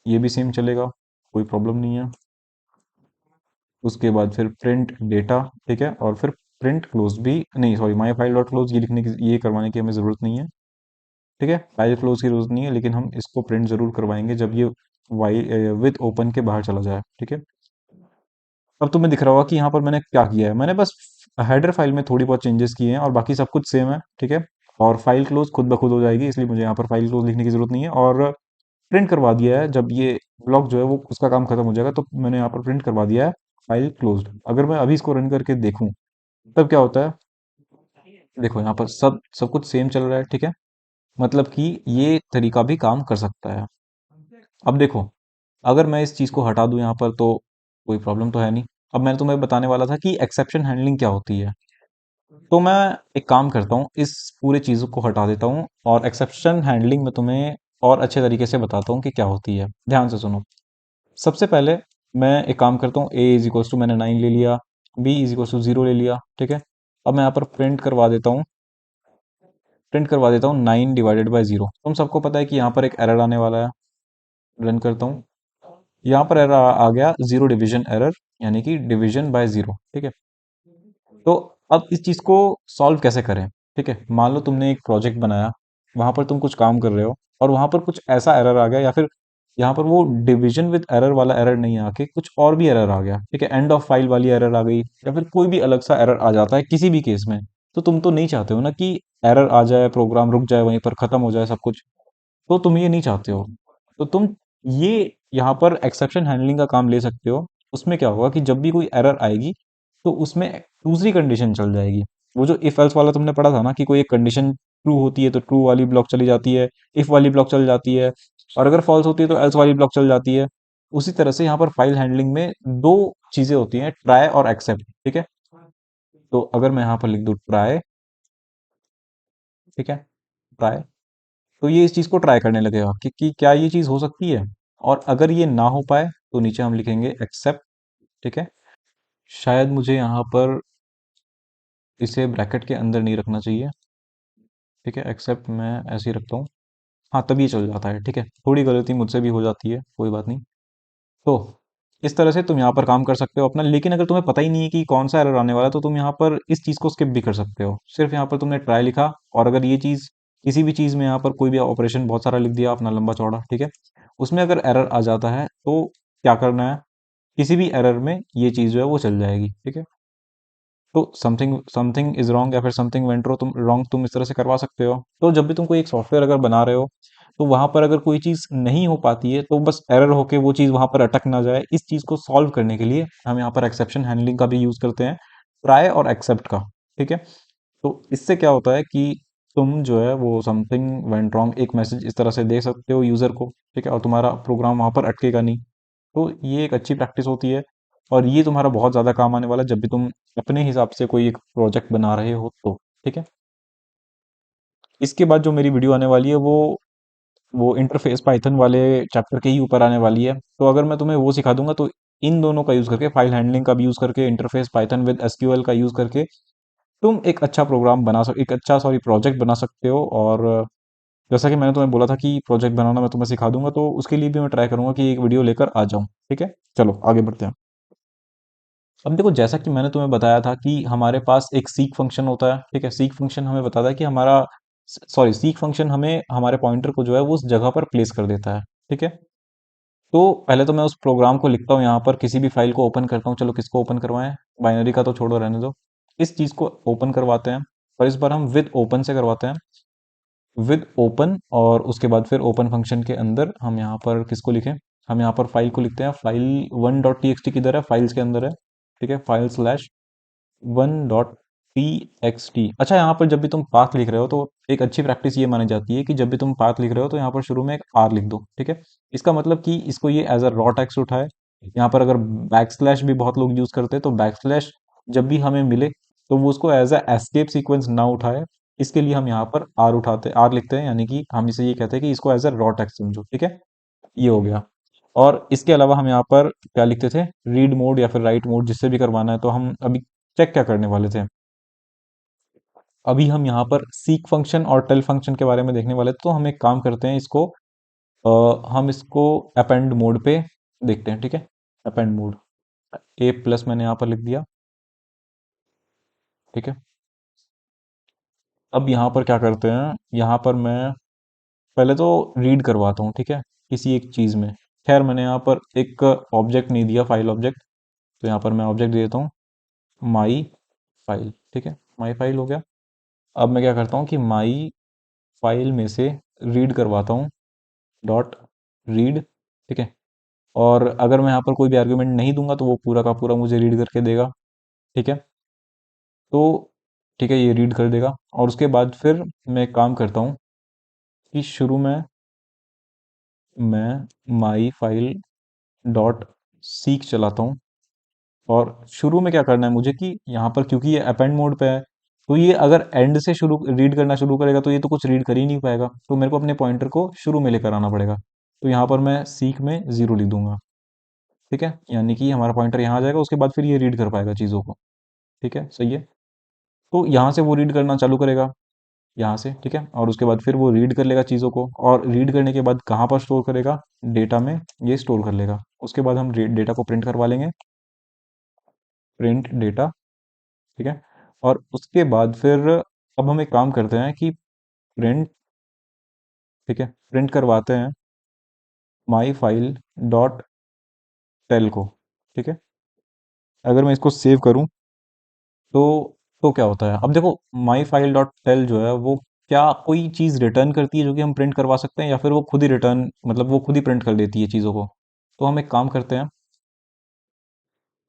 ये भी सेम चलेगा, कोई प्रॉब्लम नहीं है। उसके बाद फिर प्रिंट डेटा। ठीक है, और फिर प्रिंट क्लोज भी नहीं, सॉरी, माई फाइल डॉट क्लोज ये लिखने की, ये करवाने की हमें ज़रूरत नहीं है। ठीक है, फाइल क्लोज की जरूरत नहीं है, लेकिन हम इसको प्रिंट जरूर करवाएंगे जब ये वाई विथ ओपन के बाहर चला जाए। ठीक है, अब तुम्हें दिख रहा होगा कि यहाँ पर मैंने क्या किया है, मैंने बस हेडर फाइल में थोड़ी बहुत चेंजेस किए हैं, और बाकी सब कुछ सेम है। ठीक है, और फाइल क्लोज खुद ब खुद हो जाएगी, इसलिए मुझे यहाँ पर फाइल क्लोज लिखने की जरूरत नहीं है। और प्रिंट करवा दिया है, जब ये ब्लॉक जो है वो उसका काम खत्म हो जाएगा, तो मैंने यहाँ पर प्रिंट करवा दिया है फाइल क्लोज्ड। अगर मैं अभी इसको रन करके देखूं, तब क्या होता है, देखो यहाँ पर सब सब कुछ सेम चल रहा है। ठीक है, मतलब कि ये तरीका भी काम कर सकता है। अब देखो, अगर मैं इस चीज़ को हटा दूं यहाँ पर, तो कोई प्रॉब्लम तो है नहीं। अब मैं तुम्हें बताने वाला था कि एक्सेप्शन हैंडलिंग क्या होती है। तो मैं एक काम करता हूँ, इस पूरे चीज़ों को हटा देता हूँ और एक्सेप्शन हैंडलिंग में तुम्हें और अच्छे तरीके से बताता हूँ कि क्या होती है। ध्यान से सुनो। सबसे पहले मैं एक काम करता हूँ, ए इज इक्वल्स टू मैंने 9 ले लिया, बी इज इक्वल्स टू 0 ले लिया, ठीक है। अब मैं यहाँ पर प्रिंट करवा देता हूँ 9/0। तुम सबको पता है कि यहाँ पर एक एरर आने वाला है। रन करता हूँ, यहाँ पर एरर आ गया, जीरो डिवीजन एरर, यानी कि डिवीजन बाय जीरो, ठीक है। तो अब इस चीज़ को सॉल्व कैसे करें। ठीक है, मान लो तुमने एक प्रोजेक्ट बनाया, वहां पर तुम कुछ काम कर रहे हो और वहां पर कुछ ऐसा एरर आ गया, या फिर यहाँ पर वो डिवीजन विद एरर वाला एरर नहीं आके कुछ और भी एरर आ गया, ठीक है, एंड ऑफ फाइल वाली एरर आ गई, या फिर कोई भी अलग सा एरर आ जाता है किसी भी केस में। तो तुम तो नहीं चाहते हो ना कि एरर आ जाए, प्रोग्राम रुक जाए, वहीं पर खत्म हो जाए सब कुछ। तो तुम ये नहीं चाहते हो। तो तुम ये यहाँ पर एक्सेप्शन हैंडलिंग का काम ले सकते हो। उसमें क्या होगा कि जब भी कोई एरर आएगी तो उसमें दूसरी कंडीशन चल जाएगी। वो जो इफ एल्स वाला तुमने पढ़ा था ना, कि कोई एक कंडीशन ट्रू होती है तो ट्रू वाली ब्लॉक चली जाती है, इफ वाली ब्लॉक चल जाती है, और अगर फॉल्स होती है तो एल्स वाली ब्लॉक चल जाती है। उसी तरह से यहाँ पर फाइल हैंडलिंग में दो चीजें होती हैं, ट्राई और एक्सेप्ट, ठीक है। तो अगर मैं यहाँ पर लिख दूँ ट्राई, ठीक है, ट्राई, तो ये इस चीज़ को ट्राई करने लगेगा कि क्या ये चीज़ हो सकती है। और अगर ये ना हो पाए तो नीचे हम लिखेंगे एक्सेप्ट, ठीक है। शायद मुझे यहाँ पर इसे ब्रैकेट के अंदर नहीं रखना चाहिए, ठीक है, एक्सेप्ट मैं ऐसे ही रखता हूँ। हाँ, तभी ये चल जाता है, ठीक है। थोड़ी गलती मुझसे भी हो जाती है, कोई बात नहीं। तो इस तरह से तुम यहाँ पर काम कर सकते हो अपना। लेकिन अगर तुम्हें पता ही नहीं है कि कौन सा एरर आने वाला है, तो तुम यहाँ पर इस चीज़ को स्किप भी कर सकते हो। सिर्फ यहाँ पर तुमने ट्राई लिखा, और अगर ये चीज़ किसी भी चीज़ में यहाँ पर कोई भी ऑपरेशन बहुत सारा लिख दिया अपना लंबा चौड़ा, ठीक है, उसमें अगर एरर आ जाता है तो क्या करना है, किसी भी एरर में ये चीज़ जो है वो चल जाएगी, ठीक है। तो समथिंग समथिंग इज रॉन्ग या फिर समथिंग वेंट रॉन्ग तुम इस तरह से करवा सकते हो। तो जब भी तुम कोई एक सॉफ्टवेयर अगर बना रहे हो, तो वहां पर अगर कोई चीज नहीं हो पाती है तो बस एरर होके वो चीज वहां पर अटक ना जाए, इस चीज को सॉल्व करने के लिए हम यहाँ पर एक्सेप्शन हैंडलिंग का भी यूज करते हैं, ट्राई और एक्सेप्ट का, ठीक है। तो इससे क्या होता है कि तुम जो है वो समथिंग वेंट रॉन्ग एक मैसेज इस तरह से दे सकते हो यूजर को, ठीक है, और तुम्हारा प्रोग्राम वहां पर अटकेगा नहीं। तो ये एक अच्छी प्रैक्टिस होती है, और ये तुम्हारा बहुत ज़्यादा काम आने वाला है जब भी तुम अपने हिसाब से कोई एक प्रोजेक्ट बना रहे हो तो, ठीक है। इसके बाद जो मेरी वीडियो आने वाली है वो इंटरफेस पाइथन वाले चैप्टर के ही ऊपर आने वाली है। तो अगर मैं तुम्हें वो सिखा दूंगा तो इन दोनों का यूज़ करके, फाइल हैंडलिंग का भी यूज़ करके, इंटरफेस पाइथन विद एसक्यूएल का यूज़ करके तुम एक अच्छा प्रोग्राम बना सक एक अच्छा सॉरी प्रोजेक्ट बना सकते हो। और जैसा कि मैंने तुम्हें बोला था कि प्रोजेक्ट बनाना मैं तुम्हें सिखा दूंगा, तो उसके लिए भी मैं ट्राई करूंगा कि एक वीडियो लेकर आ जाऊं, ठीक है। चलो आगे बढ़ते हैं। अब देखो, जैसा कि मैंने तुम्हें बताया था कि हमारे पास एक सीक फंक्शन होता है, ठीक है। सीक फंक्शन हमें बताता है कि सीक फंक्शन हमें हमारे पॉइंटर को जो है वो उस जगह पर प्लेस कर देता है, ठीक है। तो पहले तो मैं उस प्रोग्राम को लिखता हूँ, यहाँ पर किसी भी फाइल को ओपन करता हूँ। चलो किसको ओपन करवाएं, बाइनरी का तो छोड़ो, रहने दो। इस चीज को ओपन करवाते हैं, और इस बार हम विद ओपन से करवाते हैं, विद ओपन। और उसके बाद फिर ओपन फंक्शन के अंदर हम यहाँ पर किसको लिखें, हम यहाँ पर फाइल को लिखते हैं। फाइल 1.txt किधर है, फाइल्स के अंदर है, ठीक है, फाइल स्लैश 1.txt। अच्छा, यहाँ पर जब भी तुम पाथ लिख रहे हो तो एक अच्छी प्रैक्टिस ये मानी जाती है कि जब भी तुम पाथ लिख रहे हो तो यहाँ पर शुरू में एक आर लिख दो, ठीक है। इसका मतलब कि इसको ये एज अ रॉ टेक्स्ट उठाए। यहाँ पर अगर बैक स्लैश भी बहुत लोग यूज करते हैं, तो बैक स्लैश जब भी हमें मिले तो वो उसको एज अ एस्केप सीक्वेंस ना उठाए। इसके लिए हम यहाँ पर आर लिखते हैं, यानी कि हम इसे ये कहते हैं कि इसको एज अ रॉ टेक्स्ट समझो, ठीक है। ये हो गया। और इसके अलावा हम यहाँ पर क्या लिखते थे, रीड मोड या फिर राइट मोड, जिससे भी करवाना है। तो हम अभी चेक क्या करने वाले थे, अभी हम यहाँ पर सीक फंक्शन और टेल फंक्शन के बारे में देखने वाले थे। तो हम एक काम करते हैं, इसको हम इसको अपेंड मोड पे देखते हैं, ठीक है। अपेंड मोड ए प्लस मैंने यहाँ पर लिख दिया, ठीक है। अब यहाँ पर क्या करते हैं, यहाँ पर मैं पहले तो रीड करवाता हूँ, ठीक है, किसी एक चीज़ में। खैर मैंने यहाँ पर एक ऑब्जेक्ट नहीं दिया, फाइल ऑब्जेक्ट, तो यहाँ पर मैं ऑब्जेक्ट दे देता हूँ माई फाइल, ठीक है। माई फाइल हो गया। अब मैं क्या करता हूँ कि माई फाइल में से रीड करवाता हूँ, डॉट रीड, ठीक है। और अगर मैं यहाँ पर कोई भी आर्गुमेंट नहीं दूंगा तो वो पूरा का पूरा मुझे रीड करके देगा, ठीक है। तो ठीक है, ये रीड कर देगा। और उसके बाद फिर मैं एक काम करता हूँ कि शुरू में मैं माई फाइल डॉट सीक चलाता हूँ, और शुरू में क्या करना है मुझे कि यहाँ पर क्योंकि ये अपेंड मोड पे है, तो ये अगर एंड से शुरू रीड करना शुरू करेगा तो ये तो कुछ रीड कर ही नहीं पाएगा, तो मेरे को अपने पॉइंटर को शुरू में लेकर आना पड़ेगा। तो यहाँ पर मैं सीक में 0 लिख दूंगा। ठीक है, यानी कि हमारा पॉइंटर यहाँ आ जाएगा, उसके बाद फिर ये रीड कर पाएगा चीज़ों को। ठीक है, सही है। तो यहाँ से वो रीड करना चालू करेगा, यहाँ से। ठीक है, और उसके बाद फिर वो रीड कर लेगा चीज़ों को, और रीड करने के बाद कहाँ पर स्टोर करेगा, डेटा में ये स्टोर कर लेगा। उसके बाद हम डेटा को प्रिंट करवा लेंगे, प्रिंट डेटा। ठीक है, और उसके बाद फिर अब हम एक काम करते हैं कि प्रिंट, ठीक है, प्रिंट करवाते हैं माई फाइल डॉट टेल को। ठीक है, अगर मैं इसको सेव करूं तो क्या होता है, अब देखो, माई फाइल डॉट टेल जो है वो क्या कोई चीज़ रिटर्न करती है जो कि हम प्रिंट करवा सकते हैं, या फिर वो खुद ही रिटर्न, मतलब वो खुद ही प्रिंट कर देती है चीज़ों को। तो हम एक काम करते हैं,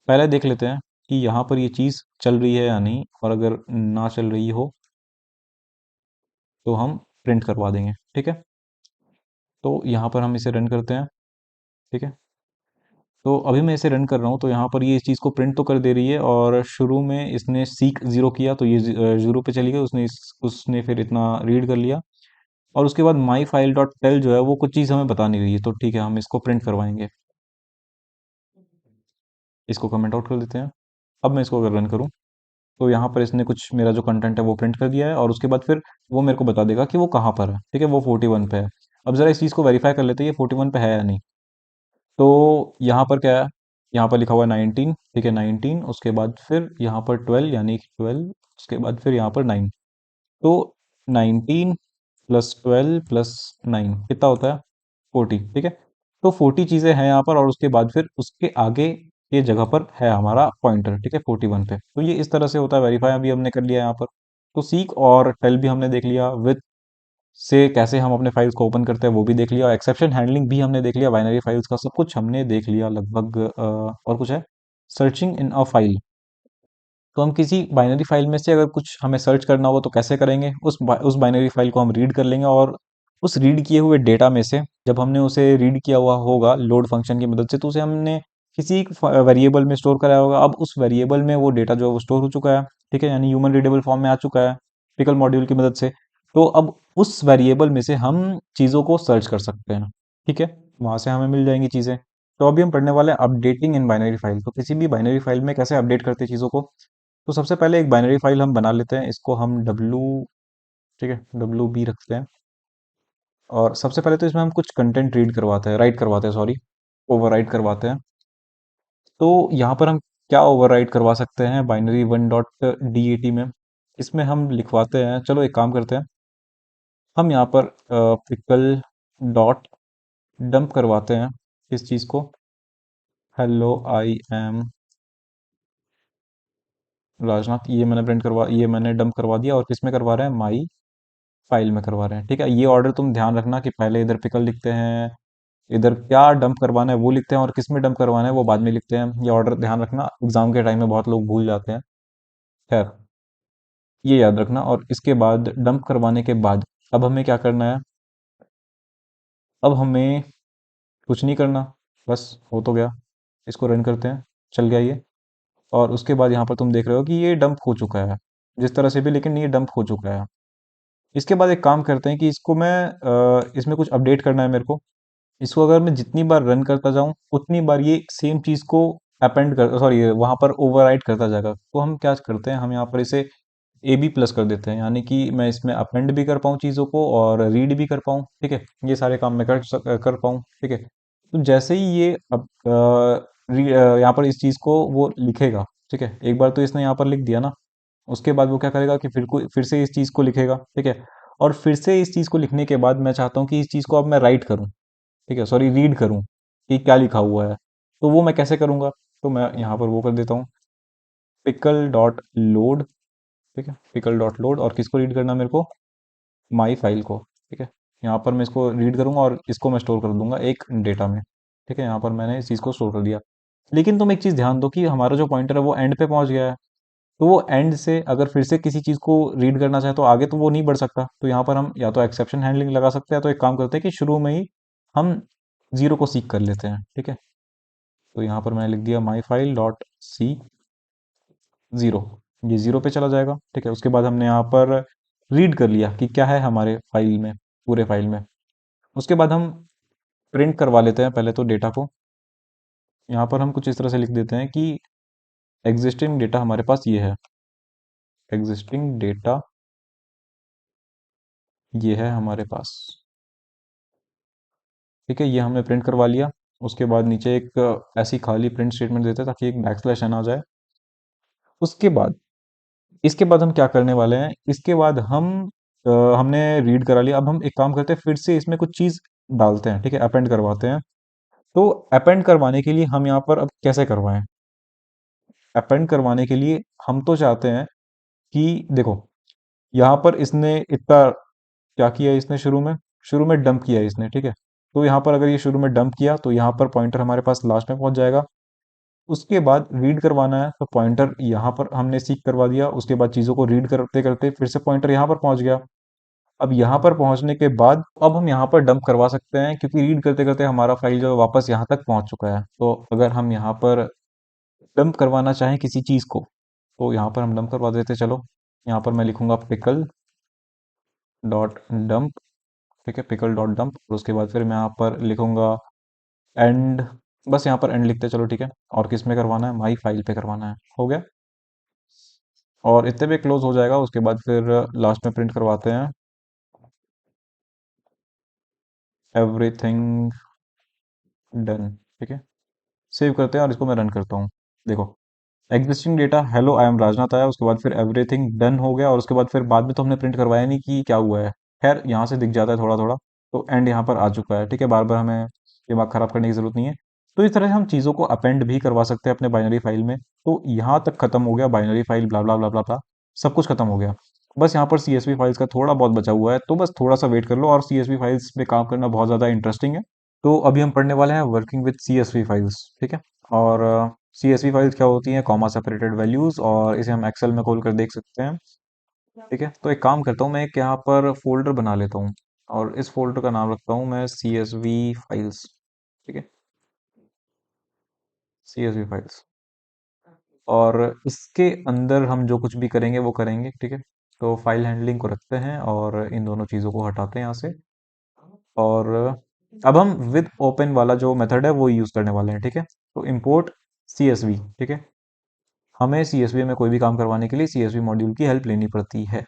पहले देख लेते हैं कि यहाँ पर ये चीज़ चल रही है या नहीं, और अगर ना चल रही हो तो हम प्रिंट करवा देंगे। ठीक है, तो यहाँ पर हम इसे रन करते हैं। ठीक है, तो अभी मैं इसे रन कर रहा हूँ, तो यहाँ पर ये इस चीज़ को प्रिंट तो कर दे रही है, और शुरू में इसने सीक 0 किया तो ये 0 पे चली गई, उसने फिर इतना रीड कर लिया। और उसके बाद माई फाइल डॉट टेल जो है वो कुछ चीज़ हमें बता नहीं रही है, तो ठीक है, हम इसको प्रिंट करवाएंगे। इसको कमेंट आउट कर देते हैं। अब मैं इसको अगर रन करूँ तो यहाँ पर इसने कुछ मेरा जो कंटेंट है वो प्रिंट कर दिया है, और उसके बाद फिर वो मेरे को बता देगा कि वो कहाँ पर है। ठीक है, वो 41 पे है। अब जरा इस चीज़ को वेरीफाई कर लेते हैं ये 41 पे है या नहीं। तो यहाँ पर क्या है, यहाँ पर लिखा हुआ है 19। ठीक है, 19, उसके बाद फिर यहाँ पर 12, यानी कि 12, उसके बाद फिर यहाँ पर 9। तो 19 प्लस 12 प्लस 9 कितना होता है, 40। ठीक है, तो 40 चीज़ें हैं यहाँ पर, और उसके बाद फिर उसके आगे के जगह पर है हमारा पॉइंटर। ठीक है, 41 पे। तो ये इस तरह से होता है, वेरीफाई अभी हमने कर लिया यहाँ पर। तो सीक और टेल भी हमने देख लिया, विथ से कैसे हम अपने फाइल्स को ओपन करते हैं वो भी देख लिया, एक्सेप्शन हैंडलिंग भी हमने देख लिया, बाइनरी फाइल्स का सब कुछ हमने देख लिया लगभग। और कुछ है, सर्चिंग इन अ फाइल। तो हम किसी बाइनरी फाइल में से अगर कुछ हमें सर्च करना हो तो कैसे करेंगे, उस बाइनरी फाइल को हम रीड कर लेंगे, और उस रीड किए हुए डेटा में से जब हमने उसे रीड किया हुआ होगा लोड फंक्शन की मदद से, तो उसे हमने किसी एक वेरिएबल में स्टोर कराया होगा। अब उस वेरिएबल में वो डेटा जो है वो स्टोर हो चुका है। ठीक है, यानी ह्यूमन रीडेबल फॉर्म में आ चुका है पिकल मॉड्यूल की मदद से। तो अब उस वेरिएबल में से हम चीज़ों को सर्च कर सकते हैं। ठीक है, वहां से हमें मिल जाएंगी चीज़ें। तो अभी हम पढ़ने वाले हैं अपडेटिंग इन बाइनरी फाइल। तो किसी भी बाइनरी फाइल में कैसे अपडेट करते हैं चीज़ों को। तो सबसे पहले एक बाइनरी फाइल हम बना लेते हैं, इसको हम डब्लू, ठीक है, डब्लू बी रखते हैं। और सबसे पहले तो इसमें हम कुछ कंटेंट रीड करवाते हैं, राइट करवाते हैं, सॉरी, ओवरराइट करवाते हैं। तो यहाँ पर हम क्या ओवरराइट करवा सकते हैं बाइनरी 1.dat में। इसमें हम लिखवाते हैं, चलो एक काम करते हैं, हम यहाँ पर पिकल डॉट डंप करवाते हैं इस चीज़ को, हेलो आई एम राजनाथ। ये मैंने प्रिंट करवा, ये मैंने डंप करवा दिया, और किस में करवा रहे हैं, माई फाइल में करवा रहे हैं। ठीक है, ये ऑर्डर तुम ध्यान रखना कि पहले इधर पिकल लिखते हैं, इधर क्या डंप करवाना है वो लिखते हैं, और किस में डंप करवाना है वो बाद में लिखते हैं। ये ऑर्डर ध्यान रखना, एग्जाम के टाइम में बहुत लोग भूल जाते हैं। खैर, ये याद रखना। और इसके बाद डंप करवाने के बाद अब हमें क्या करना है, अब हमें कुछ नहीं करना, बस हो तो गया। इसको रन करते हैं, चल गया ये। और उसके बाद यहाँ पर तुम देख रहे हो कि ये डंप हो चुका है, जिस तरह से भी, लेकिन ये डंप हो चुका है। इसके बाद एक काम करते हैं कि इसको मैं इसमें कुछ अपडेट करना है मेरे को। इसको अगर मैं जितनी बार रन करता जाऊं उतनी बार ये सेम चीज़ को अपेंड कर, सॉरी, वहां पर ओवरराइट करता जाएगा। तो हम क्या करते हैं, हम यहाँ पर इसे ए बी प्लस कर देते हैं, यानी कि मैं इसमें अपेंड भी कर पाऊँ चीज़ों को और रीड भी कर पाऊँ। ठीक है, ये सारे काम मैं कर पाऊँ। ठीक है, तो जैसे ही ये अब यहाँ पर इस चीज़ को वो लिखेगा। ठीक है, एक बार तो इसने यहाँ पर लिख दिया ना, उसके बाद वो क्या करेगा कि फिर से इस चीज़ को लिखेगा। ठीक है, और फिर से इस चीज़ को लिखने के बाद मैं चाहता हूँ कि इस चीज़ को अब मैं राइट करूँ। ठीक है, सॉरी, रीड करूँ कि क्या लिखा हुआ है। तो वो मैं कैसे करूँगा, तो मैं यहाँ पर वो कर देता हूँ, पिकल डॉट लोड। ठीक है, पिकल डॉट लोड, और किसको रीड करना है मेरे को, माई फाइल को। ठीक है, यहाँ पर मैं इसको रीड करूँगा और इसको मैं स्टोर कर दूंगा एक डेटा में। ठीक है, यहाँ पर मैंने इस चीज़ को स्टोर कर दिया। लेकिन तुम एक चीज़ ध्यान दो कि हमारा जो पॉइंटर है वो एंड पे पहुंच गया है। तो वो एंड से अगर फिर से किसी चीज़ को रीड करना चाहे तो आगे तो वो नहीं बढ़ सकता। तो यहाँ पर हम या तो एक्सेप्शन हैंडलिंग लगा सकते हैं, तो एक काम करते हैं कि शुरू में ही हम 0 को सीक कर लेते हैं। ठीक है, तो यहाँ पर मैंने लिख दिया my file dot C zero, ये ज़ीरो पे चला जाएगा। ठीक है, उसके बाद हमने यहाँ पर रीड कर लिया कि क्या है हमारे फाइल में, पूरे फाइल में। उसके बाद हम प्रिंट करवा लेते हैं पहले तो डेटा को। यहाँ पर हम कुछ इस तरह से लिख देते हैं कि एग्जिस्टिंग डेटा हमारे पास ये है, एग्जिस्टिंग डेटा ये है हमारे पास। ठीक है, ये हमने प्रिंट करवा लिया। उसके बाद नीचे एक ऐसी खाली प्रिंट स्टेटमेंट देते हैं ताकि एक बैक स्लैश एन आ जाए। उसके बाद इसके बाद हम क्या करने वाले हैं, इसके बाद हमने रीड करा लिया। अब हम एक काम करते हैं, फिर से इसमें कुछ चीज़ डालते हैं। ठीक है, अपेंड करवाते हैं। तो अपेंड करवाने के लिए हम यहाँ पर अब कैसे करवाएं, अपेंड करवाने के लिए हम तो चाहते हैं कि देखो, यहाँ पर इसने इतना क्या किया, इसने शुरू में डंप किया है इसने। ठीक है, तो यहाँ पर अगर ये शुरू में डंप किया तो यहाँ पर पॉइंटर हमारे पास लास्ट में पहुंच जाएगा। उसके बाद रीड करवाना है तो पॉइंटर यहाँ पर हमने सीक करवा दिया। उसके बाद चीज़ों को रीड करते करते फिर से पॉइंटर यहाँ पर पहुंच गया। अब यहाँ पर पहुंचने के बाद अब हम यहाँ पर डंप करवा सकते हैं, क्योंकि रीड करते करते हमारा फाइल जो है वापस यहाँ तक पहुंच चुका है। तो अगर हम यहाँ पर डंप करवाना चाहें किसी चीज़ को, तो यहाँ पर हम डंप करवा देते। चलो, यहाँ पर मैं लिखूंगा पिकल डॉट डंप। ठीक है, पिकल डॉट डंप। और उसके बाद फिर मैं यहाँ पर लिखूंगा एंड, बस यहाँ पर एंड लिखते चलो। ठीक है, और किस में करवाना है, माई फाइल पे करवाना है। हो गया, और इतने पे क्लोज हो जाएगा। उसके बाद फिर लास्ट में प्रिंट करवाते हैं एवरीथिंग डन। ठीक है, सेव करते हैं और इसको मैं रन करता हूँ। देखो, existing data hello I am Rajnath आया। उसके बाद फिर एवरीथिंग डन हो गया। और उसके बाद फिर बाद में तो हमने प्रिंट करवाया नहीं कि क्या हुआ है। खैर, यहाँ से दिख जाता है थोड़ा थोड़ा। तो एंड यहाँ पर आ चुका है। ठीक है, बार बार हमें दिमाग खराब करने की जरूरत नहीं है। तो इस तरह से हम चीज़ों को अपेंड भी करवा सकते हैं अपने बाइनरी फाइल में। तो यहाँ तक खत्म हो गया बाइनरी फाइल, ब्ला ब्ला ब्ला ब्ला ब्ला, सब कुछ खत्म हो गया। बस यहाँ पर सीएसवी फाइल्स का थोड़ा बहुत बचा हुआ है, तो बस थोड़ा सा वेट कर लो। और सीएसवी फाइल्स में काम करना बहुत ज़्यादा इंटरेस्टिंग है। तो अभी हम पढ़ने वाले हैं वर्किंग विद सीएसवी फाइल्स। ठीक है, और सीएसवी फाइल्स क्या होती हैं, कॉमा सेपरेटेड वैल्यूज, और इसे हम एक्सेल में खोल कर देख सकते हैं। ठीक है, तो एक काम करता हूँ, मैं एक यहाँ पर फोल्डर बना लेता हूँ और इस फोल्डर का नाम रखता हूँ मैं सीएसवी फाइल्स। ठीक है, सीएसवी फाइल्स। और इसके अंदर हम जो कुछ भी करेंगे वो करेंगे। ठीक है, तो फाइल हैंडलिंग को रखते हैं और इन दोनों चीज़ों को हटाते हैं यहाँ से। और अब हम विद ओपन वाला जो मेथड है वो यूज़ करने वाले हैं। ठीक है, तो इंपोर्ट सीएसवी। ठीक है, हमें सीएसवी में कोई भी काम करवाने के लिए सीएसवी मॉड्यूल की हेल्प लेनी पड़ती है।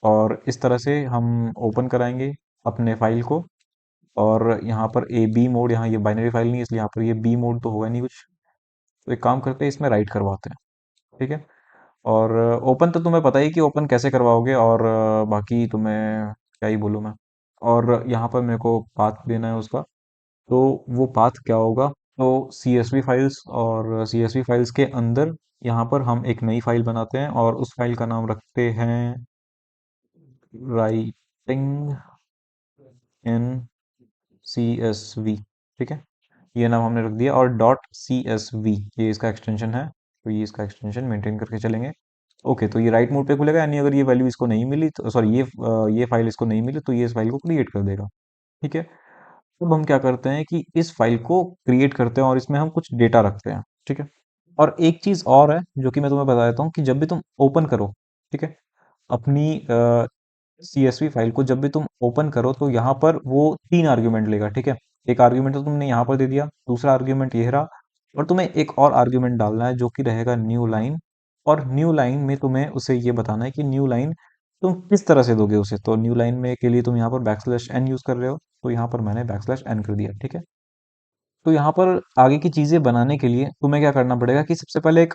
और इस तरह से हम ओपन कराएंगे अपने फाइल को। और यहाँ पर ए बी मोड, यहाँ ये बाइनरी फाइल नहीं है इसलिए यहाँ पर ये बी मोड तो होगा नहीं कुछ। तो एक काम करते हैं, इसमें राइट करवाते हैं। ठीक है, और ओपन तो तुम्हें पता ही कि ओपन कैसे करवाओगे, और बाकी तुम्हें क्या ही बोलूँ मैं। और यहाँ पर मेरे को पाथ देना है उसका। तो वो पाथ क्या होगा, तो सीएसवी फाइल्स, और सीएसवी फाइल्स के अंदर यहाँ पर हम एक नई फाइल बनाते हैं और उस फाइल का नाम रखते हैं writing in C S V. ठीक है, ये नाम हमने रख दिया। और डॉट सी एस वी ये इसका एक्सटेंशन है, तो ये इसका एक्सटेंशन मेंटेन करके चलेंगे। ओके, तो ये राइट मोड पे खुलेगा, यानी अगर ये वैल्यू इसको नहीं मिली तो सॉरी, ये फाइल इसको नहीं मिली तो ये इस फाइल को क्रिएट कर देगा। ठीक है, अब हम क्या करते हैं कि इस फाइल को क्रिएट करते हैं और इसमें हम कुछ डेटा रखते हैं। ठीक है, और एक चीज और है जो कि मैं तुम्हें बता देता हूँ कि जब भी तुम ओपन करो, ठीक है, अपनी सीएसवी फाइल को जब भी तुम ओपन करो तो यहाँ पर वो तीन आर्ग्यूमेंट लेगा। ठीक है, एक आर्ग्यूमेंट तो तुमने यहाँ पर दे दिया, दूसरा आर्ग्यूमेंट ये रहा, और तुम्हें एक और आर्ग्यूमेंट डालना है जो कि रहेगा न्यू लाइन। और न्यू लाइन में तुम्हें उसे ये बताना है कि न्यू लाइन तुम किस तरह से दोगे उसे। तो न्यू लाइन में के लिए तुम यहाँ पर बैकस्लैश एन यूज कर रहे हो, तो यहाँ पर मैंने बैकस्लैश एन कर दिया। ठीक है, तो यहाँ पर आगे की चीजें बनाने के लिए तुम्हें क्या करना पड़ेगा कि सबसे पहले एक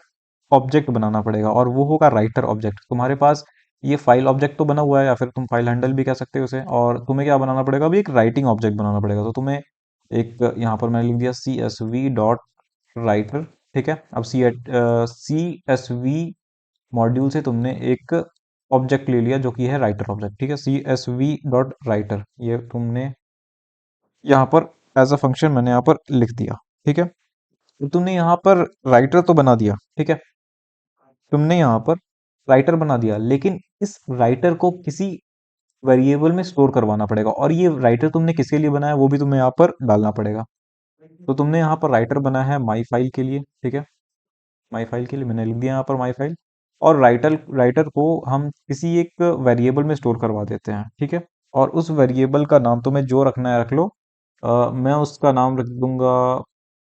ऑब्जेक्ट बनाना पड़ेगा, और वो होगा राइटर ऑब्जेक्ट। तुम्हारे पास ये फाइल ऑब्जेक्ट तो बना हुआ है, या फिर तुम फाइल हैंडल भी कह सकते हो उसे। और तुम्हें क्या बनाना पड़ेगा, अभी एक राइटिंग ऑब्जेक्ट बनाना पड़ेगा। तो तुम्हें एक यहाँ पर मैंने लिख दिया C S V dot writer. ठीक है, अब सी एस वी मॉड्यूल से तुमने एक ऑब्जेक्ट ले लिया जो कि है राइटर ऑब्जेक्ट। ठीक है, C S V dot writer ये तुमने यहाँ पर एज अ फंक्शन मैंने यहाँ पर लिख दिया। ठीक है, तो तुमने यहाँ पर राइटर तो बना दिया। ठीक है, तुमने यहाँ पर राइटर बना दिया, लेकिन इस राइटर को किसी वेरिएबल में स्टोर करवाना पड़ेगा। और ये राइटर तुमने किसके लिए बनाया वो भी तुम्हें यहाँ पर डालना पड़ेगा। तो तुमने यहाँ पर राइटर बना है माई फाइल के लिए, ठीक है। माई फाइल के लिए मैंने लिख दिया यहाँ पर माई फाइल। और राइटर राइटर को हम किसी एक वेरिएबल में स्टोर करवा देते हैं, ठीक है। और उस वेरिएबल का नाम तुम्हें जो रखना है रख लो। मैं उसका नाम रख दूंगा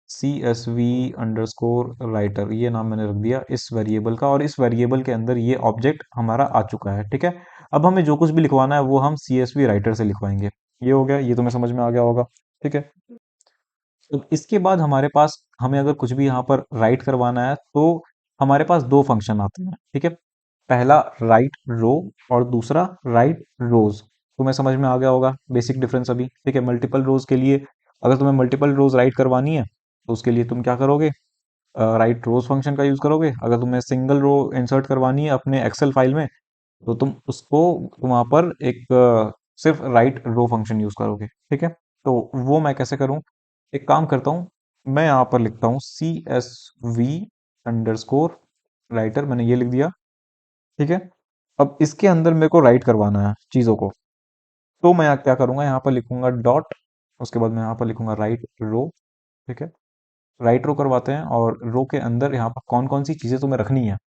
CSV_राइटर, ये नाम मैंने रख दिया इस वेरिएबल का। और इस वेरिएबल के अंदर ये ऑब्जेक्ट हमारा आ चुका है, ठीक है। अब हमें जो कुछ भी लिखवाना है वो हम CSV राइटर से लिखवाएंगे। ये हो गया, ये तुम्हें समझ में आ गया होगा, ठीक है। तो इसके बाद हमारे पास, हमें अगर कुछ भी यहाँ पर राइट करवाना है तो हमारे पास दो फंक्शन आते हैं, ठीक है। पहला राइट रो और दूसरा राइट रोज। तुम्हें समझ में आ गया होगा बेसिक डिफरेंस अभी, ठीक है। मल्टीपल रोज के लिए, अगर तुम्हें मल्टीपल रोज राइट करवानी है तो उसके लिए तुम क्या करोगे, राइट रोज फंक्शन का यूज करोगे। अगर तुम्हें सिंगल रो इंसर्ट करवानी है अपने एक्सेल फाइल में तो तुम वहां पर एक सिर्फ राइट रो फंक्शन यूज करोगे, ठीक है। तो वो मैं कैसे करूं, एक काम करता हूं, मैं यहाँ पर लिखता हूँ CSV_राइटर, मैंने ये लिख दिया, ठीक है। अब इसके अंदर मेरे को राइट करवाना है चीजों को, तो मैं क्या करूंगा, यहाँ पर लिखूंगा डॉट, उसके बाद मैं यहाँ पर लिखूंगा राइट रो, ठीक है। राइट रो करवाते हैं और रो के अंदर यहाँ पर कौन कौन सी चीजें तुम्हें रखनी है।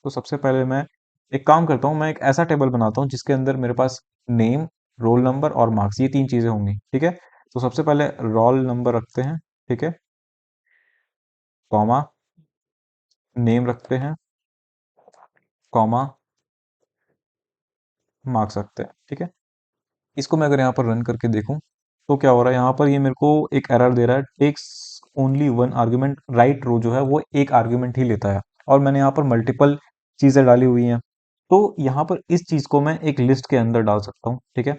तो सबसे पहले मैं एक काम करता हूँ, मैं एक ऐसा टेबल बनाता हूँ जिसके अंदर मेरे पास नेम, रोल नंबर और मार्क्स, ये तीन चीजें होंगी, ठीक है। तो सबसे पहले रोल नंबर रखते हैं, ठीक है, कॉमा, नेम रखते हैं, कॉमा, मार्क्स रखते हैं, ठीक है। इसको मैं अगर यहाँ पर रन करके देखूं तो क्या हो रहा है, यहाँ पर ये मेरे को एक एरर दे रहा है, takes only one argument, write row जो है वो एक आर्ग्यूमेंट ही लेता है। और मैंने यहाँ पर मल्टीपल चीजें डाली हुई हैं, तो यहाँ पर इस चीज को मैं एक लिस्ट के अंदर डाल सकता हूँ, ठीक है।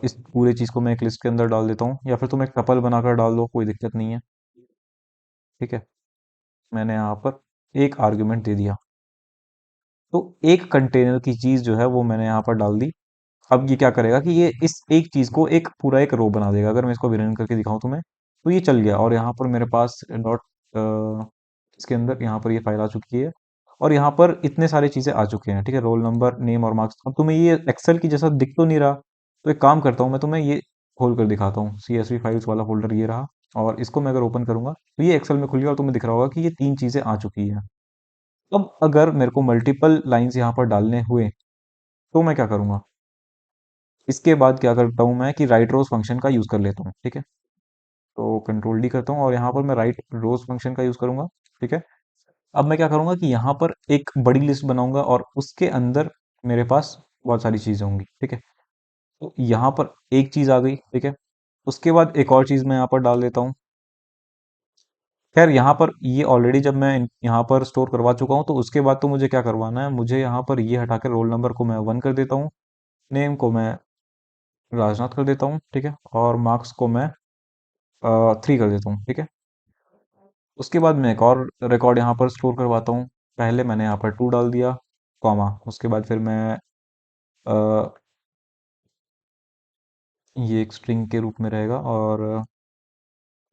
इस पूरे चीज को मैं एक लिस्ट के अंदर डाल देता हूँ, या फिर तुम एक टपल बनाकर डाल दो, कोई दिक्कत नहीं है, ठीक है। मैंने यहाँ पर एक आर्ग्यूमेंट दे दिया, तो एक कंटेनर की चीज जो है वो मैंने यहाँ पर डाल दी। अब ये क्या करेगा कि ये इस एक चीज को एक पूरा एक रो बना देगा। अगर मैं इसको विरन करके दिखाऊं तुम्हें, तो ये चल गया और यहाँ पर मेरे पास डॉट, इसके अंदर यहाँ पर ये फाइल आ चुकी है। और यहाँ पर इतने सारी चीजें आ चुके हैं, ठीक है, रोल नंबर, नेम और मार्क्स। अब तुम्हें ये एक्सेल की जैसा दिख तो नहीं रहा, तो एक काम करता हूँ, मैं तुम्हें ये खोल कर दिखाता हूँ। CSV फाइल्स वाला फोल्डर ये रहा, और इसको मैं अगर ओपन करूंगा तो ये एक्सेल में खुल गया और तुम्हें दिख रहा होगा कि ये तीन चीजें आ चुकी हैं। अब अगर मेरे को मल्टीपल लाइंस यहाँ पर डालने हुए तो मैं क्या करूंगा, इसके बाद क्या करता हूँ मैं कि राइट रोज फंक्शन का यूज कर लेता हूँ, ठीक है। तो कंट्रोल डी करता हूँ और यहाँ पर मैं राइट रोज फंक्शन का यूज करूंगा, ठीक है। अब मैं क्या करूंगा कि यहाँ पर एक बड़ी लिस्ट बनाऊंगा और उसके अंदर मेरे पास बहुत सारी चीजें होंगी, ठीक है। तो यहाँ पर एक चीज आ गई, ठीक है। उसके बाद एक और चीज मैं यहाँ पर डाल देता हूँ। खैर यहाँ पर ये ऑलरेडी जब मैं यहाँ पर स्टोर करवा चुका हूँ, तो उसके बाद तो मुझे क्या करवाना है, मुझे यहाँ पर ये हटा कर रोल नंबर को मैं 1 कर देता हूँ, नेम को मैं राजनाथ कर देता हूँ, ठीक है, और मार्क्स को मैं 3 कर देता हूँ, ठीक है। उसके बाद मैं एक और रिकॉर्ड यहाँ पर स्टोर करवाता हूँ। पहले मैंने यहाँ पर 2 डाल दिया, कॉमा, उसके बाद फिर मैं अ, ये एक स्ट्रिंग के रूप में रहेगा, और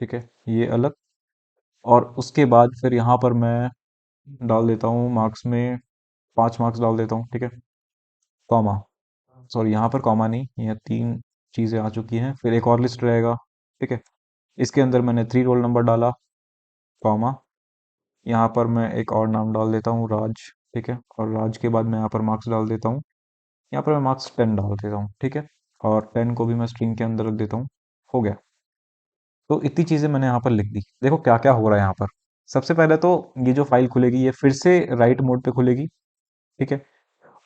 ठीक है, ये अलग। और उसके बाद फिर यहाँ पर मैं डाल देता हूँ मार्क्स में 5 मार्क्स डाल देता हूँ, ठीक है, कॉमा, सॉरी यहाँ पर कॉमा नहीं, ये तीन चीज़ें आ चुकी हैं। फिर एक और लिस्ट रहेगा, ठीक है, इसके अंदर मैंने 3 रोल नंबर डाला, कॉमा, यहाँ पर मैं एक और नाम डाल देता हूँ राज, ठीक है, और राज के बाद मैं यहाँ पर मार्क्स डाल देता हूँ, यहाँ पर मैं मार्क्स 10 डाल देता हूँ, ठीक है। और 10 को भी मैं स्ट्रिंग के अंदर रख देता हूँ, हो गया। तो इतनी चीजें मैंने यहाँ पर लिख दी। देखो क्या क्या हो रहा है यहाँ पर। सबसे पहले तो ये जो फाइल खुलेगी ये फिर से राइट मोड पे खुलेगी, ठीक है।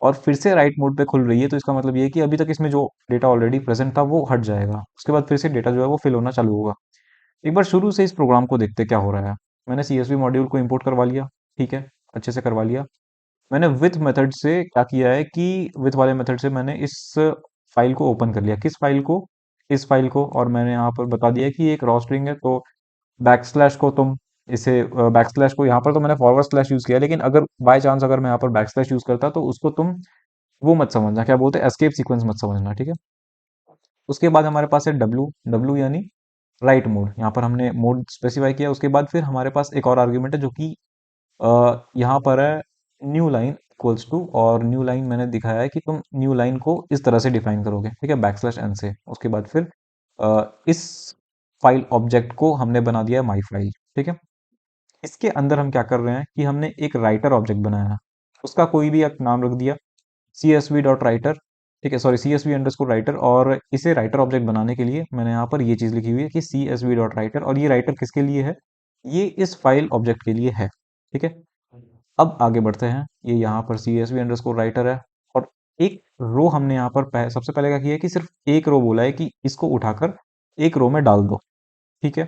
और फिर से राइट मोड पे खुल रही है, तो इसका मतलब ये है कि अभी तक इसमें जो डेटा ऑलरेडी प्रेजेंट था वो हट जाएगा, उसके बाद फिर से डेटा जो है वो फिल होना चालू होगा। एक बार शुरू से इस प्रोग्राम को देखते क्या हो रहा है। मैंने CSV मॉड्यूल को इंपोर्ट करवा लिया, ठीक है, अच्छे से करवा लिया। मैंने विथ मेथड से क्या किया है कि विथ वाले मेथड से मैंने इस फाइल को ओपन कर लिया। किस फाइल को, इस फाइल को। और मैंने यहाँ पर बता दिया कि ये एक रॉ स्ट्रिंग है, तो बैकस्लैश को तुम इसे, बैकस्लैश को यहाँ पर तो मैंने फॉरवर्ड स्लैश यूज किया, लेकिन अगर बाय चांस अगर मैं यहाँ पर बैकस्लैश यूज करता तो उसको तुम वो मत समझना, क्या बोलते हैं, एस्केप सीक्वेंस मत समझना, ठीक है। उसके बाद हमारे पास है डब्लू, डब्लू यानी राइट मोड। यहाँ पर हमने मोड स्पेसिफाई किया। उसके बाद फिर हमारे पास एक और आर्ग्यूमेंट है जो कि यहाँ पर है न्यू लाइन इक्वल्स टू, और न्यू लाइन मैंने दिखाया है कि तुम न्यू लाइन को इस तरह से डिफाइन करोगे, ठीक है, बैकस्लैश एन से। उसके बाद फिर इस फाइल ऑब्जेक्ट को हमने बना दिया माई फाइल। ठीक है, इसके अंदर हम क्या कर रहे हैं कि हमने एक राइटर ऑब्जेक्ट बनाया है, उसका कोई भी एक नाम रख दिया, C S V dot writer. ठीक है, sorry, C S V underscore writer. और इसे राइटर ऑब्जेक्ट बनाने के लिए मैंने यहाँ पर ये चीज़ लिखी हुई है कि C S V dot writer, और ये राइटर किसके लिए है, ये इस फाइल ऑब्जेक्ट के लिए है। ठीक है, अब आगे बढ़ते हैं। ये यहाँ पर C S V underscore writer है, और एक रो हमने यहाँ पर सबसे पहले क्या किया है कि सिर्फ एक रो बोला है कि इसको उठाकर एक रो में डाल दो। ठीक है,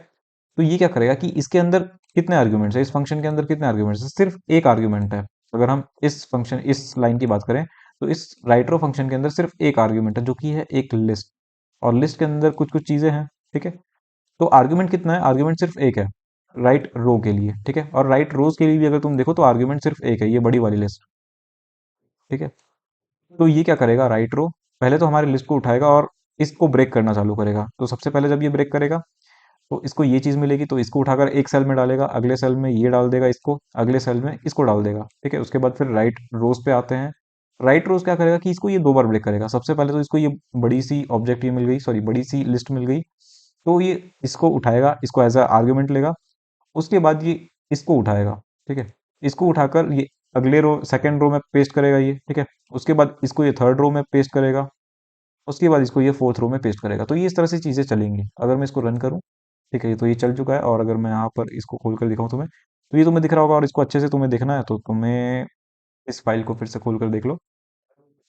तो ये क्या करेगा कि इसके अंदर कितने आर्ग्यूमेंट्स है, इस फंक्शन के अंदर कितने आर्ग्यूमेंट्स है, सिर्फ एक आर्ग्यूमेंट है। अगर हम इस फंक्शन, इस लाइन की बात करें, तो इस राइटर फंक्शन के अंदर सिर्फ एक आर्ग्यूमेंट है जो कि है एक लिस्ट, और लिस्ट के अंदर कुछ कुछ चीजें हैं। ठीक है, तो आर्ग्यूमेंट कितना है, आर्ग्यूमेंट सिर्फ एक है राइट रो के लिए। ठीक है, और राइट रोज के लिए भी अगर तुम देखो तो आर्ग्यूमेंट सिर्फ एक है, ये बड़ी वाली लिस्ट। ठीक है, तो ये क्या करेगा, राइट रो पहले तो हमारी लिस्ट को उठाएगा और इसको ब्रेक करना चालू करेगा। तो सबसे पहले जब ये ब्रेक करेगा तो इसको ये चीज मिलेगी, तो इसको उठाकर एक सेल में डालेगा, अगले सेल में ये डाल देगा इसको, अगले सेल में इसको डाल देगा। ठीक है, उसके बाद फिर राइट रोज पे आते हैं। राइट रोज क्या करेगा कि इसको ये दो बार ब्रेक करेगा। सबसे पहले तो इसको ये बड़ी सी ऑब्जेक्ट ये मिल गई, सॉरी बड़ी सी लिस्ट मिल गई, तो ये इसको उठाएगा, इसको एज अ आर्ग्यूमेंट लेगा। उसके बाद ये इसको उठाएगा। ठीक है, इसको उठाकर ये अगले रो, सेकंड रो में पेस्ट करेगा ये। ठीक है, उसके बाद इसको ये थर्ड रो में पेस्ट करेगा, उसके बाद इसको ये फोर्थ रो में पेस्ट करेगा। तो ये इस तरह से चीजें चलेंगी। अगर मैं इसको रन करूं, ठीक है, तो ये चल चुका है, और अगर मैं यहाँ पर इसको खोल कर दिखाऊं तुम्हें, तो ये तुम्हें दिख रहा होगा। और इसको अच्छे से तुम्हें देखना है तो तुम्हें इस फाइल को फिर से खोल कर देख लो।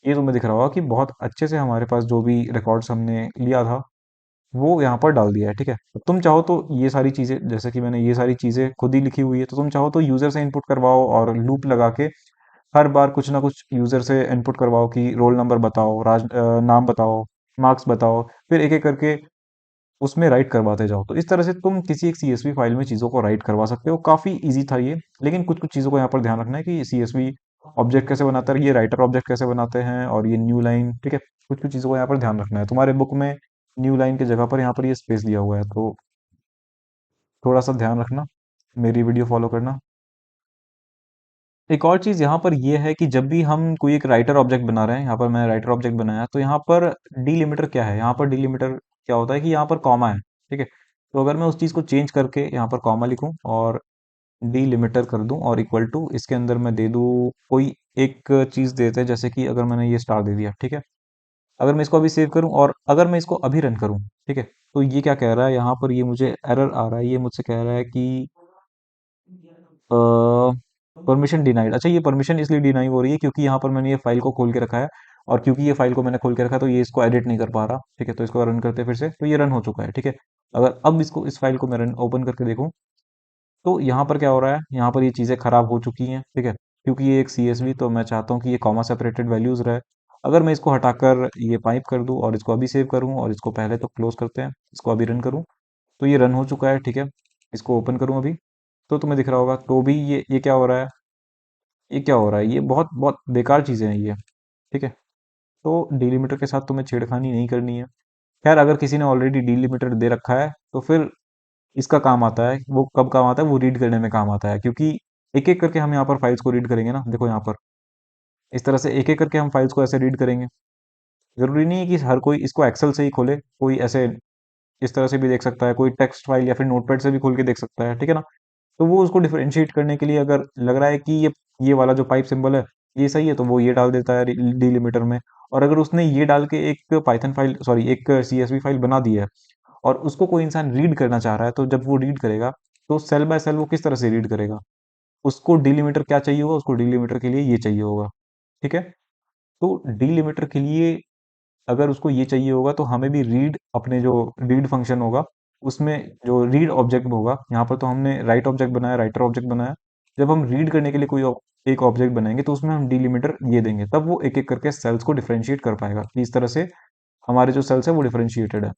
ये तुम्हें दिख रहा होगा कि बहुत अच्छे से हमारे पास जो भी रिकॉर्ड्स हमने लिया था वो यहाँ पर डाल दिया है। ठीक है, तो तुम चाहो तो ये सारी चीजें, जैसे कि मैंने ये सारी चीजें खुद ही लिखी हुई है, तो तुम चाहो तो यूजर से इनपुट करवाओ और लूप लगा के हर बार कुछ ना कुछ यूजर से इनपुट करवाओ कि रोल नंबर बताओ, नाम बताओ, मार्क्स बताओ, फिर एक एक करके उसमें राइट करवाते जाओ। तो इस तरह से तुम किसी एक सीएसवी फाइल में चीज़ों को राइट करवा सकते हो। काफ़ी इजी था ये, लेकिन कुछ कुछ चीज़ों को यहाँ पर ध्यान रखना है कि सीएसवी ऑब्जेक्ट कैसे बनाता है, ये राइटर ऑब्जेक्ट कैसे बनाते हैं, और ये न्यू लाइन। ठीक है, कुछ कुछ चीज़ों को यहाँ पर ध्यान रखना है। तुम्हारे बुक में न्यू लाइन की जगह पर यहाँ पर ये स्पेस दिया हुआ है, तो थोड़ा सा ध्यान रखना, मेरी वीडियो फॉलो करना। एक और चीज़ यहाँ पर ये है कि जब भी हम कोई एक राइटर ऑब्जेक्ट बना रहे हैं, यहाँ पर मैंने राइटर ऑब्जेक्ट बनाया, तो यहाँ पर डीलिमिटर क्या है, यहाँ पर डीलिमिटर क्या होता है कि यहाँ पर कॉमा है। ठीक है, तो अगर मैं उस चीज़ को चेंज करके यहाँ पर कॉमा लिखूँ और डीलिमिटर कर दूं, और इक्वल टू इसके अंदर मैं दे दूं कोई एक चीज़ देते हैं, जैसे कि अगर मैंने ये स्टार दे दिया। ठीक है, अगर मैं इसको अभी सेव करूं और अगर मैं इसको अभी रन करूं, ठीक है, तो ये क्या कह रहा है, यहाँ पर ये मुझे एरर आ रहा है, ये मुझसे कह रहा है कि परमिशन डिनाइड। अच्छा, ये परमिशन इसलिए डिनाई हो रही है क्योंकि यहाँ पर मैंने ये फाइल को खोल के रखा है, और क्योंकि ये फाइल को मैंने खोल के रखा है तो ये इसको एडिट नहीं कर पा रहा। ठीक है, तो इसको रन करते हैं फिर से, तो ये रन हो चुका है। ठीक है, अगर अब इसको, इस फाइल को मैं रन ओपन करके देखूं, तो यहाँ पर क्या हो रहा है, यहाँ पर ये चीज़ें खराब हो चुकी हैं। ठीक है, क्योंकि ये एक सीएसवी, तो मैं चाहता हूँ कि ये कॉमा सेपरेटेड वैल्यूज रहे। अगर मैं इसको हटाकर ये पाइप कर दूं और इसको अभी सेव करूं, और इसको पहले तो क्लोज करते हैं, इसको अभी रन करूं, तो ये रन हो चुका है। ठीक है, इसको ओपन करूं अभी, तो तुम्हें दिख रहा होगा, तो भी ये क्या हो रहा है, ये क्या हो रहा है, ये बहुत बहुत बेकार चीज़ें हैं ये। ठीक है, तो डिलीमीटर के साथ तुम्हें छेड़खानी नहीं करनी है। खैर, अगर किसी ने ऑलरेडी डिलीमीटर दे रखा है तो फिर इसका काम आता है, वो कब काम आता है, वो रीड करने में काम आता है, क्योंकि एक एक करके हम यहाँ पर फाइल्स को रीड करेंगे ना। देखो यहाँ पर इस तरह से एक एक करके हम फाइल्स को ऐसे रीड करेंगे। जरूरी नहीं है कि हर कोई इसको एक्सेल से ही खोले, कोई ऐसे इस तरह से भी देख सकता है, कोई टेक्स्ट फाइल या फिर नोटपैड से भी खोल के देख सकता है। ठीक है ना, तो वो उसको डिफरेंशिएट करने के लिए अगर लग रहा है कि ये वाला जो पाइप सिंबल है ये सही है, तो वो ये डाल देता है डिलिमीटर में। और अगर उसने ये डाल के एक पाइथन फाइल, सॉरी एक सीएसवी फाइल बना दी है, और उसको कोई इंसान रीड करना चाह रहा है, तो जब वो रीड करेगा तो सेल बाय सेल वो किस तरह से रीड करेगा, उसको डिलीमीटर क्या चाहिए होगा, उसको डिलीमीटर के लिए ये चाहिए होगा। ठीक है, तो डिलीमीटर के लिए अगर उसको ये चाहिए होगा, तो हमें भी रीड, अपने जो रीड फंक्शन होगा उसमें जो रीड ऑब्जेक्ट होगा, यहाँ पर तो हमने राइट ऑब्जेक्ट बनाया, राइटर ऑब्जेक्ट बनाया। जब हम रीड करने के लिए कोई एक ऑब्जेक्ट बनाएंगे तो उसमें हम डिलीमीटर ये देंगे, तब वो एक एक करके सेल्स को डिफरेंशिएट कर पाएगा कि इस तरह से हमारे जो सेल्स है वो डिफरेंशिएटेड है।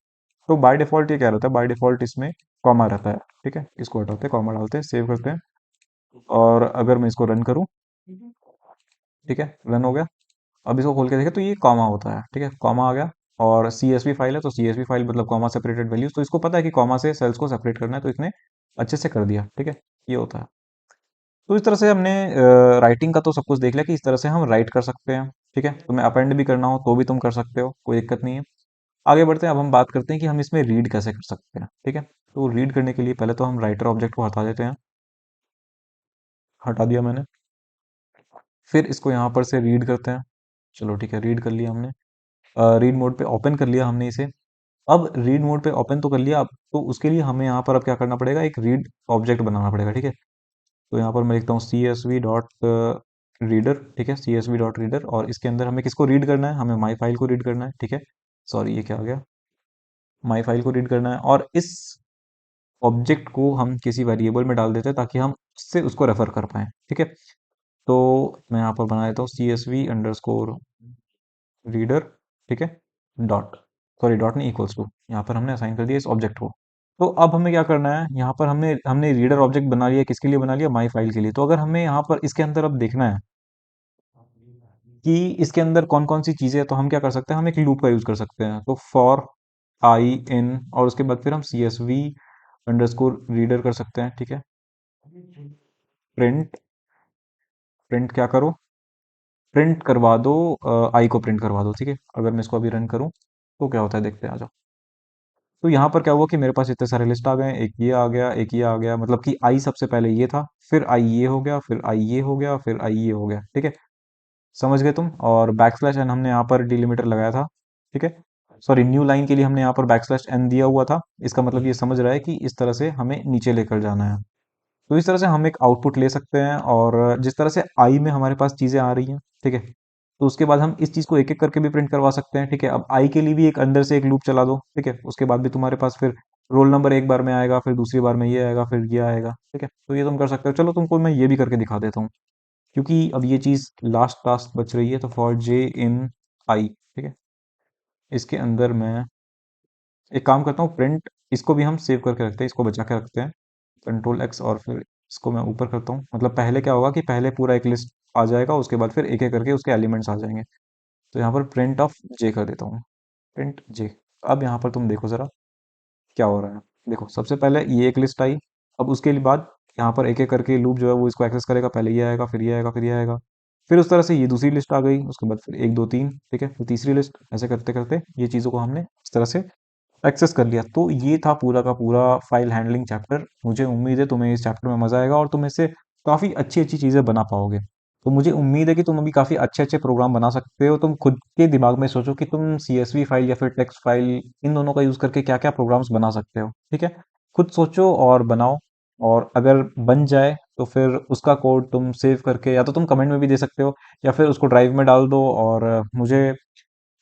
तो बाय डिफॉल्ट ये क्या रहता है, बाय डिफॉल्ट इसमें कॉमा रहता है। ठीक है, इसको हटाते हैं, कॉमा डालते हैं, सेव करते हैं, और अगर मैं इसको रन करूं, ठीक है, रन हो गया। अब इसको खोल के देखें तो ये कॉमा होता है। ठीक है, कॉमा आ गया, और सीएसवी फाइल है तो सीएसवी फाइल मतलब कॉमा सेपरेटेड वैल्यूज, तो इसको पता है कि कॉमा से सेल्स को सेपरेट करना है, तो इसने अच्छे से कर दिया। ठीक है, ये होता है। तो इस तरह से हमने राइटिंग का तो सब कुछ देख लिया कि इस तरह से हम राइट कर सकते हैं। ठीक है, तुम्हें अपेंड भी करना हो तो भी तुम कर सकते हो, कोई दिक्कत नहीं है। आगे बढ़ते हैं, अब हम बात करते हैं कि हम इसमें रीड कैसे कर सकते हैं। ठीक है, तो रीड करने के लिए पहले तो हम राइटर ऑब्जेक्ट को हटा देते हैं। हटा दिया मैंने। फिर इसको यहाँ पर से रीड करते हैं। चलो ठीक है, रीड कर लिया हमने। रीड मोड पे ओपन कर लिया हमने इसे। अब रीड मोड पे ओपन तो कर लिया, अब तो उसके लिए हमें यहाँ पर अब क्या करना पड़ेगा, एक रीड ऑब्जेक्ट बनाना पड़ेगा। ठीक है, तो यहाँ पर मैं लिखता हूँ C S V dot reader. ठीक है, C S V dot reader, और इसके अंदर हमें किसको रीड करना है, हमें माई फाइल को रीड करना है। ठीक है, सॉरी ये क्या आ गया, माई फाइल को रीड करना है, और इस ऑब्जेक्ट को हम किसी वेरिएबल में डाल देते हैं ताकि हम उससे उसको रेफर कर पाएँ। ठीक है, तो मैं यहाँ पर बना देता हूँ C S V underscore reader. ठीक है, डॉट, सॉरी डॉट नहीं, इक्वल्स टू, यहाँ पर हमने असाइन कर दिया इस ऑब्जेक्ट को। तो अब हमें क्या करना है, यहाँ पर हमने हमने रीडर ऑब्जेक्ट बना लिया, किसके लिए बना लिया, माई फाइल के लिए। तो अगर हमें यहाँ पर इसके अंदर अब देखना है कि इसके अंदर कौन कौन सी चीजें हैं, तो हम क्या कर सकते हैं, हम एक लूप का यूज कर सकते हैं। तो फॉर आई इन, और उसके बाद फिर हम C S V underscore reader कर सकते हैं। ठीक है, प्रिंट, प्रिंट क्या करो, प्रिंट करवा दो, आई को प्रिंट करवा दो। ठीक है, अगर मैं इसको अभी रन करूँ तो क्या होता है देखते हैं, आ जाओ। तो यहाँ पर क्या हुआ कि मेरे पास इतने सारे लिस्ट आ गए, एक ये आ गया, एक ये आ गया, मतलब कि आई सबसे पहले ये था, फिर आई ये हो गया, फिर आई ये हो गया, फिर आई ये हो गया। ठीक है, समझ गए तुम। और बैक स्लैश एन हमने यहाँ पर डिलिमीटर लगाया था। ठीक है, सॉरी न्यू लाइन के लिए हमने यहाँ पर बैक स्लैश एन दिया हुआ था। इसका मतलब ये समझ रहा है कि इस तरह से हमें नीचे लेकर जाना है। तो इस तरह से हम एक आउटपुट ले सकते हैं, और जिस तरह से आई में हमारे पास चीज़ें आ रही हैं। ठीक है, तो उसके बाद हम इस चीज़ को एक एक करके भी प्रिंट करवा सकते हैं। ठीक है, अब आई के लिए भी एक अंदर से एक लूप चला दो। ठीक है, उसके बाद भी तुम्हारे पास फिर रोल नंबर एक बार में आएगा, फिर दूसरी बार में ये आएगा, फिर ये आएगा। ठीक है, तो ये तुम कर सकते हो। चलो तुमको मैं ये भी करके दिखा देता हूँ, क्योंकि अब ये चीज़ लास्ट टास्क बच रही है। तो फॉर जे इन आई, ठीक है, इसके अंदर मैं एक काम करता हूँ, प्रिंट, इसको भी हम सेव करके रखते हैं, इसको बचा के रखते हैं, कंट्रोल एक्स, और फिर इसको मैं ऊपर करता हूँ। मतलब पहले क्या होगा कि पहले पूरा एक लिस्ट आ जाएगा, उसके बाद फिर एक एक करके उसके एलिमेंट्स आ जाएंगे। तो यहाँ पर प्रिंट ऑफ जे कर देता हूँ, प्रिंट जे। अब यहाँ पर तुम देखो ज़रा क्या हो रहा है। देखो सबसे पहले ये एक लिस्ट आई, अब उसके बाद यहाँ पर एक एक करके लूप जो है वो इसको एक्सेस करेगा, पहले ये आएगा, फिर ये आएगा, फिर ये आएगा, फिर उस तरह से ये दूसरी लिस्ट आ गई, उसके बाद फिर एक दो तीन, ठीक है, फिर तीसरी लिस्ट, ऐसे करते करते ये चीज़ों को हमने इस तरह से एक्सेस कर लिया। तो ये था पूरा का पूरा फाइल हैंडलिंग चैप्टर। मुझे उम्मीद है तुम्हें इस चैप्टर में मजा आएगा और तुम इससे काफ़ी अच्छी अच्छी चीज़ें बना पाओगे। तो मुझे उम्मीद है कि तुम अभी काफ़ी अच्छे अच्छे प्रोग्राम बना सकते हो। तुम खुद के दिमाग में सोचो कि तुम सीएसवी फाइल या फिर टेक्स्ट फाइल, इन दोनों का यूज़ करके क्या क्या प्रोग्राम्स बना सकते हो। ठीक है, खुद सोचो और बनाओ, और अगर बन जाए तो फिर उसका कोड तुम सेव करके या तो तुम कमेंट में भी दे सकते हो, या फिर उसको ड्राइव में डाल दो, और मुझे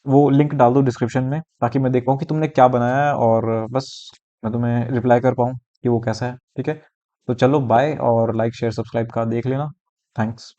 वो लिंक डाल दो डिस्क्रिप्शन में, ताकि मैं देख पाऊँ कि तुमने क्या बनाया है, और बस मैं तुम्हें रिप्लाई कर पाऊँ कि वो कैसा है। ठीक है, तो चलो बाय, और लाइक शेयर सब्सक्राइब का देख लेना। थैंक्स।